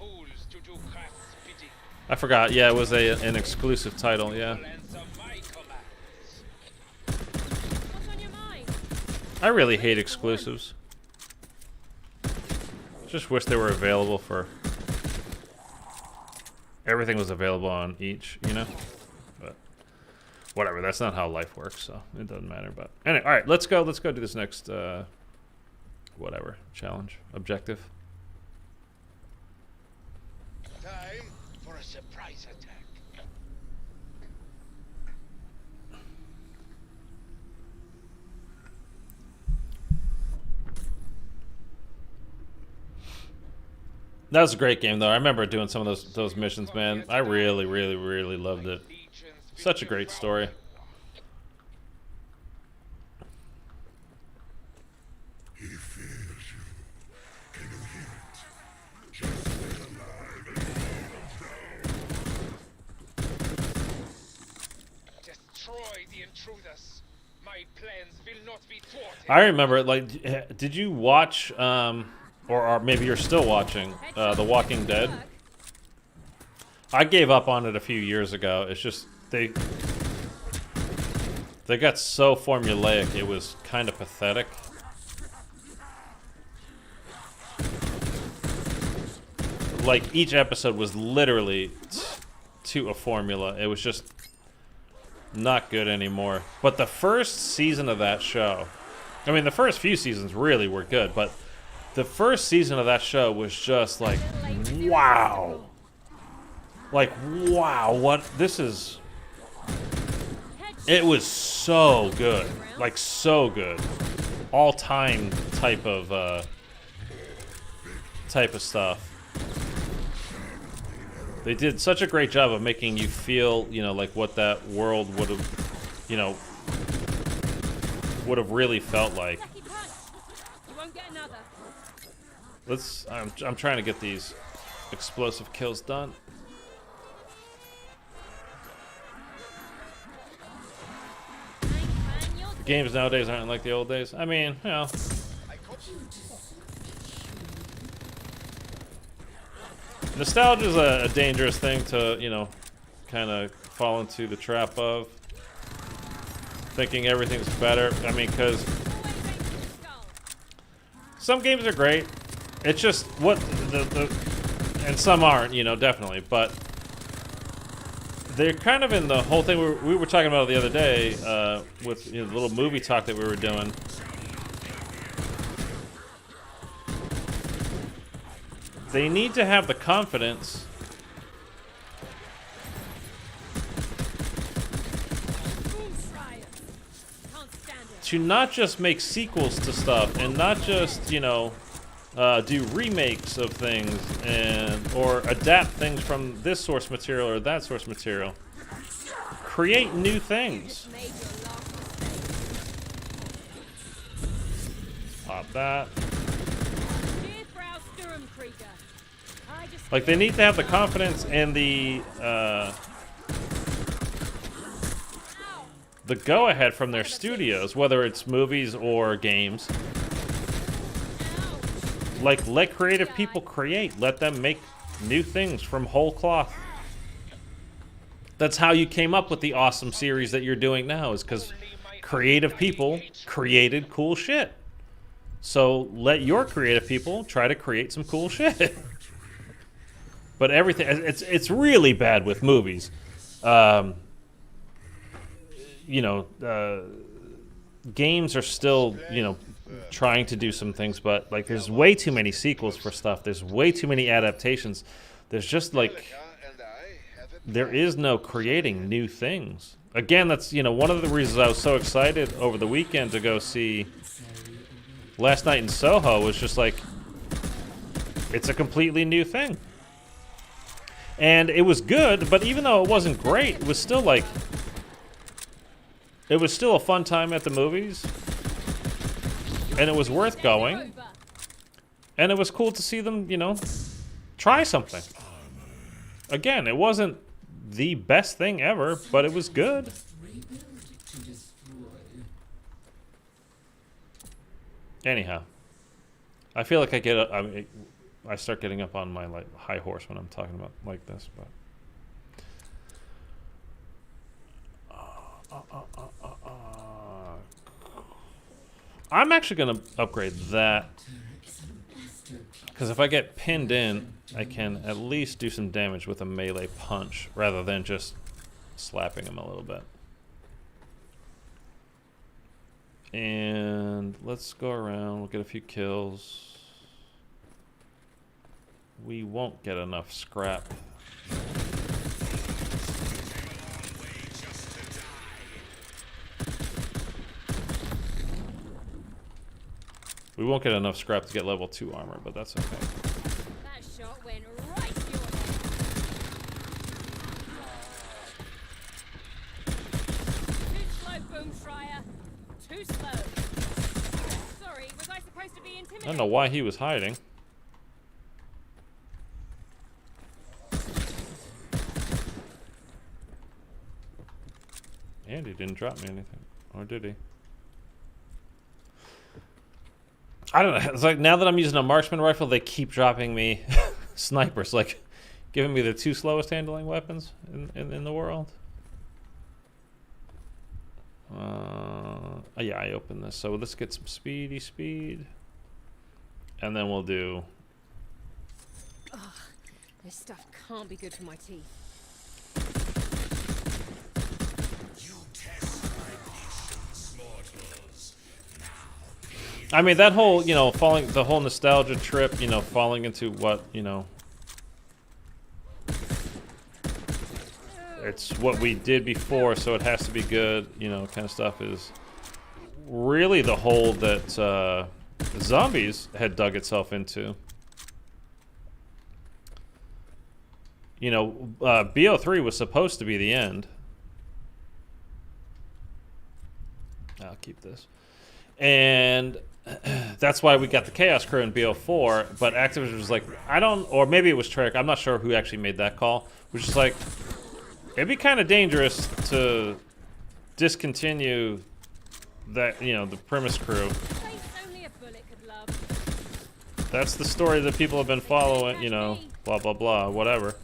I forgot. Yeah, it was an exclusive title. Yeah. What's on your mind? I really hate exclusives. Just wish they were available for. Everything was available on each, you know. Whatever. That's not how life works, so it doesn't matter. But anyway, all right. Let's go. Let's go do this next. Whatever challenge objective. Time for a surprise attack. That was a great game, though. I remember doing some of those missions, man. I really, really, really loved it. Such a great story. He fears you. Can you hear it? Just stay alive and Destroy the intruders. My plans will not be thwarted. I remember, like, did you watch, or maybe you're still watching, The Walking Dead? I gave up on it a few years ago. It's just, they got so formulaic, it was kind of pathetic. Like, each episode was literally to a formula. It was just not good anymore. But the first season of that show, I mean, the first few seasons really were good, but the first season of that show was just like, wow. Like, wow, what, this is, it was so good. Like, so good. All-time type of stuff. They did such a great job of making you feel, you know, like what that world would have, you know, would have really felt like. Lucky punch. You won't get another. Let's, I'm trying to get these explosive kills done. Games nowadays aren't like the old days. I mean, you know. Nostalgia is a dangerous thing to, you know, kind of fall into the trap of. Thinking everything's better. I mean, because some games are great. It's just what and some aren't, you know, definitely. But they're kind of in the whole thing we were talking about the other day with, you know, the little movie talk that we were doing. They need to have the confidence to not just make sequels to stuff and not just, you know, do remakes of things and or adapt things from this source material or that source material. Create new things. Pop that. Like, they need to have the confidence and the go-ahead from their studios, whether it's movies or games. Like, let creative people create. Let them make new things from whole cloth. That's how you came up with the awesome series that you're doing now, is because creative people created cool shit. So let your creative people try to create some cool shit. But everything, it's really bad with movies. You know, games are still, you know, trying to do some things, but like there's way too many sequels for stuff. There's way too many adaptations. There's just like, there is no creating new things. Again, that's, you know, one of the reasons I was so excited over the weekend to go see Last Night in Soho was just like, it's a completely new thing. And it was good, but even though it wasn't great, it was still like, it was still a fun time at the movies. And it was worth going. And it was cool to see them, you know, try something. Again, it wasn't the best thing ever, but it was good. Anyhow, I feel like I start getting up on my like high horse when I'm talking about like this, but I'm actually gonna upgrade that, because if I get pinned in, I can at least do some damage with a melee punch rather than just slapping him a little bit. And let's go around. We'll get a few kills. We won't get enough scrap. We won't get enough scrap to get level 2 armor, but that's okay. That shot went right to your head. Too slow, Boom Schreier. Too slow. Sorry, was I supposed to be I intimidated? don't know why he was hiding. And he didn't drop me anything. Or did he? I don't know. It's like now that I'm using a marksman rifle, they keep dropping me snipers. Like giving me the 2 slowest handling weapons in the world. Yeah, I opened this. So let's get some speed. And then we'll do... Ugh, this stuff can't be good for my teeth. I mean, that whole, you know, the whole nostalgia trip, you know, falling into what, you know, it's what we did before, so it has to be good, you know, kind of stuff is really the hole that Zombies had dug itself into. You know, BO3 was supposed to be the end. I'll keep this. And that's why we got the Chaos Crew in BO4, but Activision was like, or maybe it was Treyarch, I'm not sure who actually made that call, which is like, it'd be kind of dangerous to discontinue that, you know, the premise crew. Only a bullet could love. That's the story that people have been following, you know, blah, blah, blah, whatever.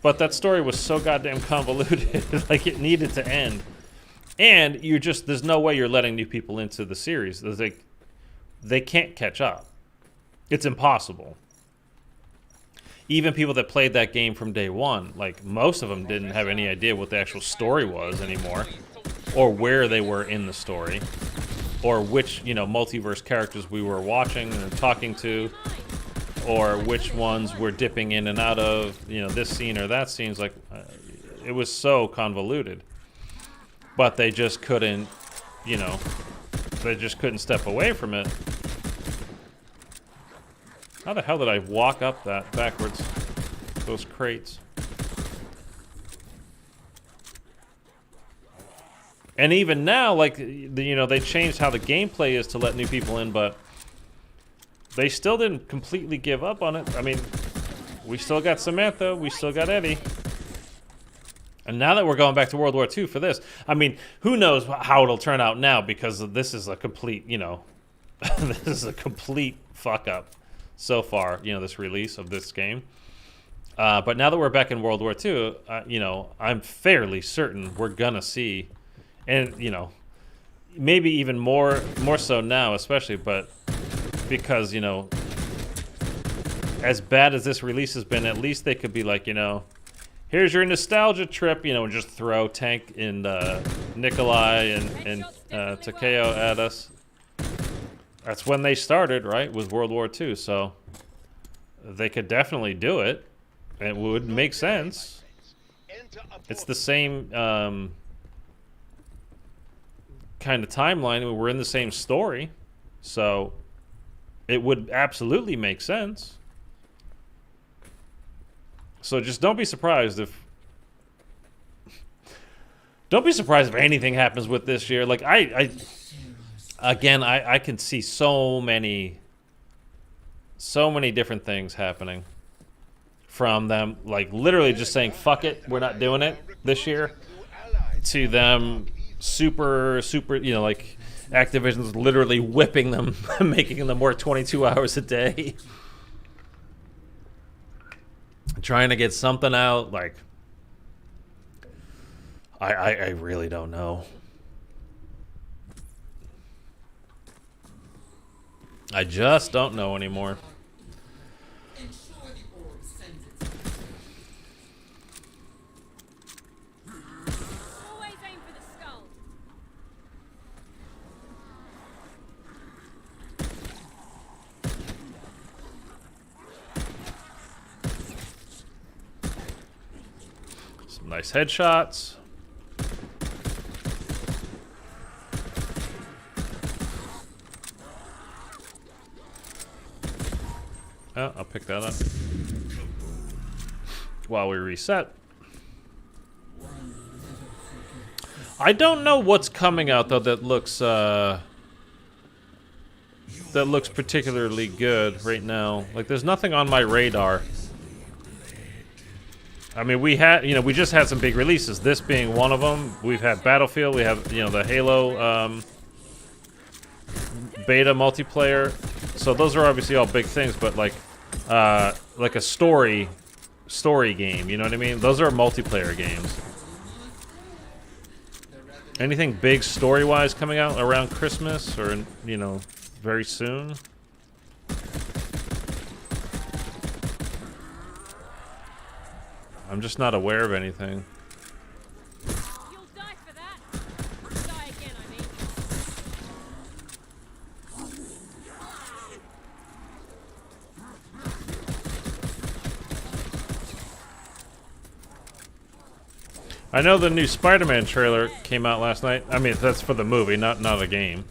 But that story was so goddamn convoluted, like it needed to end. And there's no way you're letting new people into the series. There's like, they can't catch up. It's impossible. Even people that played that game from day one, like most of them didn't have any idea what the actual story was anymore, or where they were in the story, or which, you know, multiverse characters we were watching and talking to, or which ones we're dipping in and out of, you know, this scene or that scene. Like, it was so convoluted. But they just couldn't, you know, they just couldn't step away from it. How the hell did I walk up that backwards? Those crates. And even now, like, you know, they changed how the gameplay is to let new people in, but they still didn't completely give up on it. I mean, we still got Samantha, we still got Eddie. And now that we're going back to World War II for this, I mean, who knows how it'll turn out now, because this is a complete, you know, this is a complete fuck up so far, you know, this release of this game. But now that we're back in World War II, you know, I'm fairly certain we're gonna see, and, you know, maybe even more so now, especially, but because, you know, as bad as this release has been, at least they could be like, you know, here's your nostalgia trip, you know, and just throw Tank and Nikolai and Takeo at us. That's when they started, right, with World War II, so they could definitely do it. It would make sense. It's the same kind of timeline. We're in the same story, so it would absolutely make sense. So just don't be surprised if anything happens with this year. Like I can see so many different things happening from them, like literally just saying fuck it, we're not doing it this year, to them super, you know, like Activision's literally whipping them, making them work 22 hours a day. Trying to get something out, like I really don't know. I just don't know anymore. Ensure the orb sends its Always aim for the skull. Nice headshots. Oh, I'll pick that up while we reset. I don't know what's coming out though that looks particularly good right now. Like, there's nothing on my radar. I mean, we just had some big releases. This being one of them. We've had Battlefield. We have, the Halo beta multiplayer. So those are obviously all big things. But like a story game. You know what I mean? Those are multiplayer games. Anything big story-wise coming out around Christmas or very soon? I'm just not aware of anything. You'll die for that. Die again, I mean. I know the new Spider-Man trailer came out last night. I mean, that's for the movie, not a game.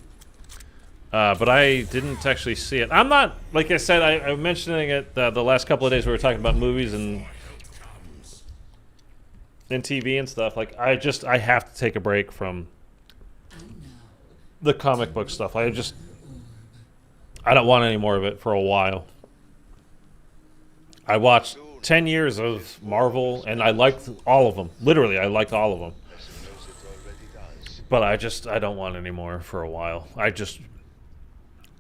But I didn't actually see it. I'm not, like I said, I'm mentioning it the last couple of days we were talking about movies and TV and stuff. Like, I have to take a break from the comic book stuff. I don't want any more of it for a while. I watched 10 years of Marvel, and I liked all of them. Literally, I liked all of them. But I don't want any more for a while.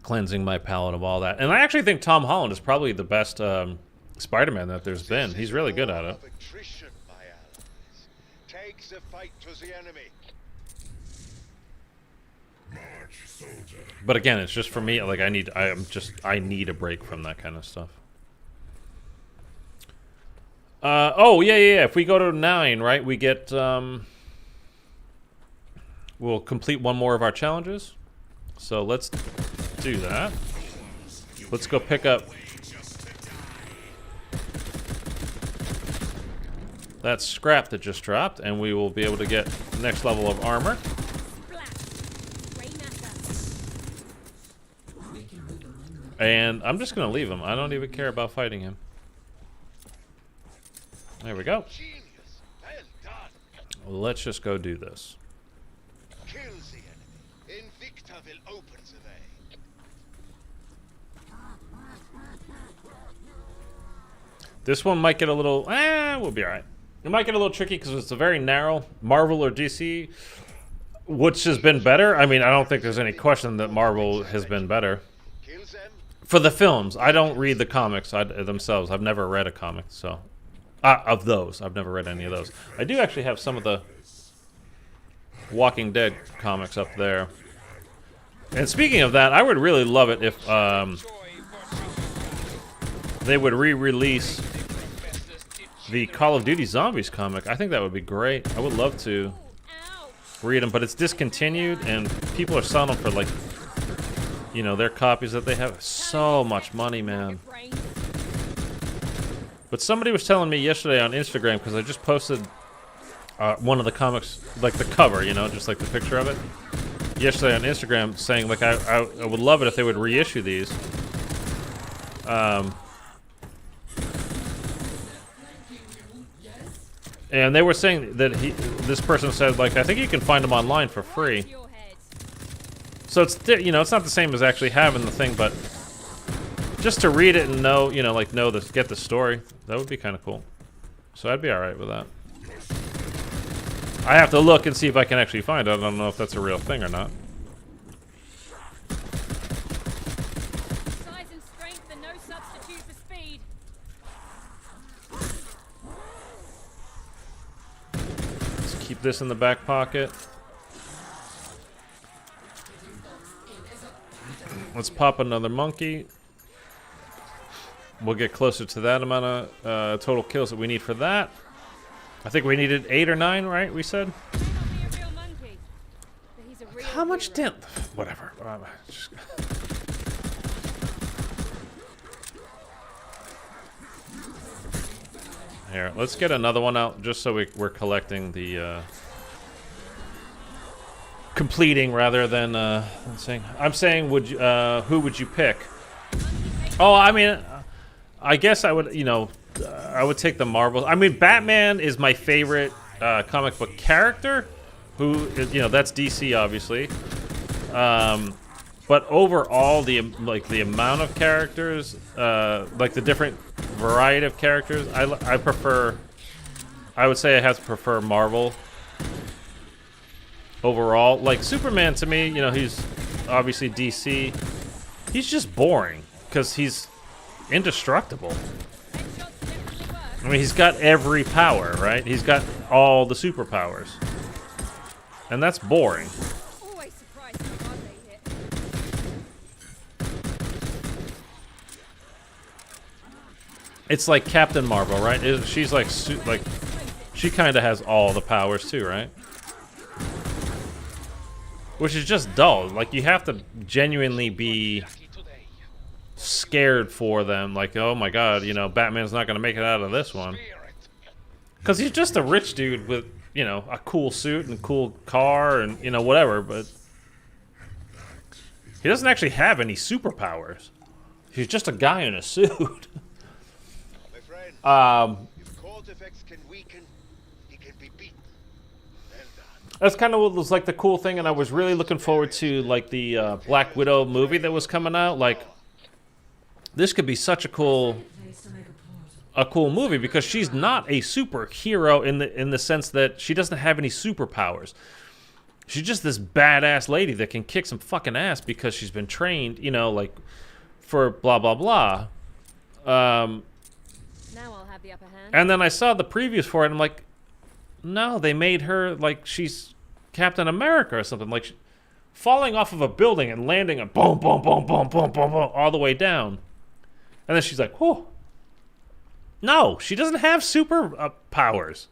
Cleansing my palate of all that. And I actually think Tom Holland is probably the best Spider-Man that there's been. He's really good at it. Take the fight to the enemy. But again, it's just for me, like I need a break from that kind of stuff. Oh yeah. If we go to 9, right, we get we'll complete one more of our challenges. So let's do that. Let's go pick up that scrap that just dropped, and we will be able to get next level of armor. And I'm just gonna leave him. I don't even care about fighting him. There we go. Genius. Well done. Let's just go do this. Kill the enemy. Inviktor will open the way. This one might get a little... we'll be alright. It might get a little tricky because it's a very narrow Marvel or DC. Which has been better? I mean, I don't think there's any question that Marvel has been better. Kill them. For the films, I don't read the comics themselves. I've never read a comic, so... of those. I've never read any of those. I do actually have some of the Walking Dead comics up there. And speaking of that, I would really love it if they would re-release the Call of Duty Zombies comic. I think that would be great. I would love to read them, but it's discontinued, and people are selling them for, like, their copies that they have. So much money, man. But somebody was telling me yesterday on Instagram, because I just posted one of the comics, like the cover, just like the picture of it, yesterday on Instagram, saying, like, I would love it if they would reissue these. And they were saying that this person said, like, I think you can find them online for free. So it's, it's not the same as actually having the thing, but just to read it and know, get the story, that would be kind of cool. So I'd be alright with that. I have to look and see if I can actually find it. I don't know if that's a real thing or not. Size and strength are no substitute for speed. Let's keep this in the back pocket. Let's pop another monkey. We'll get closer to that amount of total kills that we need for that. I think we needed 8 or 9, right? We said. How much did? Whatever. Here, let's get another one out just so we're collecting the completing rather than saying. I'm saying, would you, who would you pick? Oh, I mean, I guess I would. You know, I would take the Marvel. I mean, Batman is my favorite comic book character. Who is, you know, that's DC obviously. But overall, the amount of characters, like the different variety of characters, I prefer. I would say I have to prefer Marvel. Overall, like Superman to me, you know, he's obviously DC. He's just boring because he's indestructible. I mean, he's got every power, right? He's got all the superpowers, and that's boring. Always surprised how hard they hit. It's like Captain Marvel, right? She's like, she kind of has all the powers too, right? Which is just dull. Like, you have to genuinely be scared for them. Like, oh my god, you know, Batman's not going to make it out of this one. Because he's just a rich dude with, you know, a cool suit and cool car and, you know, whatever. But he doesn't actually have any superpowers. He's just a guy in a suit. If Kortifex can weaken, he can be beaten. Well done. That's kind of what was like the cool thing, and I was really looking forward to like the Black Widow movie that was coming out. Like, this could be such a cool movie because she's not a superhero in the sense that she doesn't have any superpowers. She's just this badass lady that can kick some fucking ass because she's been trained, you know, like for blah blah blah. Now I'll have the upper hand. And then I saw the previews for it, and I'm like, no, they made her like she's Captain America or something. Like, falling off of a building and landing a boom, boom, boom, boom, boom, boom, boom, all the way down. And then she's like, whoa. No, she doesn't have super powers.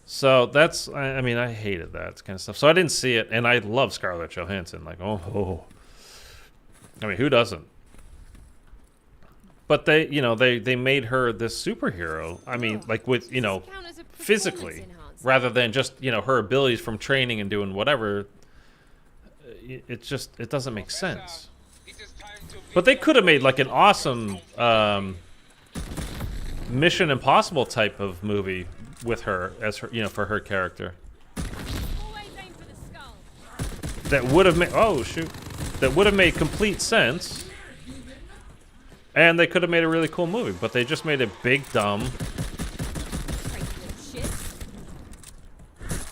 So that's, I mean, I hated that kind of stuff. So I didn't see it, and I love Scarlett Johansson. Like, oh. I mean, who doesn't? But they, you know, they made her this superhero. I mean, like with, you know, physically, rather than just, you know, her abilities from training and doing whatever. It just, it doesn't make sense. But they could have made like an awesome Mission Impossible type of movie with her as her, you know, for her character. Always aim for the skull. That would have made, oh shoot, that would have made complete sense. And they could have made a really cool movie, but they just made a big, dumb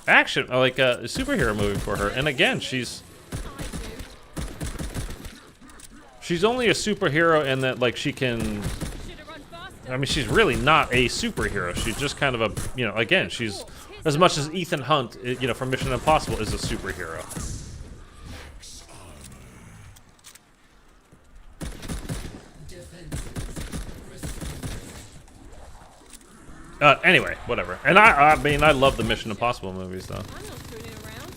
action, like a superhero movie for her. And again, she's only a superhero in that, like, she can. I mean, she's really not a superhero. She's just kind of a, you know, again, she's as much as Ethan Hunt, you know, from Mission Impossible is a superhero. Anyway, whatever. And I mean, I love the Mission Impossible movies, though. I'm not fooling around.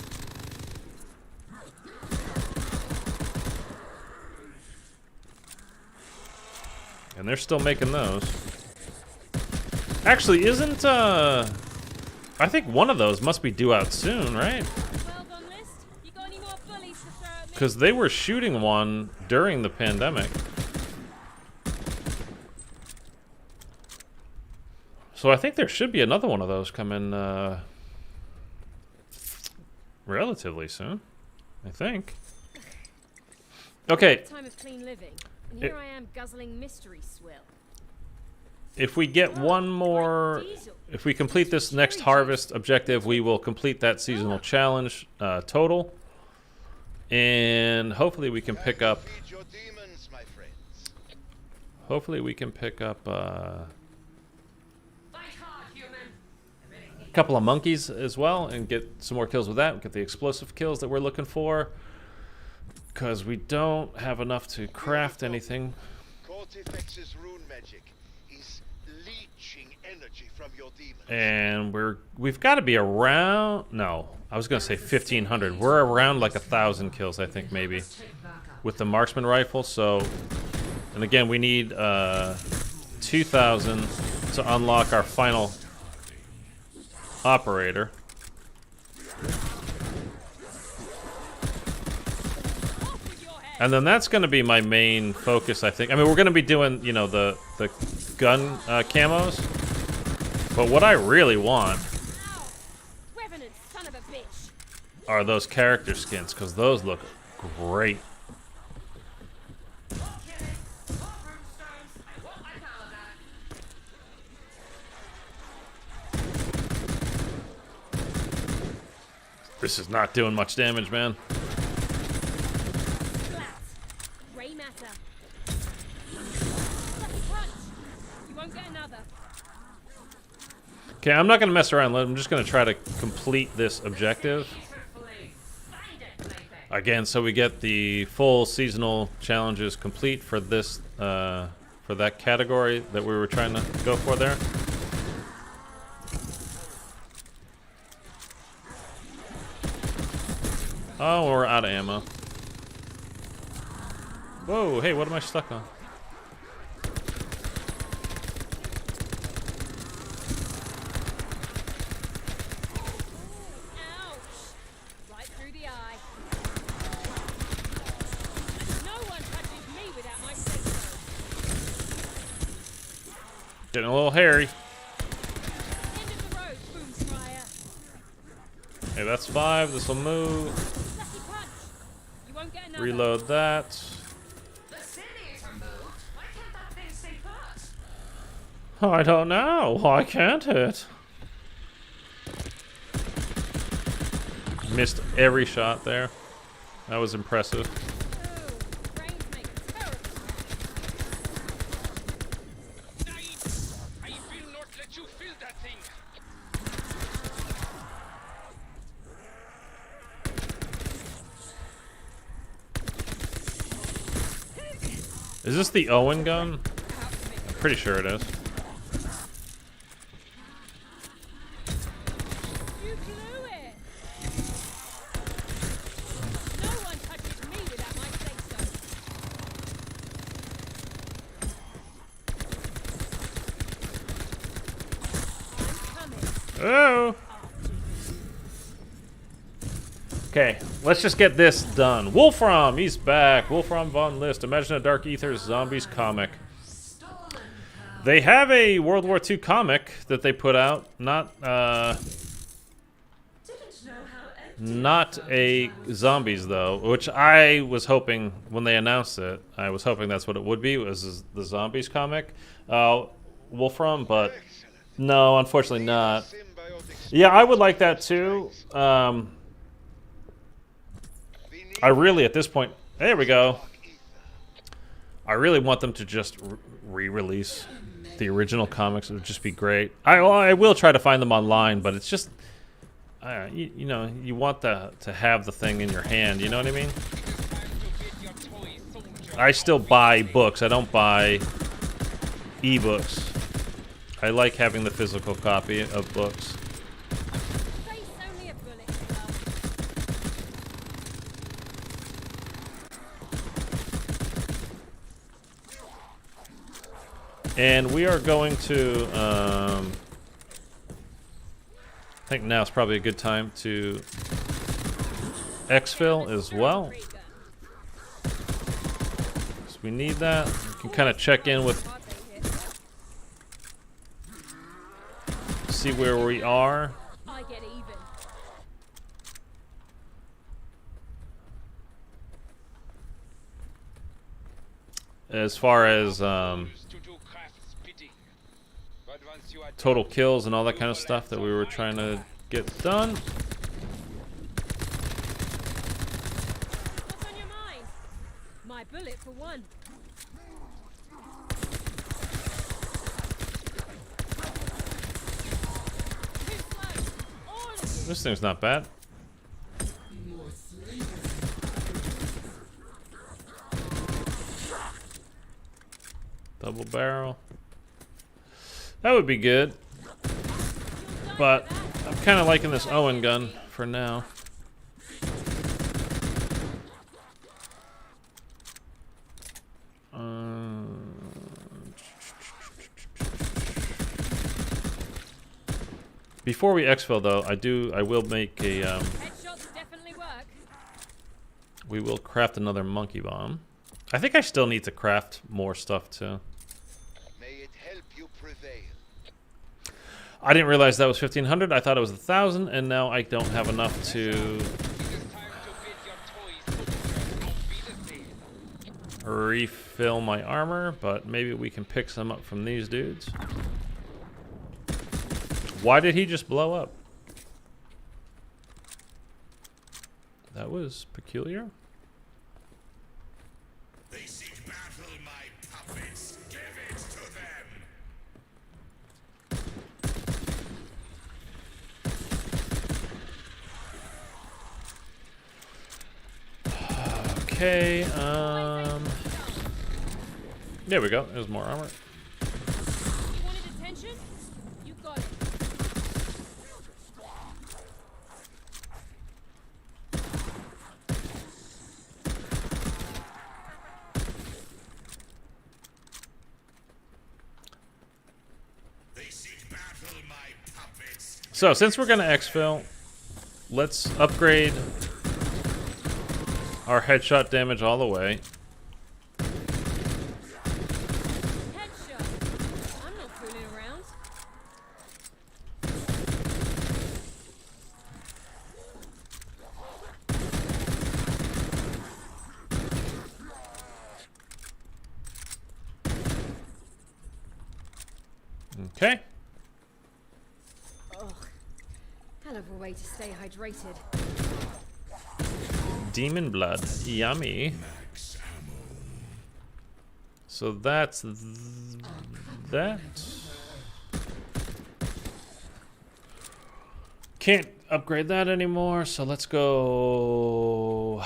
And they're still making those. Actually, isn't, I think one of those must be due out soon, right? Well done, list. You got any more bullies to throw at me? Because they were shooting one during the pandemic. So I think there should be another one of those coming relatively soon. I think. Okay. Time of clean living, and here I am guzzling mystery swill. If we get one more, if we complete this next harvest objective, we will complete that seasonal challenge total, and hopefully we can pick up. Feed your demons, my friends. Hopefully we can pick up. Couple of monkeys as well and get some more kills with that. Get the explosive kills that we're looking for, because we don't have enough to craft anything. Kortifex's rune magic is leeching energy from your demons. And we've got to be around, no, I was gonna say 1,500. We're around like 1,000 kills, I think, maybe, with the marksman rifle. So, and again, we need 2,000. to unlock our final operator. And then that's going to be my main focus, I think. I mean, we're going to be doing, you know, the gun camos. But what I really want Revenant, son of a bitch. are those character skins, because those look great. This is not doing much damage, man. Flat. Grey matter. Lucky punch. You won't get another. Okay, I'm not going to mess around. I'm just going to try to complete this objective. Again, so we get the full seasonal challenges complete for this, for that category that we were trying to go for there. Oh, we're out of ammo. Whoa, hey, what am I stuck on? Ouch. Right through the eye. No one touches me without my say-so. Getting a little hairy. End of the road, boom fryer. Okay, that's 5. This will move. Lucky punch. You won't get another. Reload that. The city is removed. Why can't that thing stay put? I don't know. Why can't it? Missed every shot there. That was impressive. Oh, brains make it terrible. I will not let you feel that thing. Is this the Owen gun? I'm pretty sure it is. You blew it. No one touches me without my say-so. I'm coming. Oh! Okay, let's just get this done. Wolfram, he's back. Wolfram von List. Imagine a Dark Aether Zombies comic. They have a World War II comic that they put out. Not a zombies though, which I was hoping when they announced it. I was hoping that's what it would be. Was the zombies comic, Wolfram, but no, unfortunately not. Yeah, I would like that too. I really, at this point, there we go. I really want them to just re-release the original comics. It would just be great. I will try to find them online, but it's just, you know, you want to have the thing in your hand. You know what I mean? I still buy books. I don't buy ebooks. I like having the physical copy of books. Face only a bullet club. And we are going to, I think now is probably a good time to exfil as well. So we need that. We can kind of check in with, see where we are. I get even. As far as To do crafts pity. But once you are total kills and all that kind of stuff that we were trying to get done. What's on your mind? My bullet for one. Too slow. All of you. This thing's not bad. Double barrel. That would be good. But I'm kind of liking this Owen gun for now. Before we exfil though, I will make a Headshots definitely work. we will craft another monkey bomb. I think I still need to craft more stuff too. May it help you prevail. I didn't realize that was 1500. I thought it was 1000, and now I don't have enough to It is time to bid your toys out be the same. refill my armor, but maybe we can pick some up from these dudes. Why did he just blow up? That was peculiar. They seek battle, my puppets. Give it to them. Okay, there we go. There's more armor. You wanted attention? You got it. They seek battle, my puppets. So, since we're gonna exfil, let's upgrade our headshot damage all the way. Headshot. I'm not fooling around. Okay. Ugh. Hell of a way to stay hydrated. Demon blood. Yummy. So that's that. Can't upgrade that anymore, so let's go.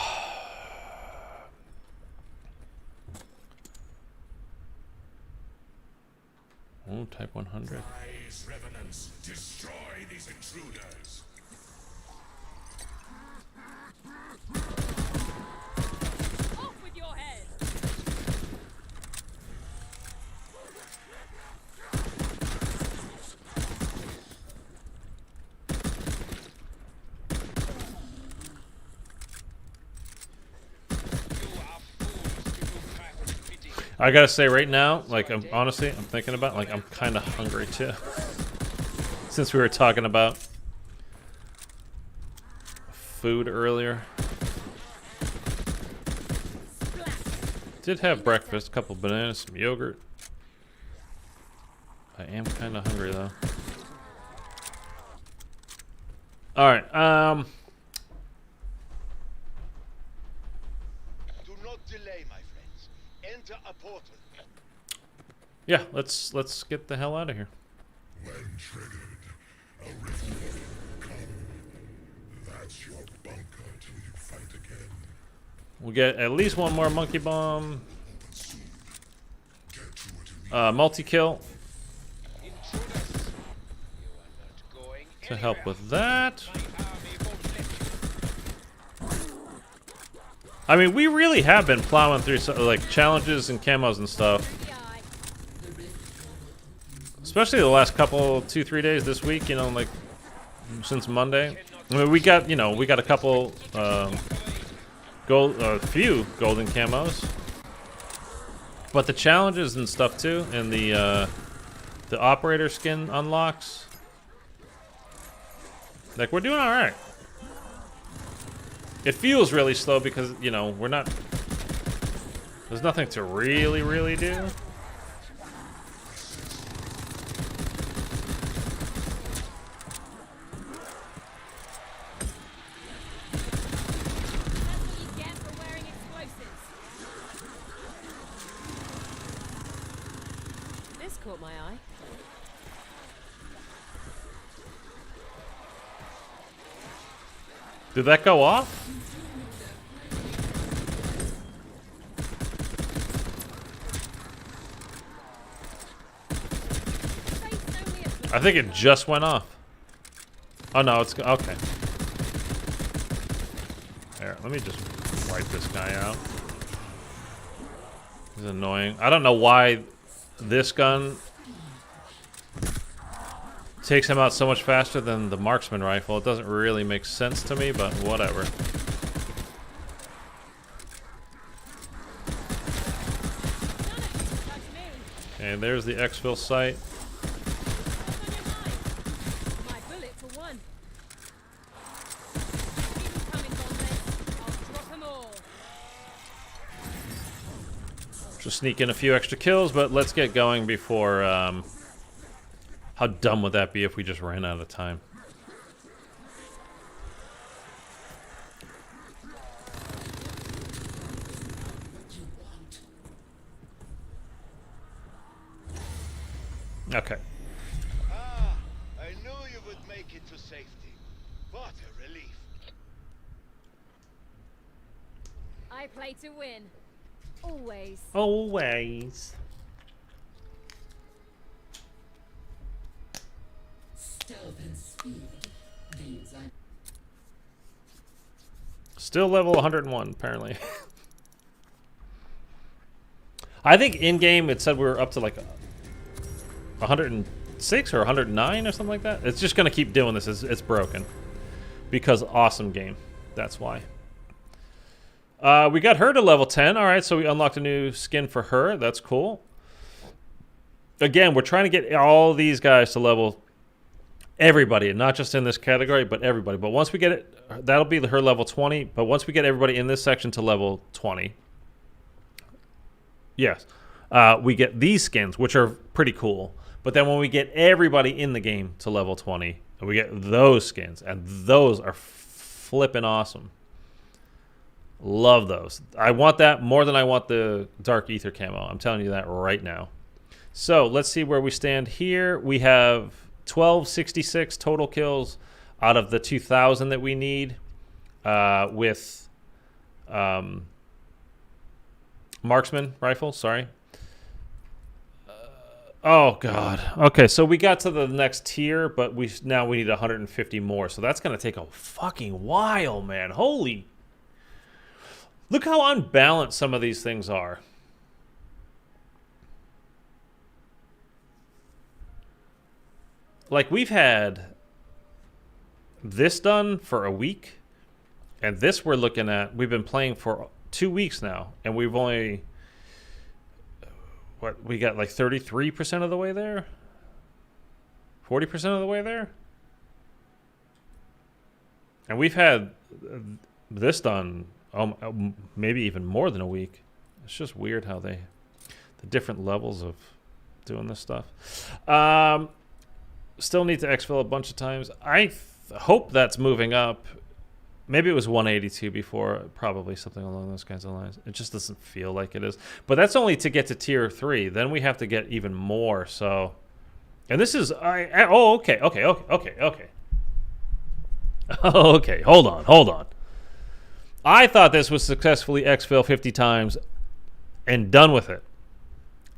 Oh, type 100. Rise, revenants. Destroy these intruders. Off with your head. You are fools to do craft bidding. I gotta say right now, like I'm honestly, I'm thinking about like I'm kind of hungry too. Since we were talking about food earlier, did have breakfast, a couple bananas, some yogurt. I am kind of hungry though. All right, Do not delay, my friends. Enter a portal. yeah, let's get the hell out of here. When triggered, a rift will come. That's your bunker till you fight again. We'll get at least one more monkey bomb, Get to what you need. multi-kill Intruders. You are not going to help anywhere. with that. My army won't let you. I mean, we really have been plowing through like challenges and camos and stuff. The eye. Especially the last couple, 2-3 days this week, you know, like since Monday. I mean, we got a couple, few golden camos. But the challenges and stuff too, and the operator skin unlocks. Like, we're doing all right. It feels really slow because, you know, we're not. There's nothing to really do. That's what you get for wearing explosives. This caught my eye. Did that go off? Faith's only a I think it just went off. Oh no, it's okay. There, let me just wipe this guy out. He's annoying. I don't know why this gun takes him out so much faster than the marksman rifle. It doesn't really make sense to me, but whatever. And there's the exfil site. My bullet for one. Incoming bombers. I'll drop them all. Just sneak in a few extra kills, but let's get going before... how dumb would that be if we just ran out of time? Okay. Ah, I knew you would make it to safety. What a relief. I play to win. Always. Always. Stealth and speed. These I Still level 101, apparently. I think in-game it said we were up to like 106 or 109 or something like that. It's just going to keep doing this. It's broken. Because awesome game. That's why. We got her to level 10. All right, so we unlocked a new skin for her. That's cool. Again, we're trying to get all these guys to level... Everybody, not just in this category, but everybody. But once we get it, that'll be her level 20. But once we get everybody in this section to level 20, yes, we get these skins, which are pretty cool. But then when we get everybody in the game to level 20, we get those skins, and those are flipping awesome. Love those. I want that more than I want the Dark Aether camo. I'm telling you that right now. So let's see where we stand here. We have 1266 total kills out of the 2,000 that we need with marksman rifle. Sorry. Oh god. Okay, so we got to the next tier, but now we need 150 more. So that's gonna take a fucking while, man. Holy! Look how unbalanced some of these things are. Like, we've had this done for a week, and this we're looking at, we've been playing for 2 weeks now, and we've only, what, we got like 33% of the way there? 40% of the way there? And we've had this done maybe even more than a week. It's just weird how the different levels of doing this stuff. Still need to exfil a bunch of times. I hope that's moving up. Maybe it was 182 before. Probably something along those kinds of lines. It just doesn't feel like it is. But that's only to get to tier 3. Then we have to get even more. So, and this is okay. Okay, hold on. I thought this was successfully exfil 50 times and done with it.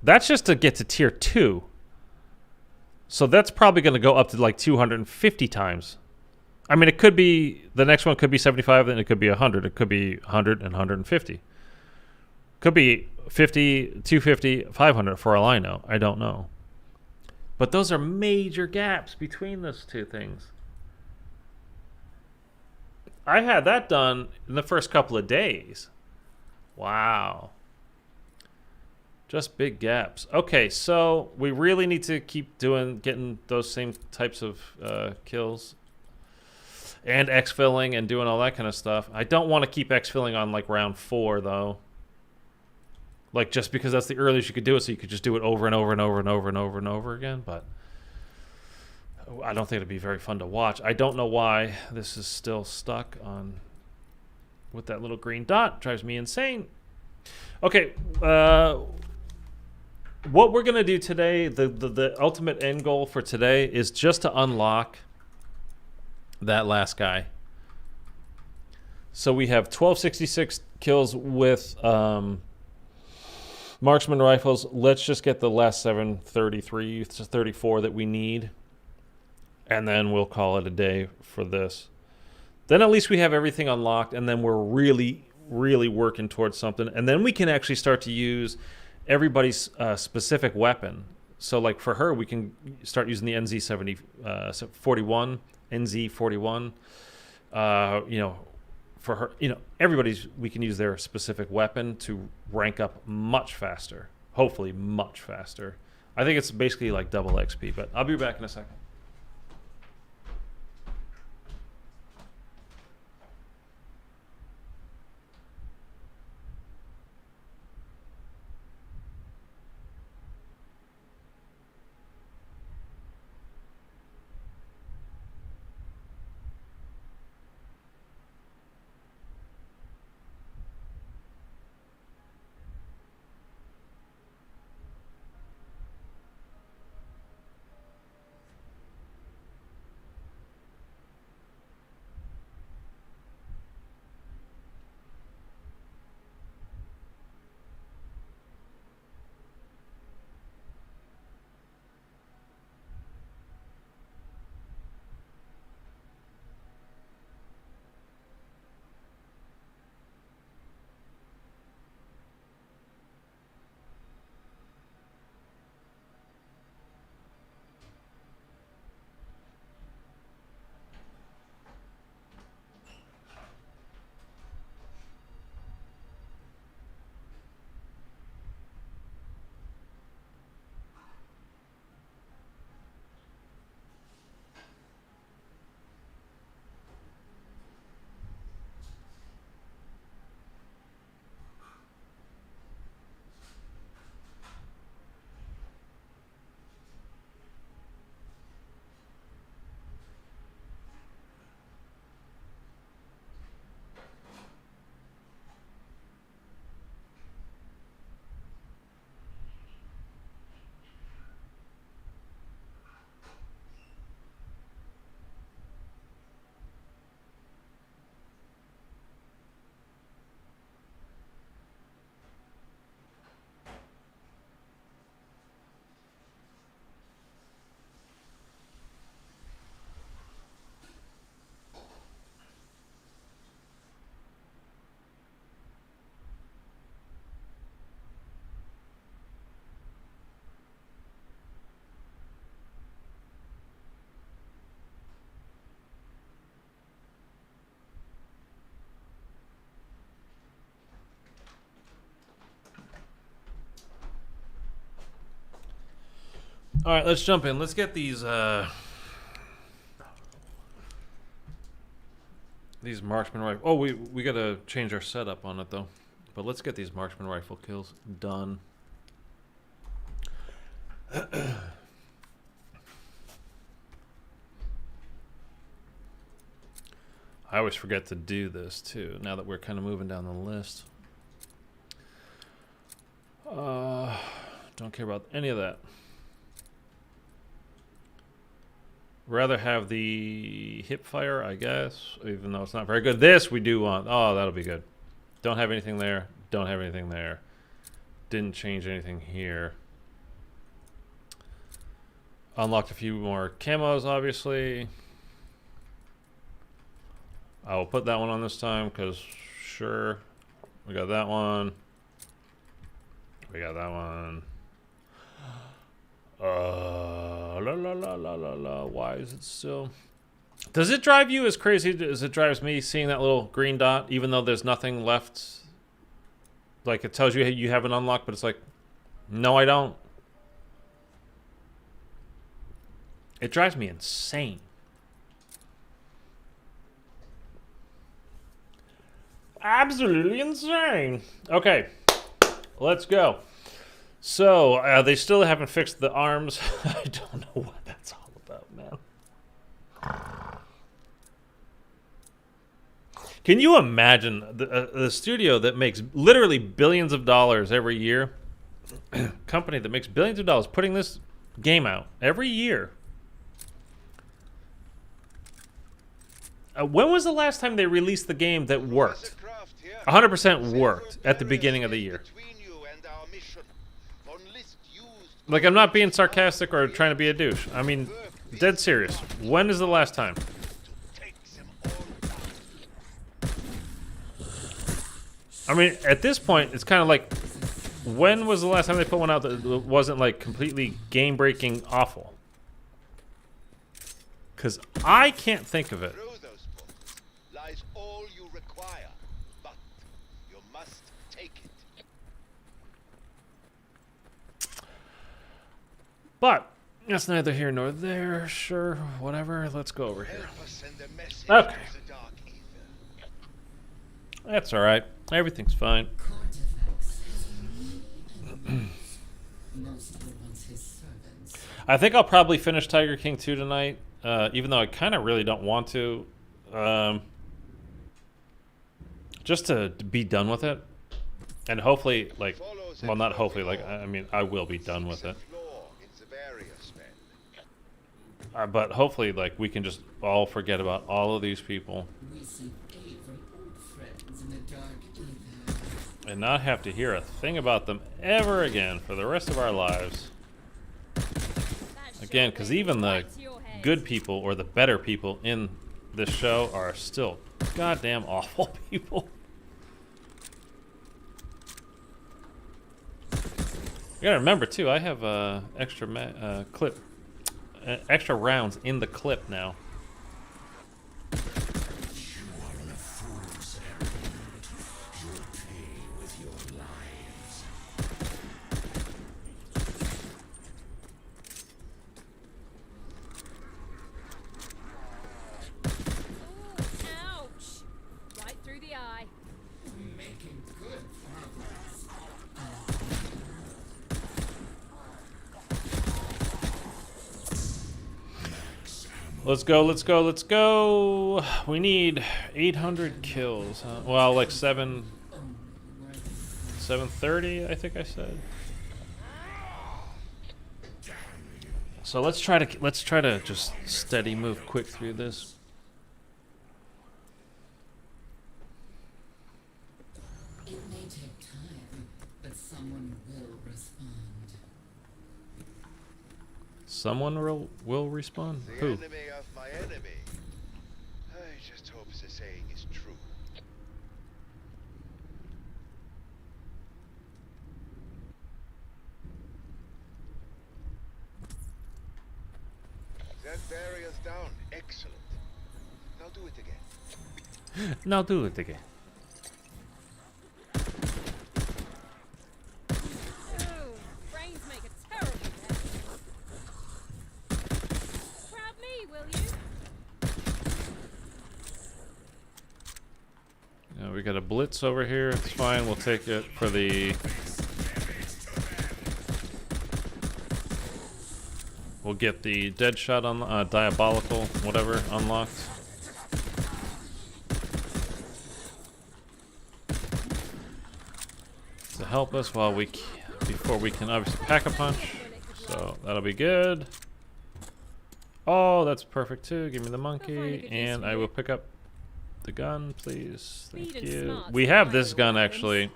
That's just to get to tier 2. So that's probably going to go up to like 250 times. I mean, it could be, the next one could be 75, then it could be 100. It could be 100 and 150. Could be 50, 250, 500 for all I know. I don't know. But those are major gaps between those two things. I had that done in the first couple of days. Wow. Just big gaps. Okay, so we really need to keep getting those same types of kills. And exfilling and doing all that kind of stuff. I don't want to keep exfilling on like round 4 though. Like just because that's the earliest you could do it, so you could just do it over and over and over and over and over and over again. But I don't think it'd be very fun to watch. I don't know why this is still stuck on with that little green dot. Drives me insane. Okay, what we're gonna do today, the ultimate end goal for today is just to unlock that last guy. So we have 1266 kills with marksman rifles. Let's just get the last 733, 34 that we need, and then we'll call it a day for this. Then at least we have everything unlocked, and then we're really working towards something, and then we can actually start to use everybody's specific weapon. So like for her, we can start using the NZ41, NZ41. You know, for her, you know, we can use their specific weapon to rank up much faster. Hopefully much faster. I think it's basically like double XP, but I'll be back in a second. All right, let's jump in. Let's get these marksman rifle. Oh, we gotta change our setup on it though. But let's get these marksman rifle kills done. I always forget to do this too. Now that we're kind of moving down the list. Don't care about any of that. Rather have the hip fire, I guess, even though it's not very good. This we do want. Oh, that'll be good. Don't have anything there. Don't have anything there. Didn't change anything here. Unlocked a few more camos, obviously. I will put that one on this time because, sure, we got that one. We got that one. Why is it still? Does it drive you as crazy as it drives me seeing that little green dot, even though there's nothing left? Like it tells you you have an unlock, but it's like, no, I don't. It drives me insane. Absolutely insane. Okay, let's go. So, they still haven't fixed the arms. I don't know what that's all about, man. Can you imagine the studio that makes literally billions of dollars every year, company that makes billions of dollars putting this game out every year? When was the last time they released the game that worked? 100% worked at the beginning of the year. Like, I'm not being sarcastic or trying to be a douche. I mean, dead serious. When is the last time? I mean, at this point, it's kind of like, When was the last time they put one out that wasn't like completely game-breaking awful? Because I can't think of it. Through those portals lies all you require, but you must take it. But that's neither here nor there. Sure, whatever. Let's go over here. Help us send a message Okay. to the Dark Aether. That's all right. Everything's fine. Kortifex has many enemies. Most were once his servants. I think I'll probably finish Tiger King 2 tonight, even though I kind of really don't want to. Just to be done with it. And hopefully, like, well, not hopefully, like, I mean, I will be done with it. But hopefully, like, we can just all forget about all of these people We seek aid from old friends in the Dark Aether. and not have to hear a thing about them ever again for the rest of our lives. Again, because even the good people or the better people in this show are still goddamn awful people. You gotta remember too, I have extra clip, extra rounds in the clip now. You are on a fool's errand. You'll pay with your lives. Ooh, ouch! Right through the eye. Making good progress. Let's go, let's go, let's go. We need 800 kills. Huh? Well, like 730, I think I said. So let's try to just steady move quick through this. It may take time, but someone will respond. Someone will respond. The Who? enemy of my enemy. I just hope the saying is true. That barrier's down. Excellent. Now do it again. Now do it again. Ooh, brains make a terrible mess. Grab me, will you? Yeah, we got a blitz over here. It's fine. We'll take it for the. We'll get the dead shot on diabolical, whatever, unlocked. To help us while before we can obviously pack a punch. So that'll be good. Oh, that's perfect too. Give me the monkey, and I will pick up the gun, please. Thank you. We have this gun actually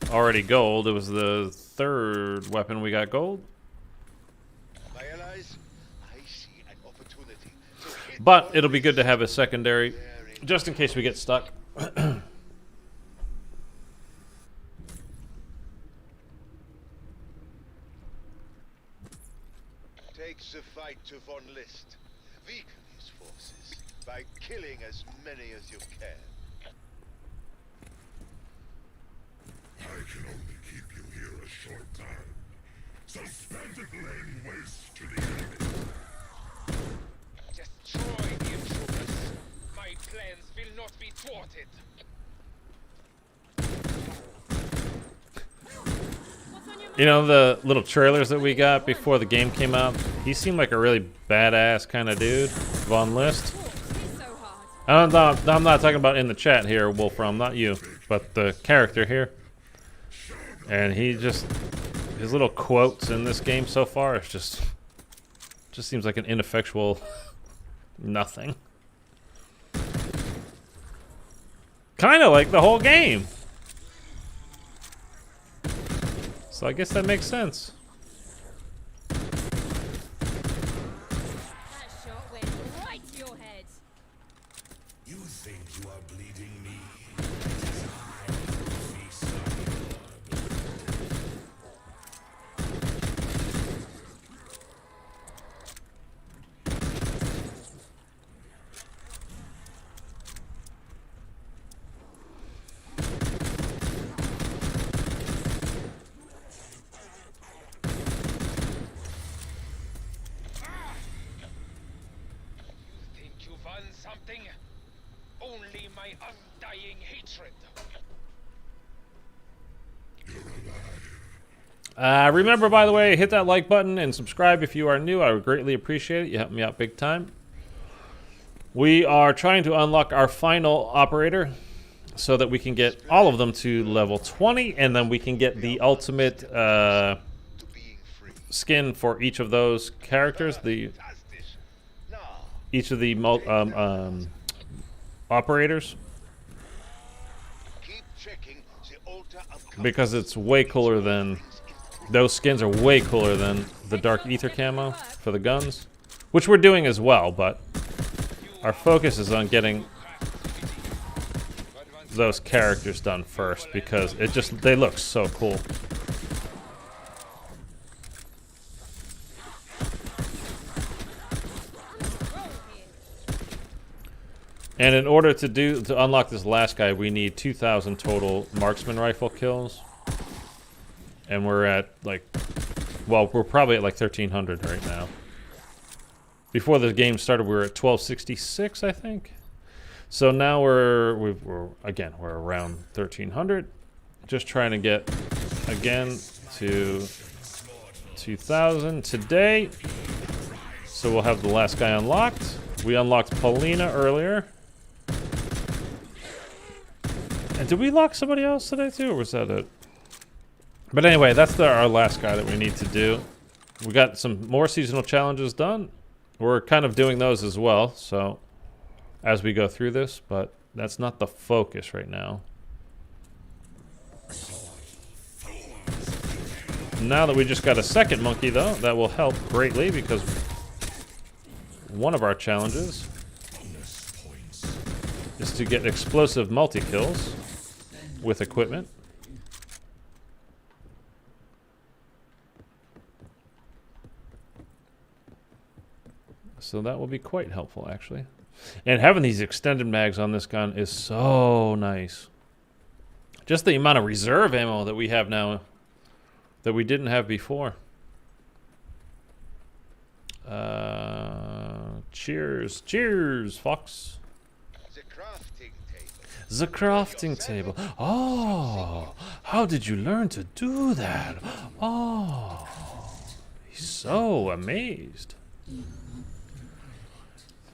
already gold. It was the third weapon we got gold. My allies, I see an opportunity to hit But all it'll be good to this have a secondary, very just in case we get stuck. Take the fight to Von List. Weaken his forces by killing as many as you can. I can only keep you here a short time. So spend it laying waste to the enemy. Destroy the intruders. My plans will not be thwarted. What's on your You know, the little trailers that we got before the game came out, he seemed like a really badass kind of dude, Von List. Talks hit so hard. I'm not talking about in the chat here, Wolfram, not you, but the character here. And he just, his little quotes in this game so far, it's just seems like an ineffectual nothing. Kind of like the whole game. So I guess that makes sense. That shot went right to your head. You think you are bleeding me? It is I who feast on your something? Only my undying hatred. Remember, by the way, hit that like button and subscribe if you are new. I would greatly appreciate it. You help me out big time. We are trying to unlock our final operator so that we can get all of them to level 20, and then we can get the ultimate skin for each of those characters. Each of the operators. Because it's way cooler than... Those skins are way cooler than the Dark Aether camo for the guns. Which we're doing as well, but our focus is on getting those characters done first, because they look so cool. And in order to unlock this last guy, we need 2,000 total marksman rifle kills. And we're at like, well, we're probably at like 1,300 right now. Before the game started, we were at 1,266, I think. So now we're around 1,300. Just trying to get again to 2,000 today. So we'll have the last guy unlocked. We unlocked Paulina earlier. And did we lock somebody else today too, or was that it? But anyway, that's our last guy that we need to do. We got some more seasonal challenges done. We're kind of doing those as well, so as we go through this, but that's not the focus right now. Now that we just got a second monkey, though, that will help greatly, because one of our challenges is to get explosive multi-kills with equipment. So that will be quite helpful, actually. And having these extended mags on this gun is so nice. Just the amount of reserve ammo that we have now that we didn't have before. Cheers. Cheers, Fox. The crafting table. Oh, how did you learn to do that? Oh, he's so amazed.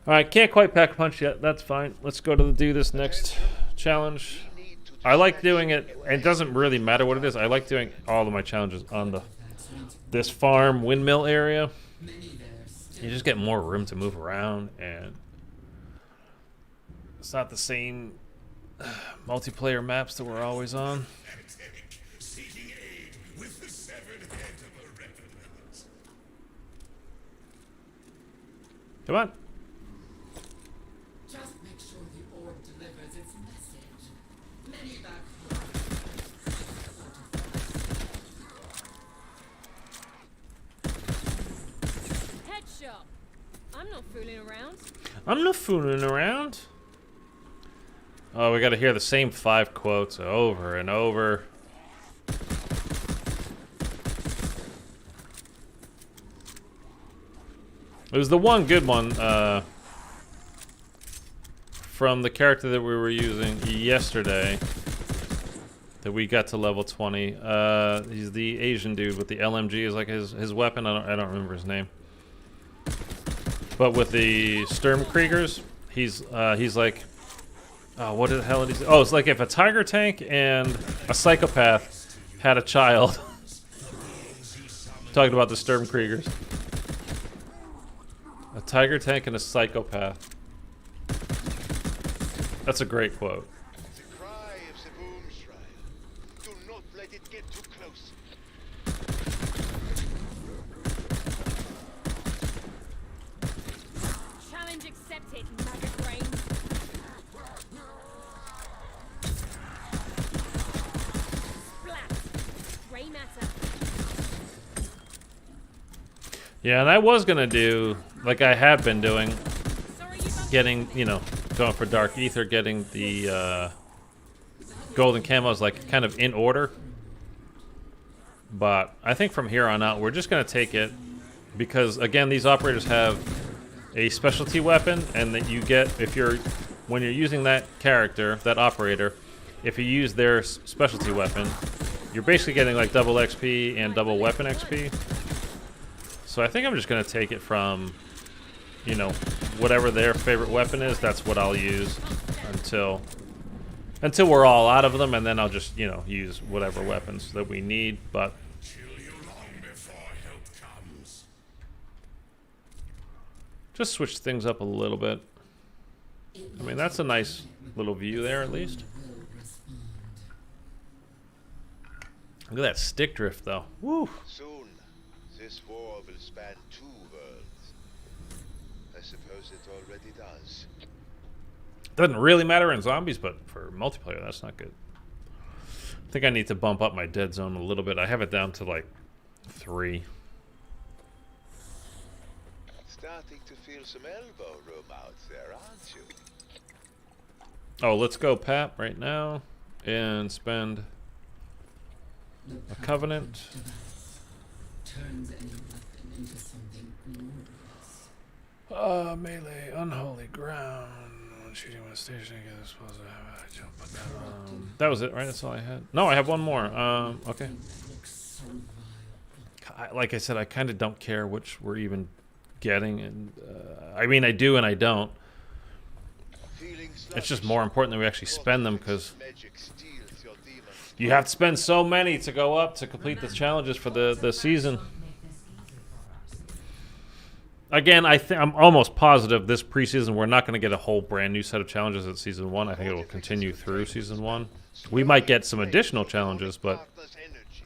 Alright, can't quite pack a punch yet. That's fine. Let's go to do this next challenge. I like doing it. It doesn't really matter what it is. I like doing all of my challenges on this farm windmill area. You just get more room to move around, and it's not the same multiplayer maps that we're always on. Come on. Just make sure the orb delivers its message. Many back Headshot. I'm not fooling around. I'm not fooling around. Oh, we got to hear the same 5 quotes over and over. It was the one good one from the character that we were using yesterday that we got to level 20. He's the Asian dude with the LMG is like his weapon. I don't remember his name. But with the Sturmkriegers, he's like, oh, what the hell did he say? Oh, it's like if a tiger tank and a psychopath had a child. Talking about the Sturmkriegers. A tiger tank and a psychopath. That's a great quote. The cry of the boom shrine. Do not let it get too close. Challenge accepted, maggot brain. Splat. Gray matter. Yeah, and I was gonna do, like I have been doing, Sorry, you bumped getting, you know, going for Dark Aether, getting the golden camos like kind of in order. But I think from here on out, we're just gonna take it because again, these operators have a specialty weapon, and that you get when you're using that character, that operator, if you use their specialty weapon, you're basically getting like double XP and double weapon XP. So I think I'm just gonna take it from, you know, whatever their favorite weapon is. That's what I'll use until we're all out of them, and then I'll just, you know, use whatever weapons that we need. But just switch things up a little bit. I mean, that's a nice little view there, at least. Look at that stick drift, though. Woo! Soon, this war will span 2 worlds. I suppose it already does. Doesn't really matter in zombies, but for multiplayer, that's not good. I think I need to bump up my dead zone a little bit. I have it down to like 3. Starting to feel some elbow room out there, aren't you? Oh, let's go Pap right now and spend a covenant. Turns any weapon into something glorious. Melee, unholy ground. When shooting one station, I guess supposed to have a jump. Put that on. That was it, right? That's all I had. No, I have one more. Okay. Like I said, I kind of don't care which we're even getting, and I mean, I do and I don't. It's just more important that we actually spend them, because you have to spend so many to go up to complete the challenges for the season. Again, I'm almost positive this preseason we're not going to get a whole brand new set of challenges at season 1. I think it will continue through season 1. We might get some additional challenges, but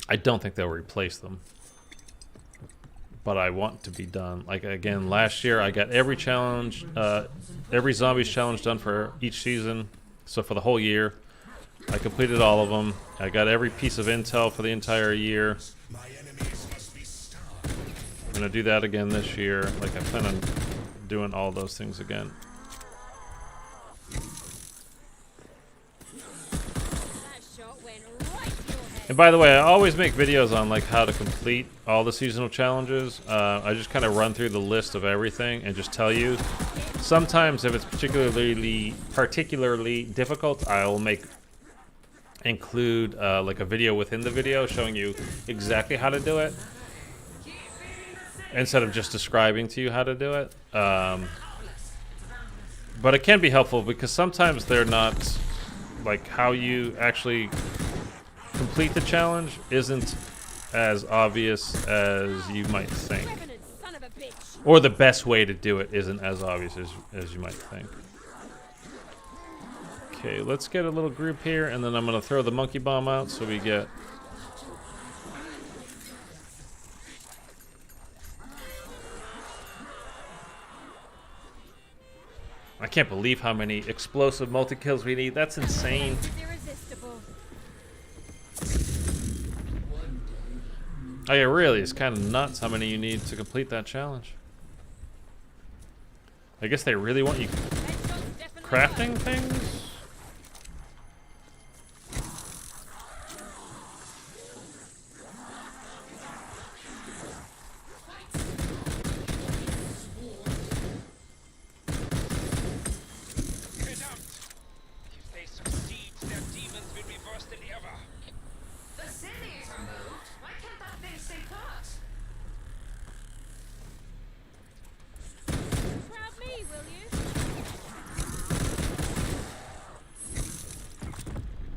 I don't think they'll replace them. But I want to be done. Like, again, last year I got every challenge, every zombies challenge done for each season. So for the whole year, I completed all of them. I got every piece of intel for the entire year. I'm gonna do that again this year. Like, I plan on doing all those things again. And by the way, I always make videos on like how to complete all the seasonal challenges. I just kind of run through the list of everything and just tell you. Sometimes if it's particularly difficult, I'll include like a video within the video showing you exactly how to do it, instead of just describing to you how to do it. But it can be helpful because sometimes they're not, like, how you actually complete the challenge isn't as obvious as you might think, or the best way to do it isn't as obvious as you might think. Okay, let's get a little group here, and then I'm gonna throw the monkey bomb out so we get I can't believe how many explosive multi-kills we need. That's insane. Oh yeah, really, it's kind of nuts how many you need to complete that challenge. I guess they really want you crafting things?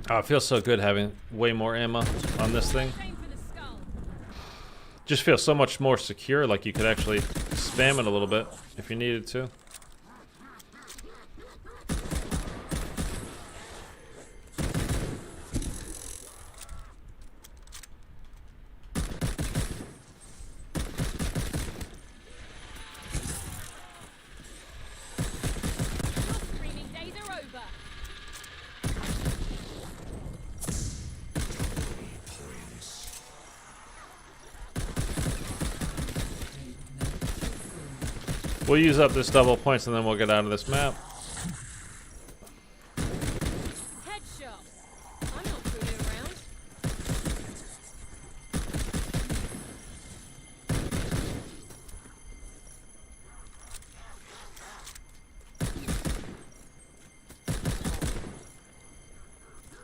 Oh, it feels so good having way more ammo on this thing. Just feels so much more secure, like you could actually spam it a little bit if you needed to. We'll use up this double points and then we'll get out of this map. Headshot. I'm not fooling around.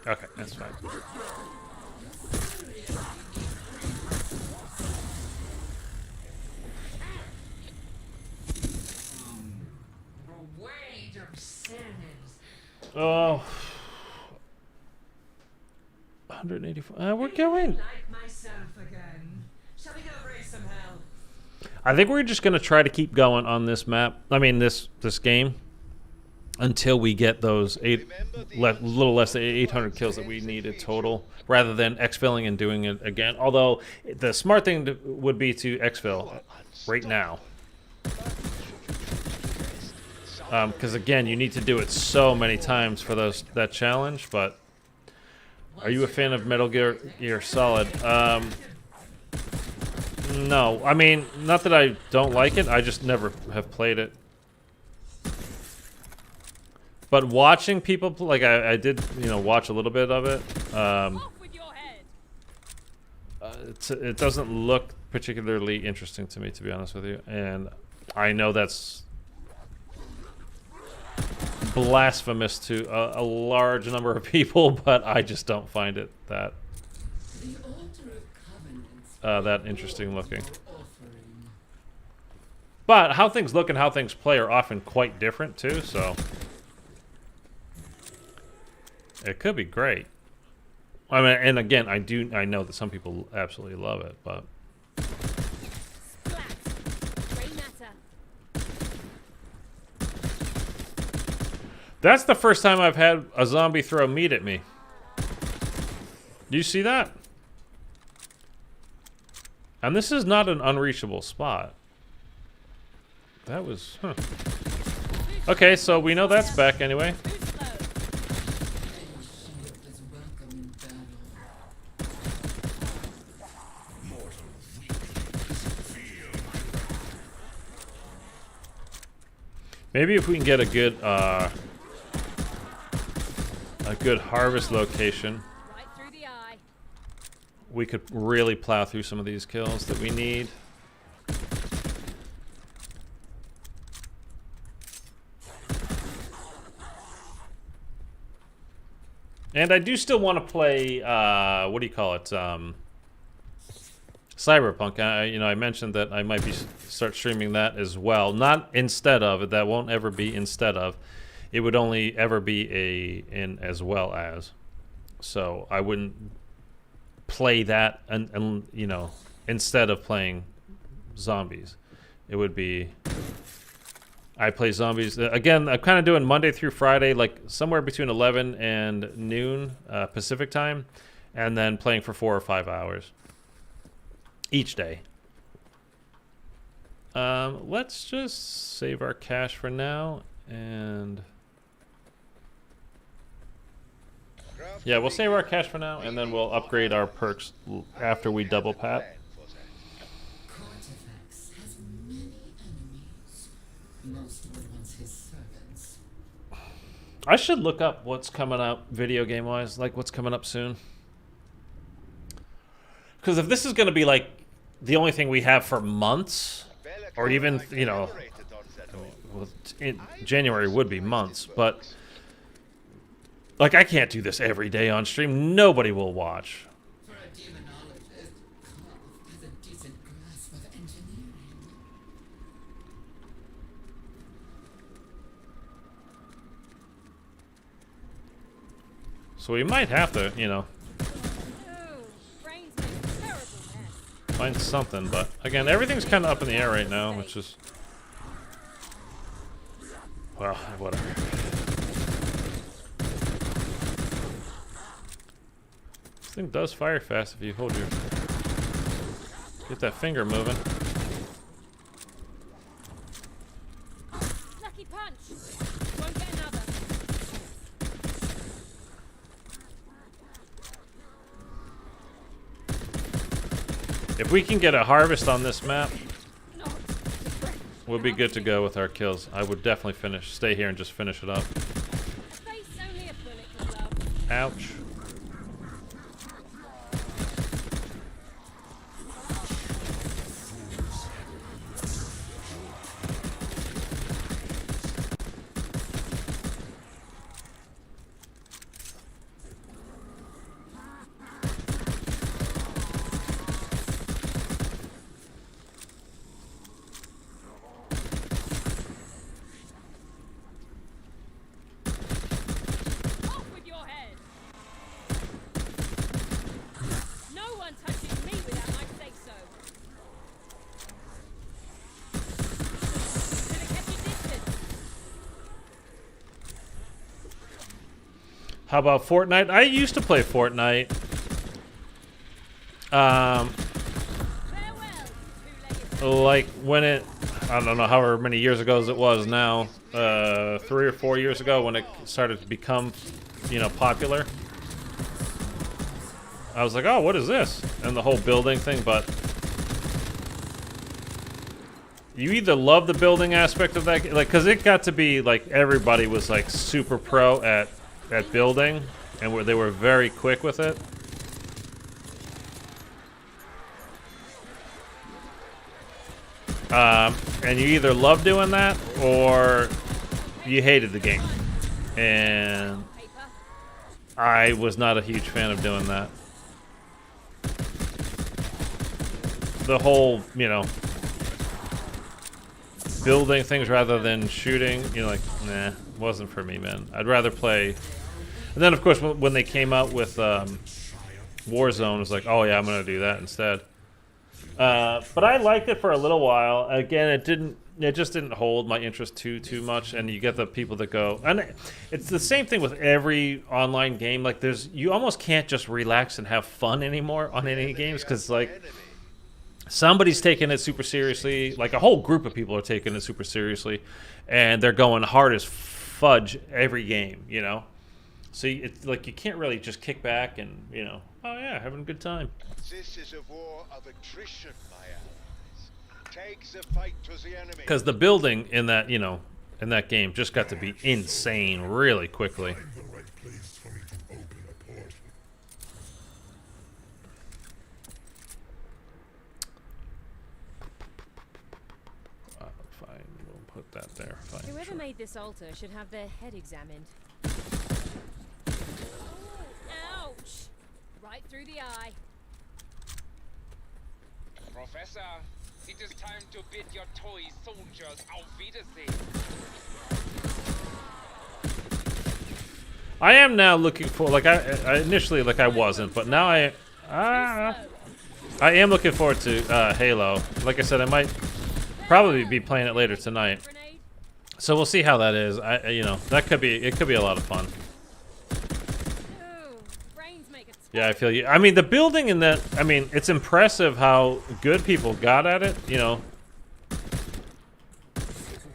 Okay, that's fine. The weight of sin is Oh. 184. We're going. like myself again. Shall we go raise some hell? I think we're just going to try to keep going on this map. I mean, this game. Until we get those little less than 800 kills that we needed total, rather than exfilling and doing it again. Although the smart thing would be to exfil right now, because again, you need to do it so many times for that challenge. But are you a fan of Metal Gear Solid? No, I mean, not that I don't like it. I just never have played it. But watching people, like I did, watch a little bit of it. Off with your head. It doesn't look particularly interesting to me, to be honest with you. And I know that's blasphemous to a large number of people, but I just don't find it that that interesting looking. But how things look and how things play are often quite different too, so it could be great. I mean, and again, I know that some people absolutely love it, but Splat. Gray matter. that's the first time I've had a zombie throw meat at me. Do you see that? And this is not an unreachable spot. That was, huh. Okay, so we know that's back anyway. Maybe if we can get a good harvest location, Right through the eye. we could really plow through some of these kills that we need. And I do still want to play, what do you call it? Cyberpunk. I mentioned that I might start streaming that as well. Not instead of. That won't ever be instead of. It would only ever be in as well as. So I wouldn't play that and instead of playing zombies. It would be I play zombies. Again, I'm kind of doing Monday through Friday, like somewhere between 11 and noon Pacific time, and then playing for 4 or 5 hours each day. Let's just save our cash for now, and yeah, we'll save our cash for now, and then we'll upgrade our perks after we double pat. Kortifex has many enemies. Most were once his servants. I should look up what's coming up video game wise, like what's coming up soon. Because if this is going to be like the only thing we have for months, or even, January would be months, but like I can't do this every day on stream. Nobody will watch. For a demonologist, Karl has a decent grasp of engineering. So we might have to, Ooh, brains make a terrible mess. find something. But again, everything's kind of up in the air right now, which is, well, whatever. This thing does fire fast if you hold your, get that finger moving. Lucky punch. Won't get another. If we can get a harvest on this map, Not the breath. we'll be good to go with our kills. I would definitely stay here and just finish it up. A face only a bullet can love. Ouch. How about Fortnite? I used to play Fortnite. Like when it, I don't know, however many years ago as it was now, 3 or 4 years ago when it started to become, you know, popular. I was like, oh, what is this? And the whole building thing, but you either love the building aspect of that, like, because it got to be like everybody was like super pro at building, and they were very quick with it. And you either love doing that or you hated the game. And I was not a huge fan of doing that. The whole, you know, building things rather than shooting, you know, like, nah, wasn't for me, man. I'd rather play. And then, of course, when they came out with Warzone, it was like, oh yeah, I'm gonna do that instead. But I liked it for a little while. Again, it just didn't hold my interest too much. And you get the people that go, and it's the same thing with every online game. Like, you almost can't just relax and have fun anymore on any games, because like somebody's taking it super seriously. Like a whole group of people are taking it super seriously, and they're going hard as fudge every game. You know, so it's like you can't really just kick back and, you know, oh yeah, having a good time. This is a war of attrition, my allies. Take the fight to the enemy. Because the building in that, you know, in that game just got to be insane really quickly. Find the right place for me to open a portal. Fine, we'll put that there. Fine, Whoever sure. made this altar should have their head examined. Ouch! Right through the eye. Professor, it is time to bid your toy soldiers auf Wiedersehen. I am now looking for, like, I initially, like, I wasn't, but now I am looking forward to Halo. Like I said, I might probably be playing it later tonight, Grenade. so we'll see how that is. You know, it could be a lot of fun. Ooh, brains make it. Yeah, I feel you. I mean, the building in that, I mean, it's impressive how good people got at it, you know.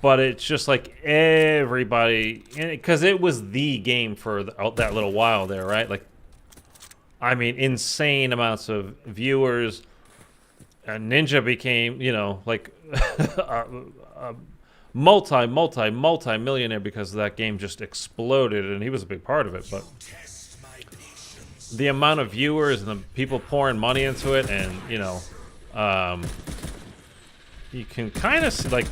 But it's just like everybody, because it was the game for that little while there, right? Like, I mean, insane amounts of viewers. And Ninja became, you know, like a multi-millionaire because that game just exploded, and he was a big part of it. But the amount of viewers and the people pouring money into it, and, you know, you can kind of see, like,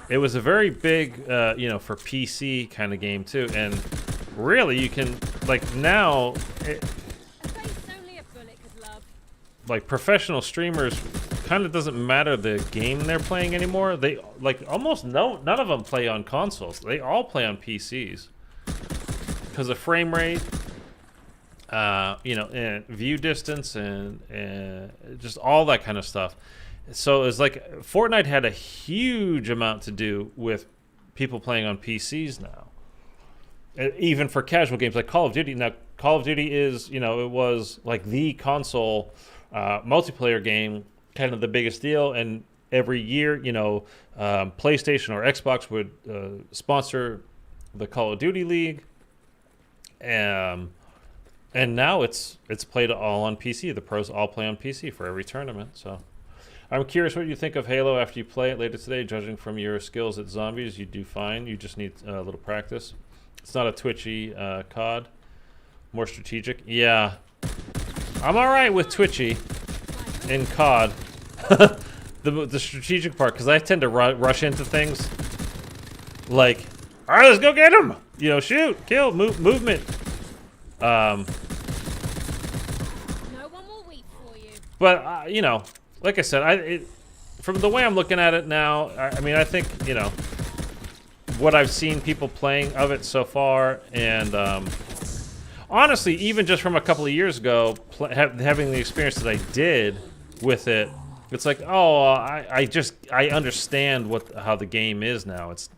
it was a very big, you know, for PC kind of game too, and really you can, like, now, like, professional streamers, kind of doesn't matter the game they're playing anymore. They, like, almost none of them play on consoles. They all play on PCs because of frame rate, you know, and view distance, and just all that kind of stuff. So it's like Fortnite had a huge amount to do with people playing on PCs now. Even for casual games like Call of Duty. Now, Call of Duty is, you know, it was like the console multiplayer game, kind of the biggest deal. And every year, you know, PlayStation or Xbox would sponsor the Call of Duty League. And now it's played all on PC. The pros all play on PC for every tournament, so... I'm curious what you think of Halo after you play it later today. Judging from your skills at zombies, you do fine. You just need a little practice. It's not a twitchy COD. More strategic. Yeah. I'm all right with twitchy in COD. the strategic part, because I tend to rush into things. Like, all right, let's go get him. You know, shoot, kill, movement. No one will weep for you. But, you know... Like I said, from the way I'm looking at it now, I mean, I think, you know, what I've seen people playing of it so far, and honestly, even just from a couple of years ago, having the experience that I did with it, it's like, oh, I understand how the game is now. It's,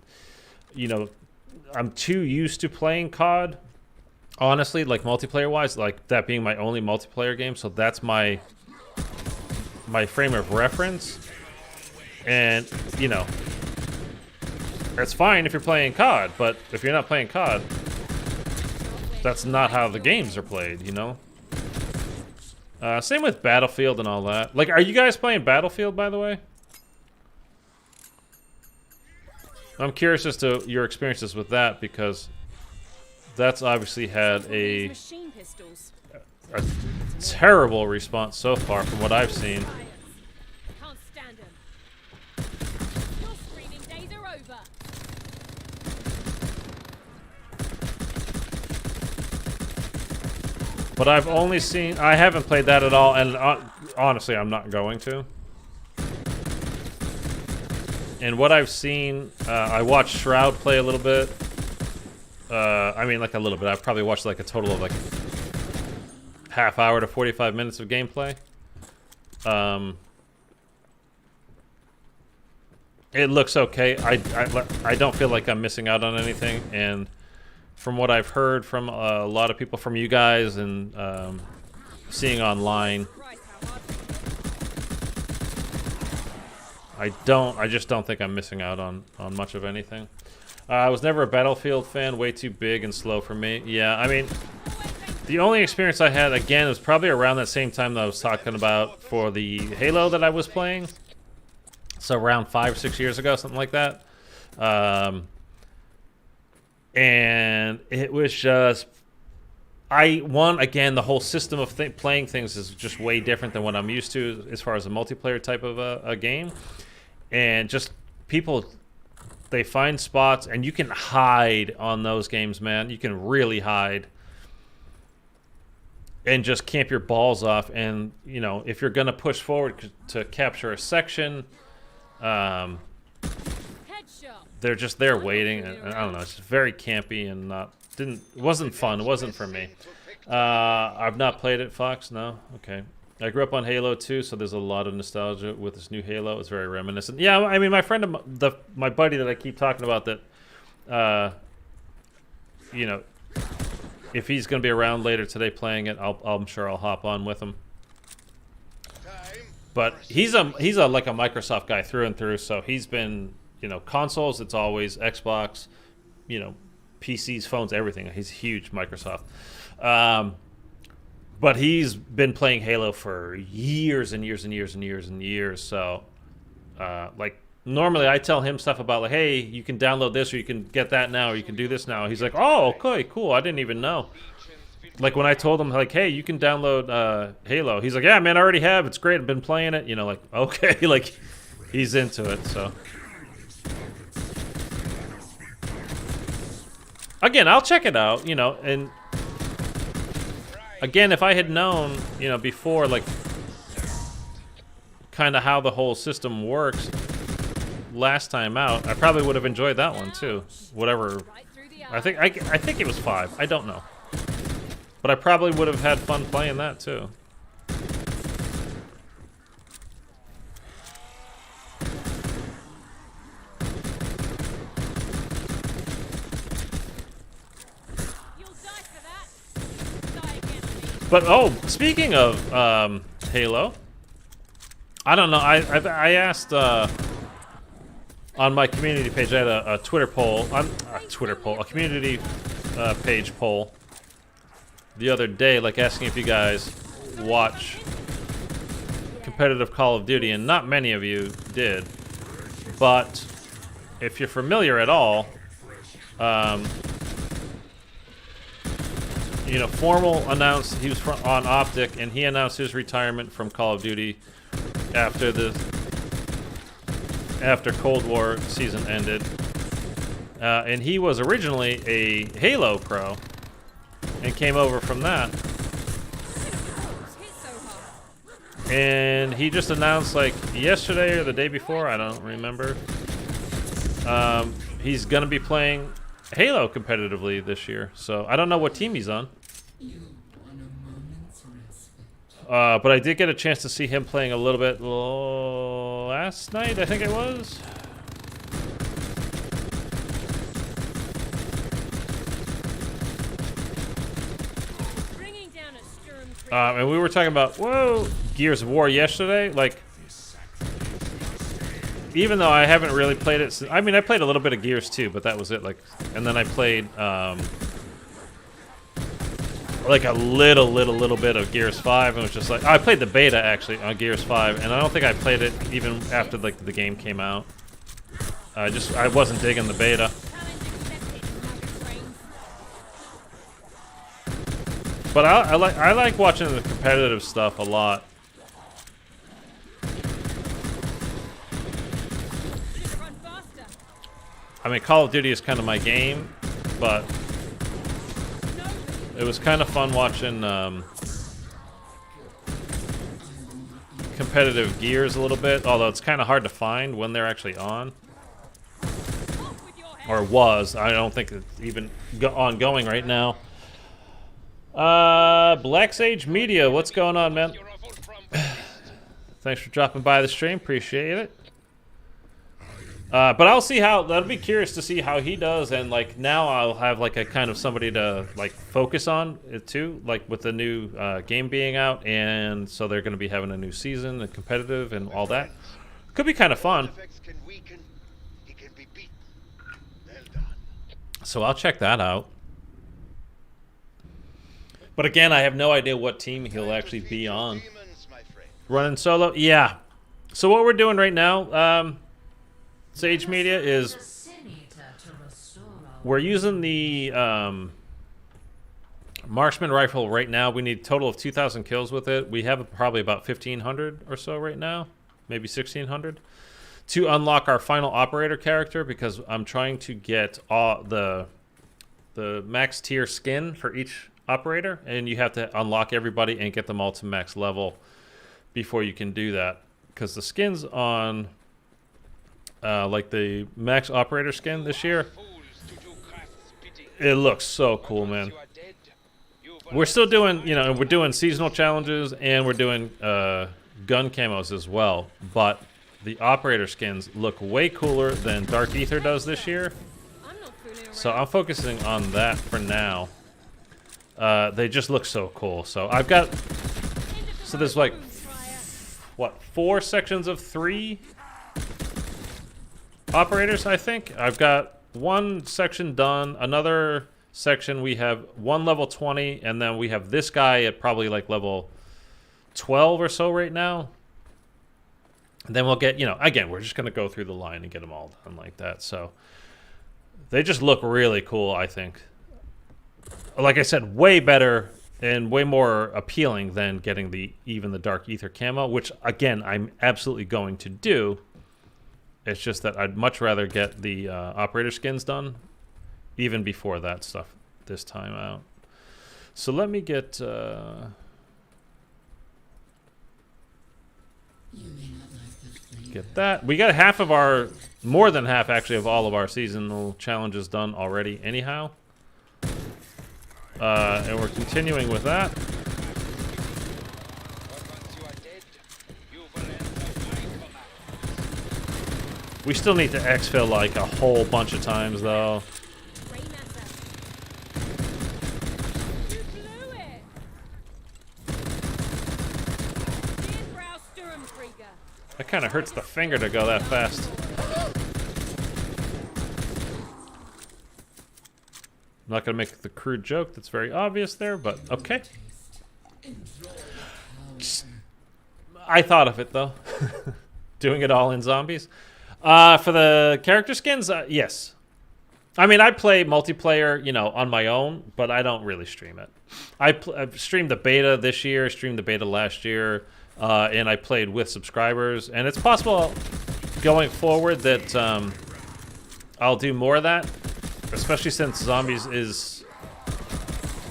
you know, I'm too used to playing COD, honestly, like multiplayer wise, like that being my only multiplayer game. So that's my frame of reference. And, you know, that's fine if you're playing COD, but if you're not playing COD, that's not how the games are played, you know? Same with Battlefield and all that. Like, are you guys playing Battlefield, by the way? I'm curious as to your experiences with that, because that's obviously had a Machine pistols. terrible response so far from what I've seen. Can't stand 'em. Your screaming days are over. But I've only seen... I haven't played that at all, and honestly, I'm not going to. And what I've seen, I watched Shroud play a little bit. I mean, like a little bit. I've probably watched like a total of like half hour to 45 minutes of gameplay. It looks okay. I don't feel like I'm missing out on anything, and from what I've heard from a lot of people, from you guys, and seeing online, Christ, how hard. I just don't think I'm missing out on much of anything. I was never a Battlefield fan, way too big and slow for me. Yeah, I mean, the only experience I had, again, was probably around that same time that I was talking about for the Halo that I was playing. So around 5 or 6 years ago, something like that. And it was just... again, the whole system of playing things is just way different than what I'm used to as far as a multiplayer type of a game. And just people, they find spots, and you can hide on those games, man. You can really hide and just camp your balls off. And, you know, if you're going to push forward to capture a section, Headshot. they're just there waiting. And I don't know, it's just very campy and it wasn't fun. It wasn't for me. I've not played it, Fox. No? Okay. I grew up on Halo 2, so there's a lot of nostalgia with this new Halo. It's very reminiscent. Yeah, I mean, my friend, my buddy that I keep talking about, that, you know, if he's going to be around later today playing it, I'm sure I'll hop on with him. But he's like a Microsoft guy through and through, so he's been, you know, consoles, it's always Xbox, you know, PCs, phones, everything. He's huge Microsoft. But he's been playing Halo for years and years and years and years and years. So, like, normally I tell him stuff about, like, hey, you can download this, or you can get that now, or you can do this now. He's like, oh, okay, cool. I didn't even know. Like, when I told him, like, hey, you can download Halo, he's like, yeah, man, I already have. It's great. I've been playing it. You know, like, okay, like, he's into it, so. Again, I'll check it out, you know, and again, if I had known, you know, before, like, kind of how the whole system works last time out, I probably would have enjoyed that one too. Whatever. Right through the I think it was 5. I don't know. But I probably would have had fun playing that too. You'll die for that. Die against me. But oh, speaking of Halo, I don't know. I asked on my community page. I had a Twitter poll. A community page poll the other day, like asking if you guys watch competitive Call of Duty, and not many of you did. But if you're familiar at all, you know, Formal announced he was on Optic, and he announced his retirement from Call of Duty after Cold War season ended. And he was originally a Halo pro and came over from that. Hit so hard. And he just announced, like, yesterday or the day before, I don't remember, he's going to be playing Halo competitively this year. So I don't know what team he's on. You want a moment's respite. But I did get a chance to see him playing a little bit last night, I think it was. And we were talking about, whoa, Gears of War yesterday. Like, even though I haven't really played it, I mean, I played a little bit of Gears too, but that was it. Like, and then I played like a little bit of Gears 5, and it was just like, I played the beta actually on Gears 5, and I don't think I played it even after like the game came out. I wasn't digging the beta. But I like watching the competitive stuff a lot. I mean, Call of Duty is kind of my game, but it was kind of fun watching competitive Gears a little bit, although it's kind of hard to find when they're actually on. Or was. I don't think it's even ongoing right now. Black Sage Media, what's going on, man? Thanks for dropping by the stream, appreciate it. But I'll see how, that'll be curious to see how he does, and like now I'll have like a kind of somebody to like focus on it too, like with the new game being out, and so they're going to be having a new season and competitive and all that. Could be kind of fun. So I'll check that out. But again, I have no idea what team he'll actually be on. Running solo? Yeah. So what we're doing right now, Sage Media, is we're using the marksman rifle right now. We need a total of 2,000 kills with it. We have probably about 1,500 or so right now, maybe 1,600, to unlock our final operator character, because I'm trying to get all the max tier skin for each operator, and you have to unlock everybody and get them all to max level before you can do that, because the skins on like the max operator skin this year, it looks so cool, man. We're still doing, you know, we're doing seasonal challenges, and we're doing gun camos as well, but the operator skins look way cooler than Dark Aether does this year, so I'm focusing on that for now. They just look so cool. So I've got, so there's like, what, 4 sections of 3 operators, I think. I've got 1 section done, another section we have 1 level 20, and then we have this guy at probably like level 12 or so right now. And then we'll get, you know, again, we're just going to go through the line and get them all done like that. So they just look really cool, I think. Like I said, way better and way more appealing than getting even the Dark Aether camo, which, again, I'm absolutely going to do. It's just that I'd much rather get the operator skins done even before that stuff this time out. So let me get... get that. We got half of our... more than half, actually, of all of our seasonal challenges done already anyhow. And we're continuing with that. We still need to exfil like a whole bunch of times, though. That kind of hurts the finger to go that fast. I'm not going to make the crude joke that's very obvious there, but okay. I thought of it, though. Doing it all in zombies. For the character skins, yes. I mean, I play multiplayer, you know, on my own, but I don't really stream it. I've streamed the beta this year, streamed the beta last year, and I played with subscribers. And it's possible going forward that I'll do more of that. Especially since zombies is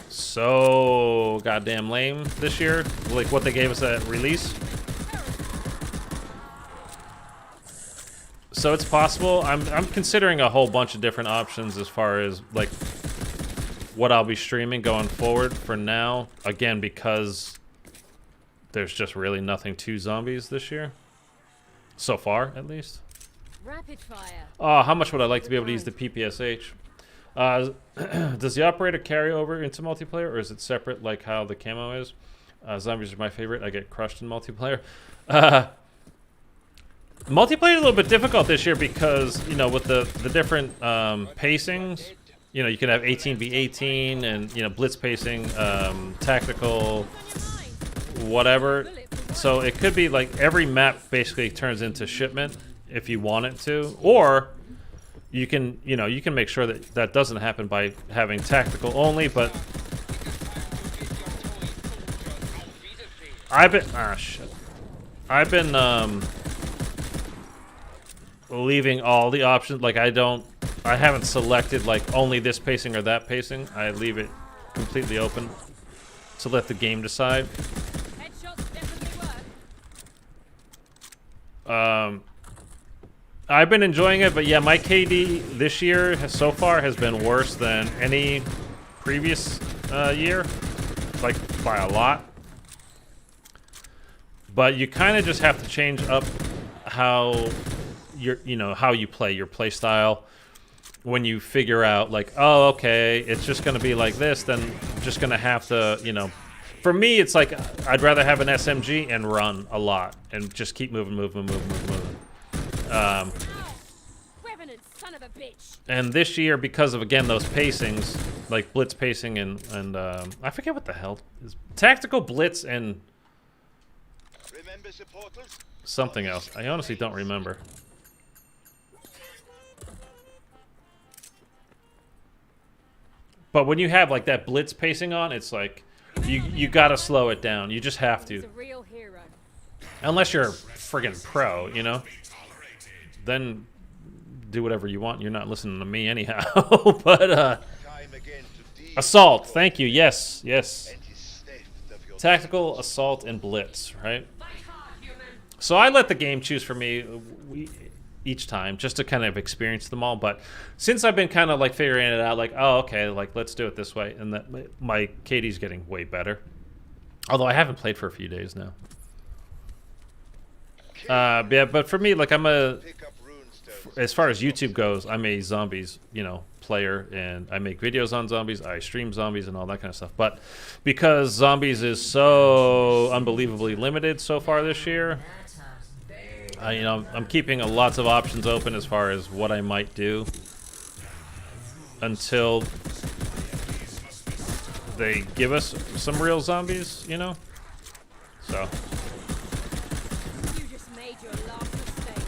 so goddamn lame this year, like what they gave us at release. So it's possible. I'm considering a whole bunch of different options as far as like what I'll be streaming going forward for now. Again, because there's just really nothing to zombies this year. So far, at least. Rapid fire. Oh, how much would I like to be able to use the PPSH? Does the operator carry over into multiplayer, or is it separate like how the camo is? Zombies are my favorite. I get crushed in multiplayer. Multiplayer is a little bit difficult this year because, you know, with the different pacings, you know, you can have 18v18 and, you know, blitz pacing, tactical, whatever. So it could be like every map basically turns into shipment if you want it to, or you can, you know, you can make sure that that doesn't happen by having tactical only. But I've been leaving all the options. Like I haven't selected like only this pacing or that pacing. I leave it completely open to let the game decide. Headshots definitely work. I've been enjoying it, but yeah, my KD this year so far has been worse than any previous year, like by a lot. But you kind of just have to change up how how you play, your play style. When you figure out like, oh, okay, it's just gonna be like this, then I'm just gonna have to, you know. For me, it's like I'd rather have an SMG and run a lot and just keep moving. Revenant, son of a bitch. And this year, because of again those pacings, like blitz pacing and I forget what the hell is tactical blitz and Remember the portals? something else. I honestly don't remember. But when you have like that blitz pacing on, it's like you gotta slow it down. You just have He's to, a real hero. unless you're a friggin' pro, you know. Then do whatever you want. You're not listening to me anyhow. But Time again to deal assault. Thank you. Yes. and his theft of your Tactical, assault, and blitz. Right. So I let the game choose for me each time, just to kind of experience them all. But since I've been kind of like figuring it out, like, oh, okay, like let's do it this way, and that my KD's getting way better. Although I haven't played for a few days now. Yeah, but for me, like pick up rune stones. as far as YouTube goes, I'm a zombies, you know, player, and I make videos on zombies, I stream zombies and all that kind of stuff. But because zombies is so unbelievably limited so far this year, you know, I'm keeping lots of options open as far as what I might do until they give us some real zombies, you know. So. You just made your last mistake.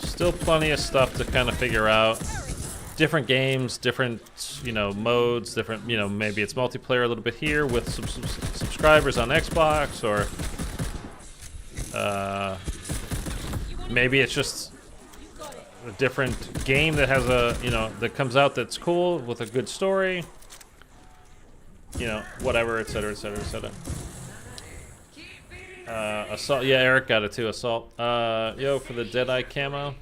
Still plenty of stuff to kind of figure out. Different games, different, you know, modes, different, you know, maybe it's multiplayer a little bit here with some subscribers on Xbox, or maybe it's just a different game that has a, you know, that comes out that's cool with a good story, you know, whatever, etc., etc., etc. Assault, yeah, Eric got it too. Assault, yo, for the Deadeye camo.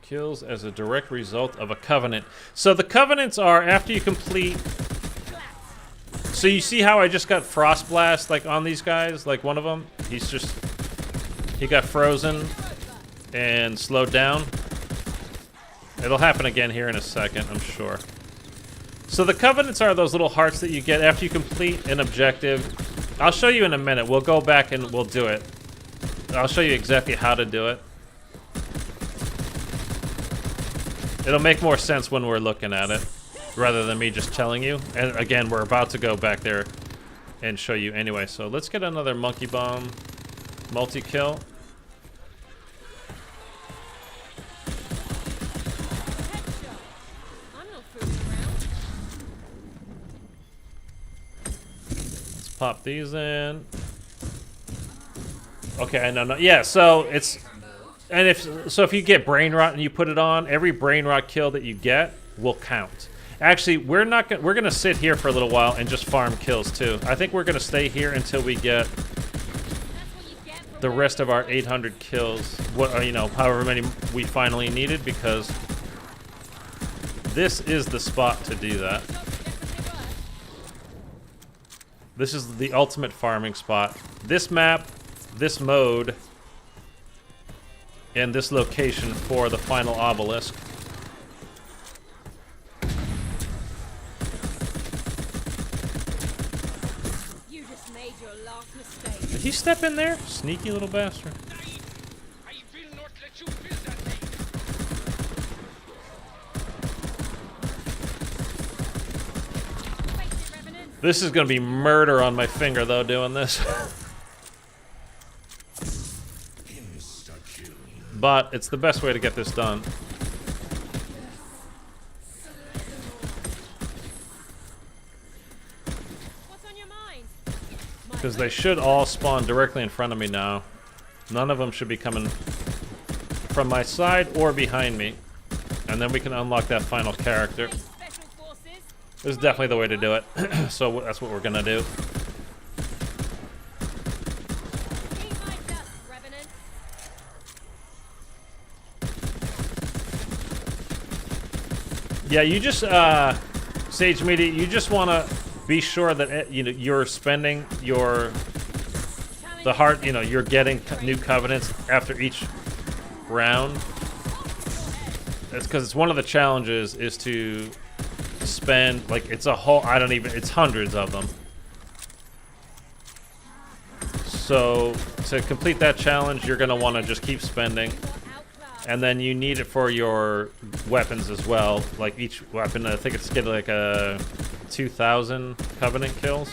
Kills as a direct result of a covenant. So the covenants are after you complete. So you see how I just got frost blast like on these guys, like one of them. He got frozen and slowed down. It'll happen again here in a second, I'm sure. So the covenants are those little hearts that you get after you complete an objective. I'll show you in a minute. We'll go back and we'll do it. I'll show you exactly how to do it. It'll make more sense when we're looking at it, rather than me just telling you. And again, we're about to go back there and show you anyway. So let's get another monkey bomb multi-kill. I'm not fooling around. Let's pop these in. Okay, no, yeah, so it's... And if you get brain rot and you put it on, every brain rot kill that you get will count. Actually, we're gonna sit here for a little while and just farm kills too. I think we're gonna stay here until we get the rest of our 800 kills. What, you know, however many we finally needed, because this is the spot to do that. This is the ultimate farming spot. This map, this mode, and this location for the final obelisk. Did he step in there? Sneaky little bastard. I will not let you build that thing. Face it, Revenant. This is gonna be murder on my finger though, doing this. But it's the best way to get this done. What's on your mind? Because they should all spawn directly in front of me now. None of them should be coming from my side or behind me. And then we can unlock that final character. Special forces. This is definitely the way to do it. So that's what we're gonna do. Eat my dust, Revenant. Yeah, you just Sage Media. You just want to be sure that you're spending the heart. You're getting new covenants after each round. That's because it's one of the challenges is to spend it's a whole. It's hundreds of them. So to complete that challenge, you're gonna want to just keep spending. And then you need it for your weapons as well. Like each weapon, I think it's getting like a 2,000 Covenant kills.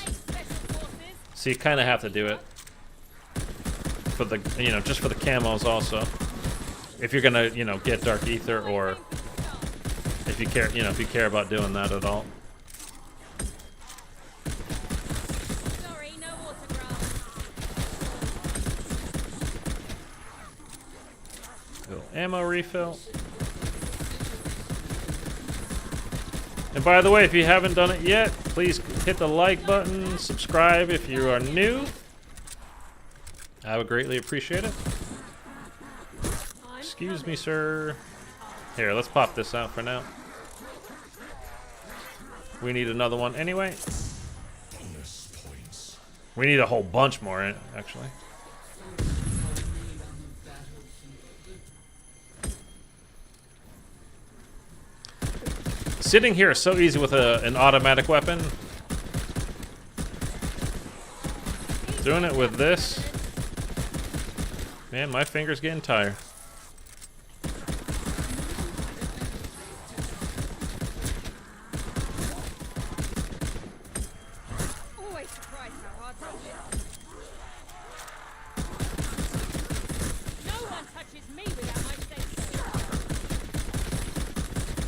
So you kind of have to do it for the, just for the camos also. If you're gonna, get Dark Aether, or if you care, if you care about doing that at all. Sorry, no autograph. Ammo refill. And by the way, if you haven't done it yet, please hit the like button, subscribe if you are new. I would greatly appreciate it. Excuse me, sir. Here, let's pop this out for now. We need another one anyway. We need a whole bunch more, actually. Sitting here is so easy with an automatic weapon. Doing it with this. Man, my finger's getting tired. Always surprised how hard to hit. No one touches me without my say-so.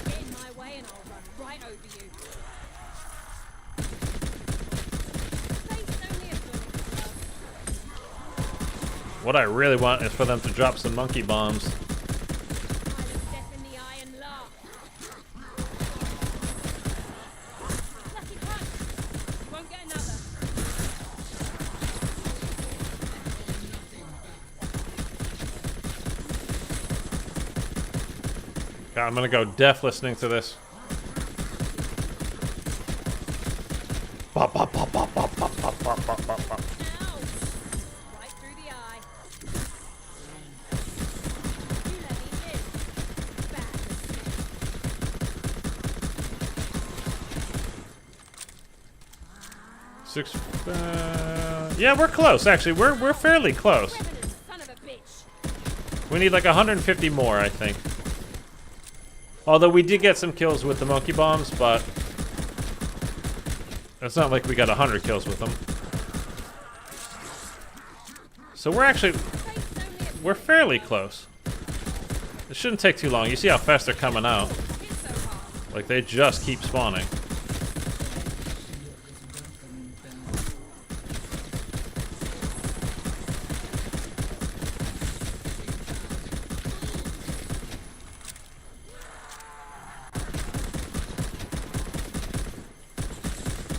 Get in my way and I'll run right over you. Fate's only a bullet. What I really want is for them to drop some monkey bombs. Smile of death in the eye and laugh. Lucky punch. You won't get another. God, I'm gonna go deaf listening to this. Bop, bop, bop, bop, bop, bop, bop, bop, bop, bop, bop. Ow! Right through the eye. You let me live. Bad mistake. 6. Yeah, we're close. Actually, we're fairly close. Revenant, son of a bitch. We need like 150 more, I think. Although we did get some kills with the monkey bombs, but it's not like we got 100 kills with them. So we're fairly close. It shouldn't take too long. You see how fast they're coming out. Hit so hard. Like they just keep spawning.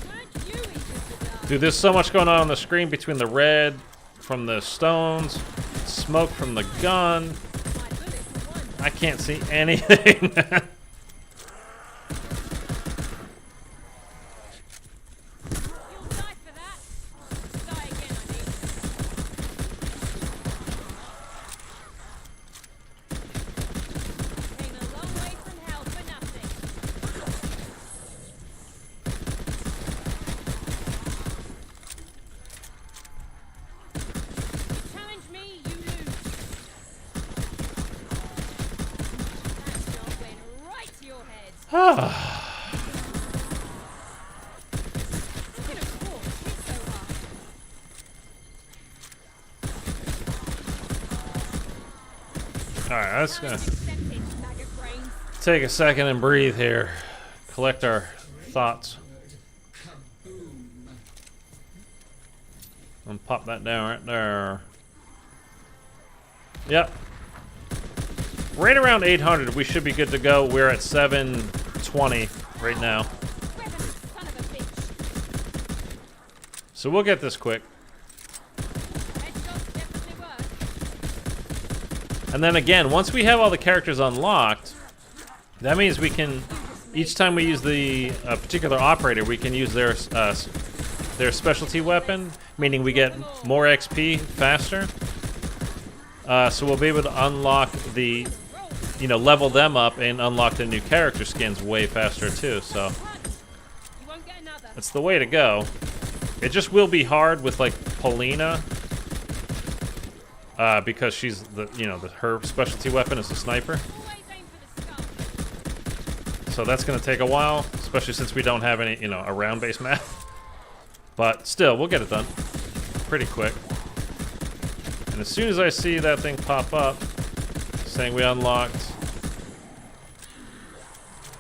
Weren't you eager to die? Dude, there's so much going on the screen between the red from the stones, smoke from the gun. My bullet for one. I can't see anything. You'll die for that. Die again, I mean. Came a long way from hell for nothing. Alright, let's go. Take a second and breathe here. Collect our thoughts. And pop that down right there. Yep. Right around 800, we should be good to go. We're at 720 right now. So we'll get this quick. And then again, once we have all the characters unlocked, that means we can, each time we use the particular operator, we can use their specialty weapon, meaning we get more XP faster. So we'll be able to unlock the, level them up and unlock the new character skins way faster too. So that's the way to go. It just will be hard with like Polina. Because she's her specialty weapon is a sniper. So that's gonna take a while, especially since we don't have any, a round-based map. But still, we'll get it done pretty quick. And as soon as I see that thing pop up, saying we unlocked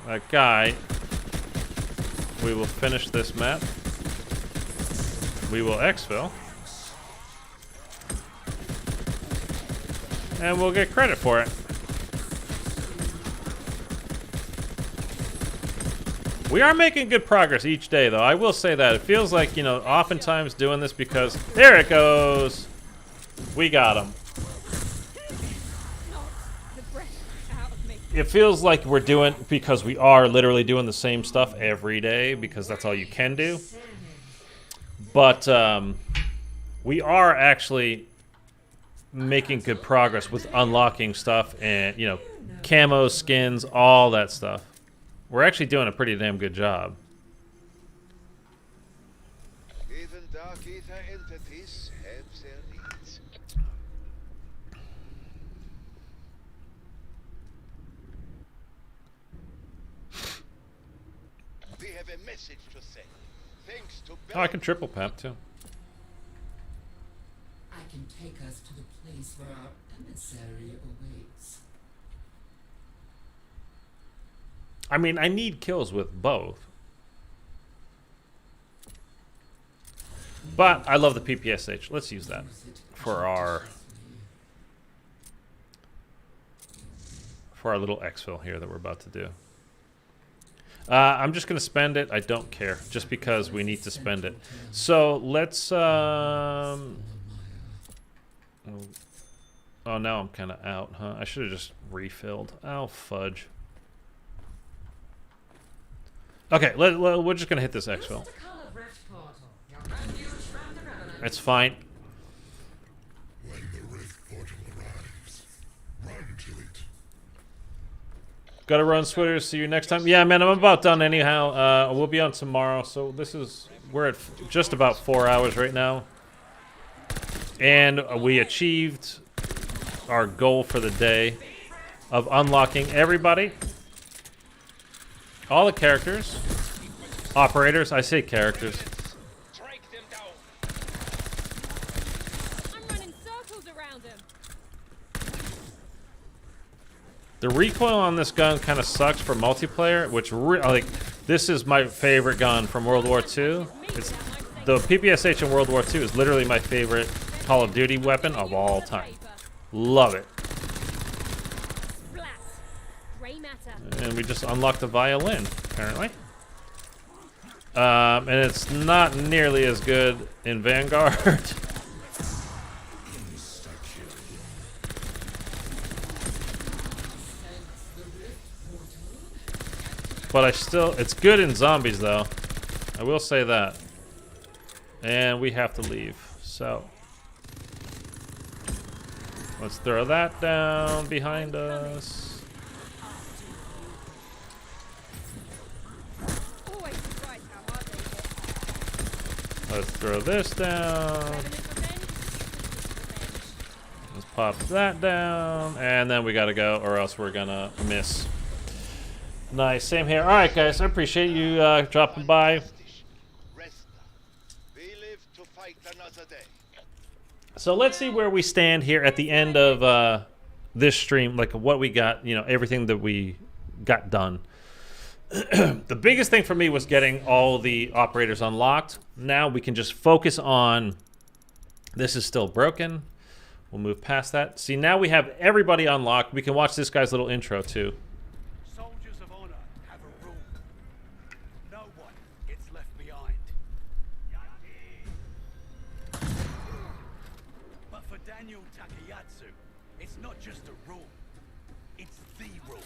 that guy, we will finish this map. We will exfil. And we'll get credit for it. We are making good progress each day, though. I will say that. It feels like, oftentimes doing this because... There it goes! We got him. It feels like we're doing... Because we are literally doing the same stuff every day, because that's all you can do. But, we are actually... making good progress with unlocking stuff and, camo, skins, all that stuff. We're actually doing a pretty damn good job. Even Dark Aether entities have their needs. We have a message to send. Thanks to Oh, I can triple pap too. I can take us to the place where our emissary awaits. I mean, I need kills with both. But I love the PPSH. Let's use that for our little exfil here that we're about to do. I'm just going to spend it. I don't care, just because we need to spend it. So let's... Oh, now I'm kind of out, huh? I should have just refilled. Oh, fudge. Okay, we're just going to hit this exfil. It's fine. When the rift portal arrives, run to it. Gotta run, Switters. See you next time. Yeah, man, I'm about done anyhow. We'll be on tomorrow. So we're at just about 4 hours right now. And we achieved our goal for the day of unlocking everybody. All the characters. Operators. I say characters. Strike them down. I'm running circles around him. The recoil on this gun kind of sucks for multiplayer, which this is my favorite gun from World War II. It's the PPSH in World War II is literally my favorite Call of Duty weapon of all time. Love it. And we just unlocked the violin, apparently. And it's not nearly as good in Vanguard. But it's good in zombies, though. I will say that. And we have to leave, so. Let's throw that down behind us. Let's throw this down. Let's pop that down. And then we gotta go, or else we're gonna miss. Nice. Same here. All right, guys. I appreciate you dropping by. Rest. We live to fight another day. So let's see where we stand here at the end of this stream, like what we got, you know, everything that we got done. The biggest thing for me was getting all the operators unlocked. Now we can just focus on this is still broken. We'll move past that. See, now we have everybody unlocked. We can watch this guy's little intro too. Soldiers of honor have a rule. No one gets left behind. But for Daniel Takayatsu, it's not just a rule. It's the rule.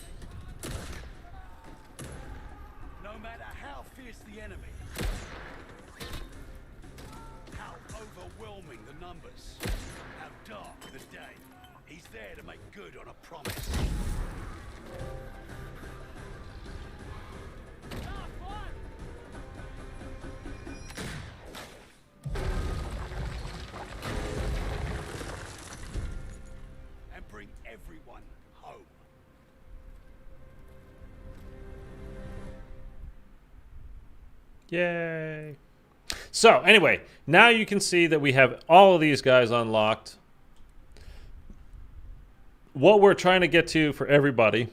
No matter how fierce the enemy, how overwhelming the numbers, how dark the day, he's there to make good on a promise. And bring everyone home. Yay. So, anyway, now you can see that we have all of these guys unlocked. What we're trying to get to for everybody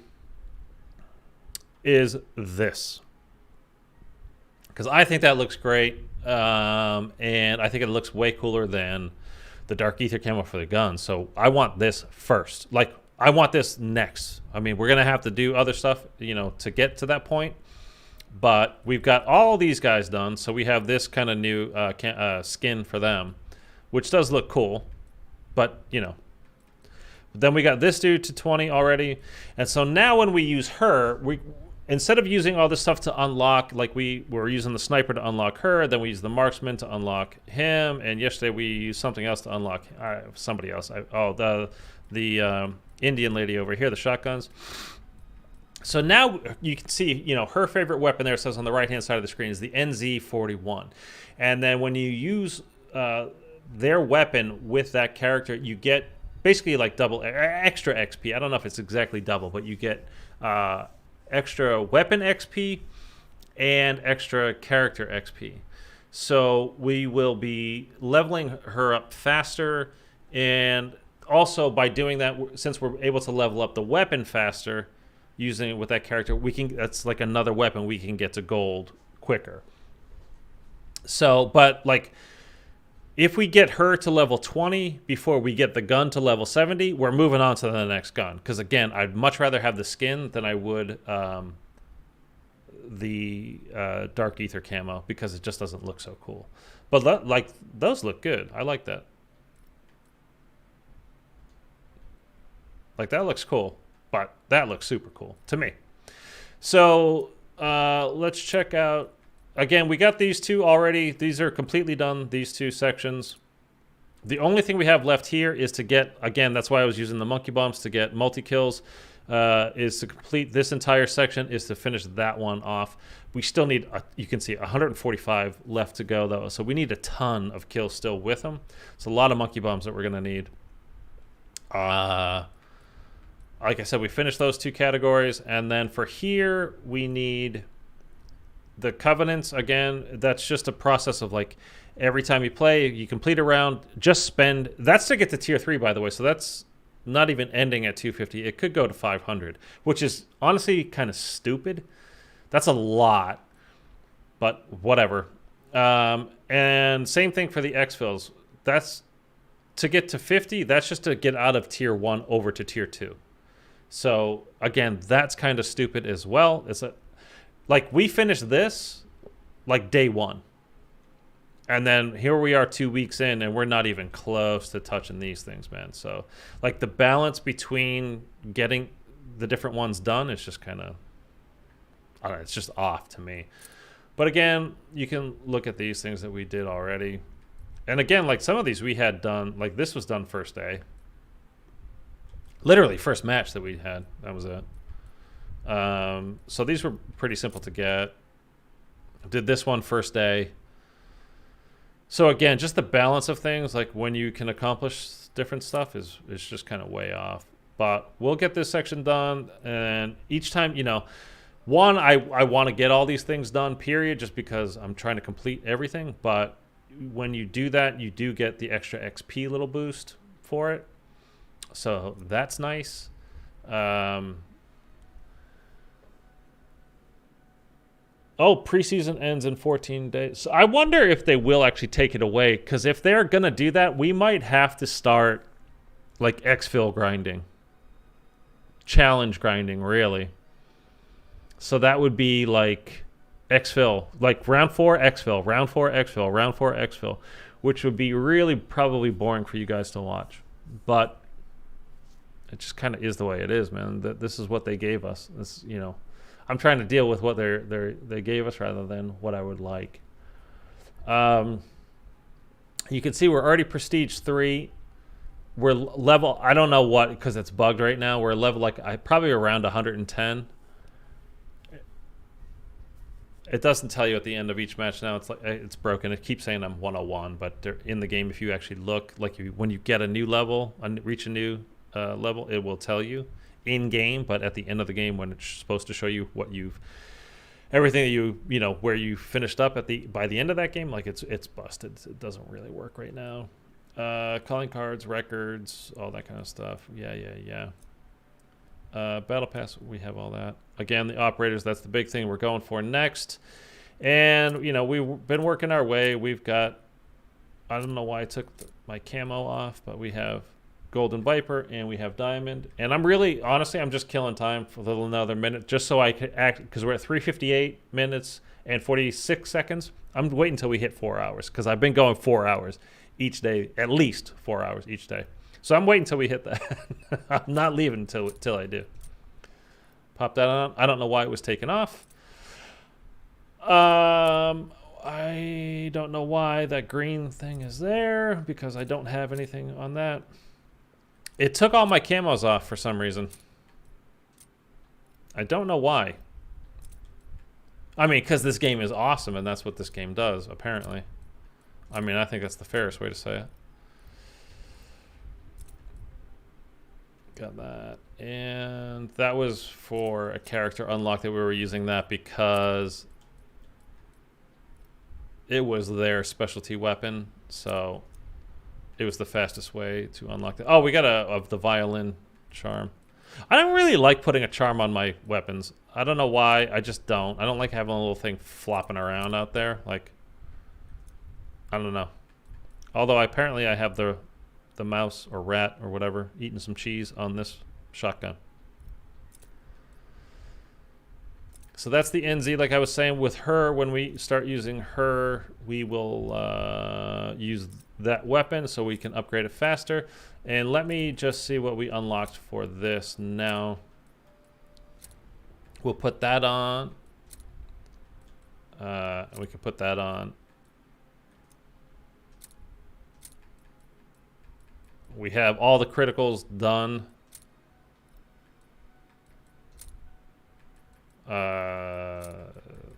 is this. Because I think that looks great. And I think it looks way cooler than the Dark Aether camo for the gun. So I want this first. Like, I want this next. I mean, we're going to have to do other stuff, you know, to get to that point. But we've got all these guys done, so we have this kind of new skin for them, which does look cool. But, you know. Then we got this dude to 20 already. And so now when we use her, we instead of using all this stuff to unlock, like we were using the sniper to unlock her, then we use the marksman to unlock him, and yesterday we used something else to unlock somebody else. The Indian lady over here, the shotguns. So now you can see, you know, her favorite weapon there, it says on the right-hand side of the screen, is the NZ41. And then when you use their weapon with that character, you get basically like double extra XP. I don't know if it's exactly double, but you get extra weapon XP and extra character XP. So we will be leveling her up faster, and also by doing that, since we're able to level up the weapon faster, using it with that character, we can, that's like another weapon we can get to gold quicker. So, but like, if we get her to level 20 before we get the gun to level 70, we're moving on to the next gun. Because again, I'd much rather have the skin than I would the Dark Aether camo, because it just doesn't look so cool. But like, those look good. I like that. Like, that looks cool. But that looks super cool to me. So let's check out. Again, we got these two already. These are completely done, these two sections. The only thing we have left here is to get, again, that's why I was using the monkey bombs to get multi-kills, is to complete this entire section, is to finish that one off. We still need, you can see, 145 left to go, though. So we need a ton of kills still with them. It's a lot of monkey bombs that we're going to need. Like I said, we finished those two categories. And then for here, we need the Covenants. Again, that's just a process of like every time you play, you complete a round, just spend. That's to get to tier 3, by the way. So that's not even ending at 250. It could go to 500, which is honestly kind of stupid. That's a lot, but whatever. And same thing for the exfils. That's to get to 50. That's just to get out of tier 1 over to tier 2. So again, that's kind of stupid as well. It's like we finished this like day 1, and then here we are 2 weeks in, and we're not even close to touching these things, man. So like the balance between getting the different ones done is just kind of, I don't know, it's just off to me. But again, you can look at these things that we did already, and again, like some of these we had done, like this was done first day. Literally first match that we had, that was it. So these were pretty simple to get. Did this one first day. So again, just the balance of things, like when you can accomplish different stuff is just kind of way off. But we'll get this section done, and each time, you know, one, I want to get all these things done, period, just because I'm trying to complete everything. But when you do that, you do get the extra XP little boost for it. So that's nice. Oh, preseason ends in 14 days. So I wonder if they will actually take it away, because if they're going to do that, we might have to start like exfil grinding. Challenge grinding, really. So that would be like exfil, like round 4 exfil, round 4 exfil, round 4 exfil, which would be really probably boring for you guys to watch. But it just kind of is the way it is, man. This is what they gave us. This, you know, I'm trying to deal with what they gave us rather than what I would like. You can see we're already prestige 3. We're level, I don't know what, because it's bugged right now. We're level like probably around 110. It doesn't tell you at the end of each match now. It's like it's broken. It keeps saying I'm 101, but in the game, if you actually look, like when you get a new level, reach a new level, it will tell you in game. But at the end of the game, when it's supposed to show you what everything that you know where you finished up by the end of that game, like it's busted. It doesn't really work right now. Calling cards, records, all that kind of stuff. Yeah. Battle Pass, we have all that. Again, the operators, that's the big thing we're going for next. And, you know, we've been working our way. We've got, I don't know why I took my camo off, but we have Golden Viper and we have Diamond. And I'm really, honestly, I'm just killing time for a little another minute just so I could act, because we're at 3:58 minutes and 46 seconds. I'm waiting until we hit 4 hours, because I've been going 4 hours each day, at least 4 hours each day. So I'm waiting until we hit that. I'm not leaving until I do. Pop that on. I don't know why it was taken off. I don't know why that green thing is there, because I don't have anything on that. It took all my camos off for some reason. I don't know why. I mean, because this game is awesome, and that's what this game does, apparently. I mean, I think that's the fairest way to say it. Got that. And that was for a character unlock that we were using that because it was their specialty weapon. So it was the fastest way to unlock that. Oh, we got the violin charm. I don't really like putting a charm on my weapons. I don't know why. I just don't. I don't like having a little thing flopping around out there. Like, I don't know. Although apparently I have the mouse or rat or whatever eating some cheese on this shotgun. So that's the NZ. Like I was saying, with her, when we start using her, we will use that weapon so we can upgrade it faster. And let me just see what we unlocked for this now. We'll put that on. We can put that on. We have all the criticals done.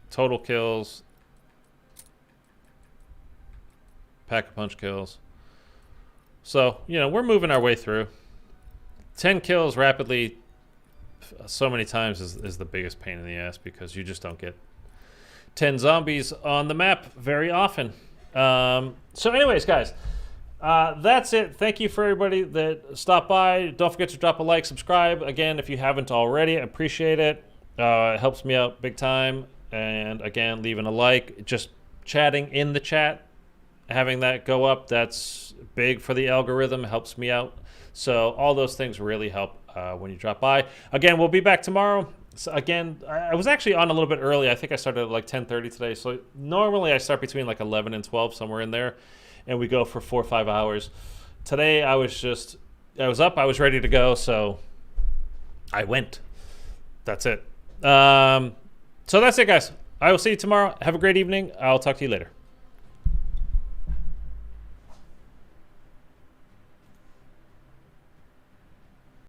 Total kills. Pack-a-punch kills. So, you know, we're moving our way through. 10 kills rapidly so many times is the biggest pain in the ass, because you just don't get 10 zombies on the map very often. So anyways, guys. That's it. Thank you for everybody that stopped by. Don't forget to drop a like, subscribe. Again, if you haven't already, I appreciate it. It helps me out big time. And again, leaving a like, just chatting in the chat, having that go up, that's big for the algorithm, helps me out. So all those things really help when you drop by. Again, we'll be back tomorrow. So again, I was actually on a little bit early. I think I started at like 10:30 today. So normally I start between like 11 and 12, somewhere in there. And we go for 4 or 5 hours. Today I was up, I was ready to go, so I went. That's it. So that's it, guys. I will see you tomorrow. Have a great evening. I'll talk to you later.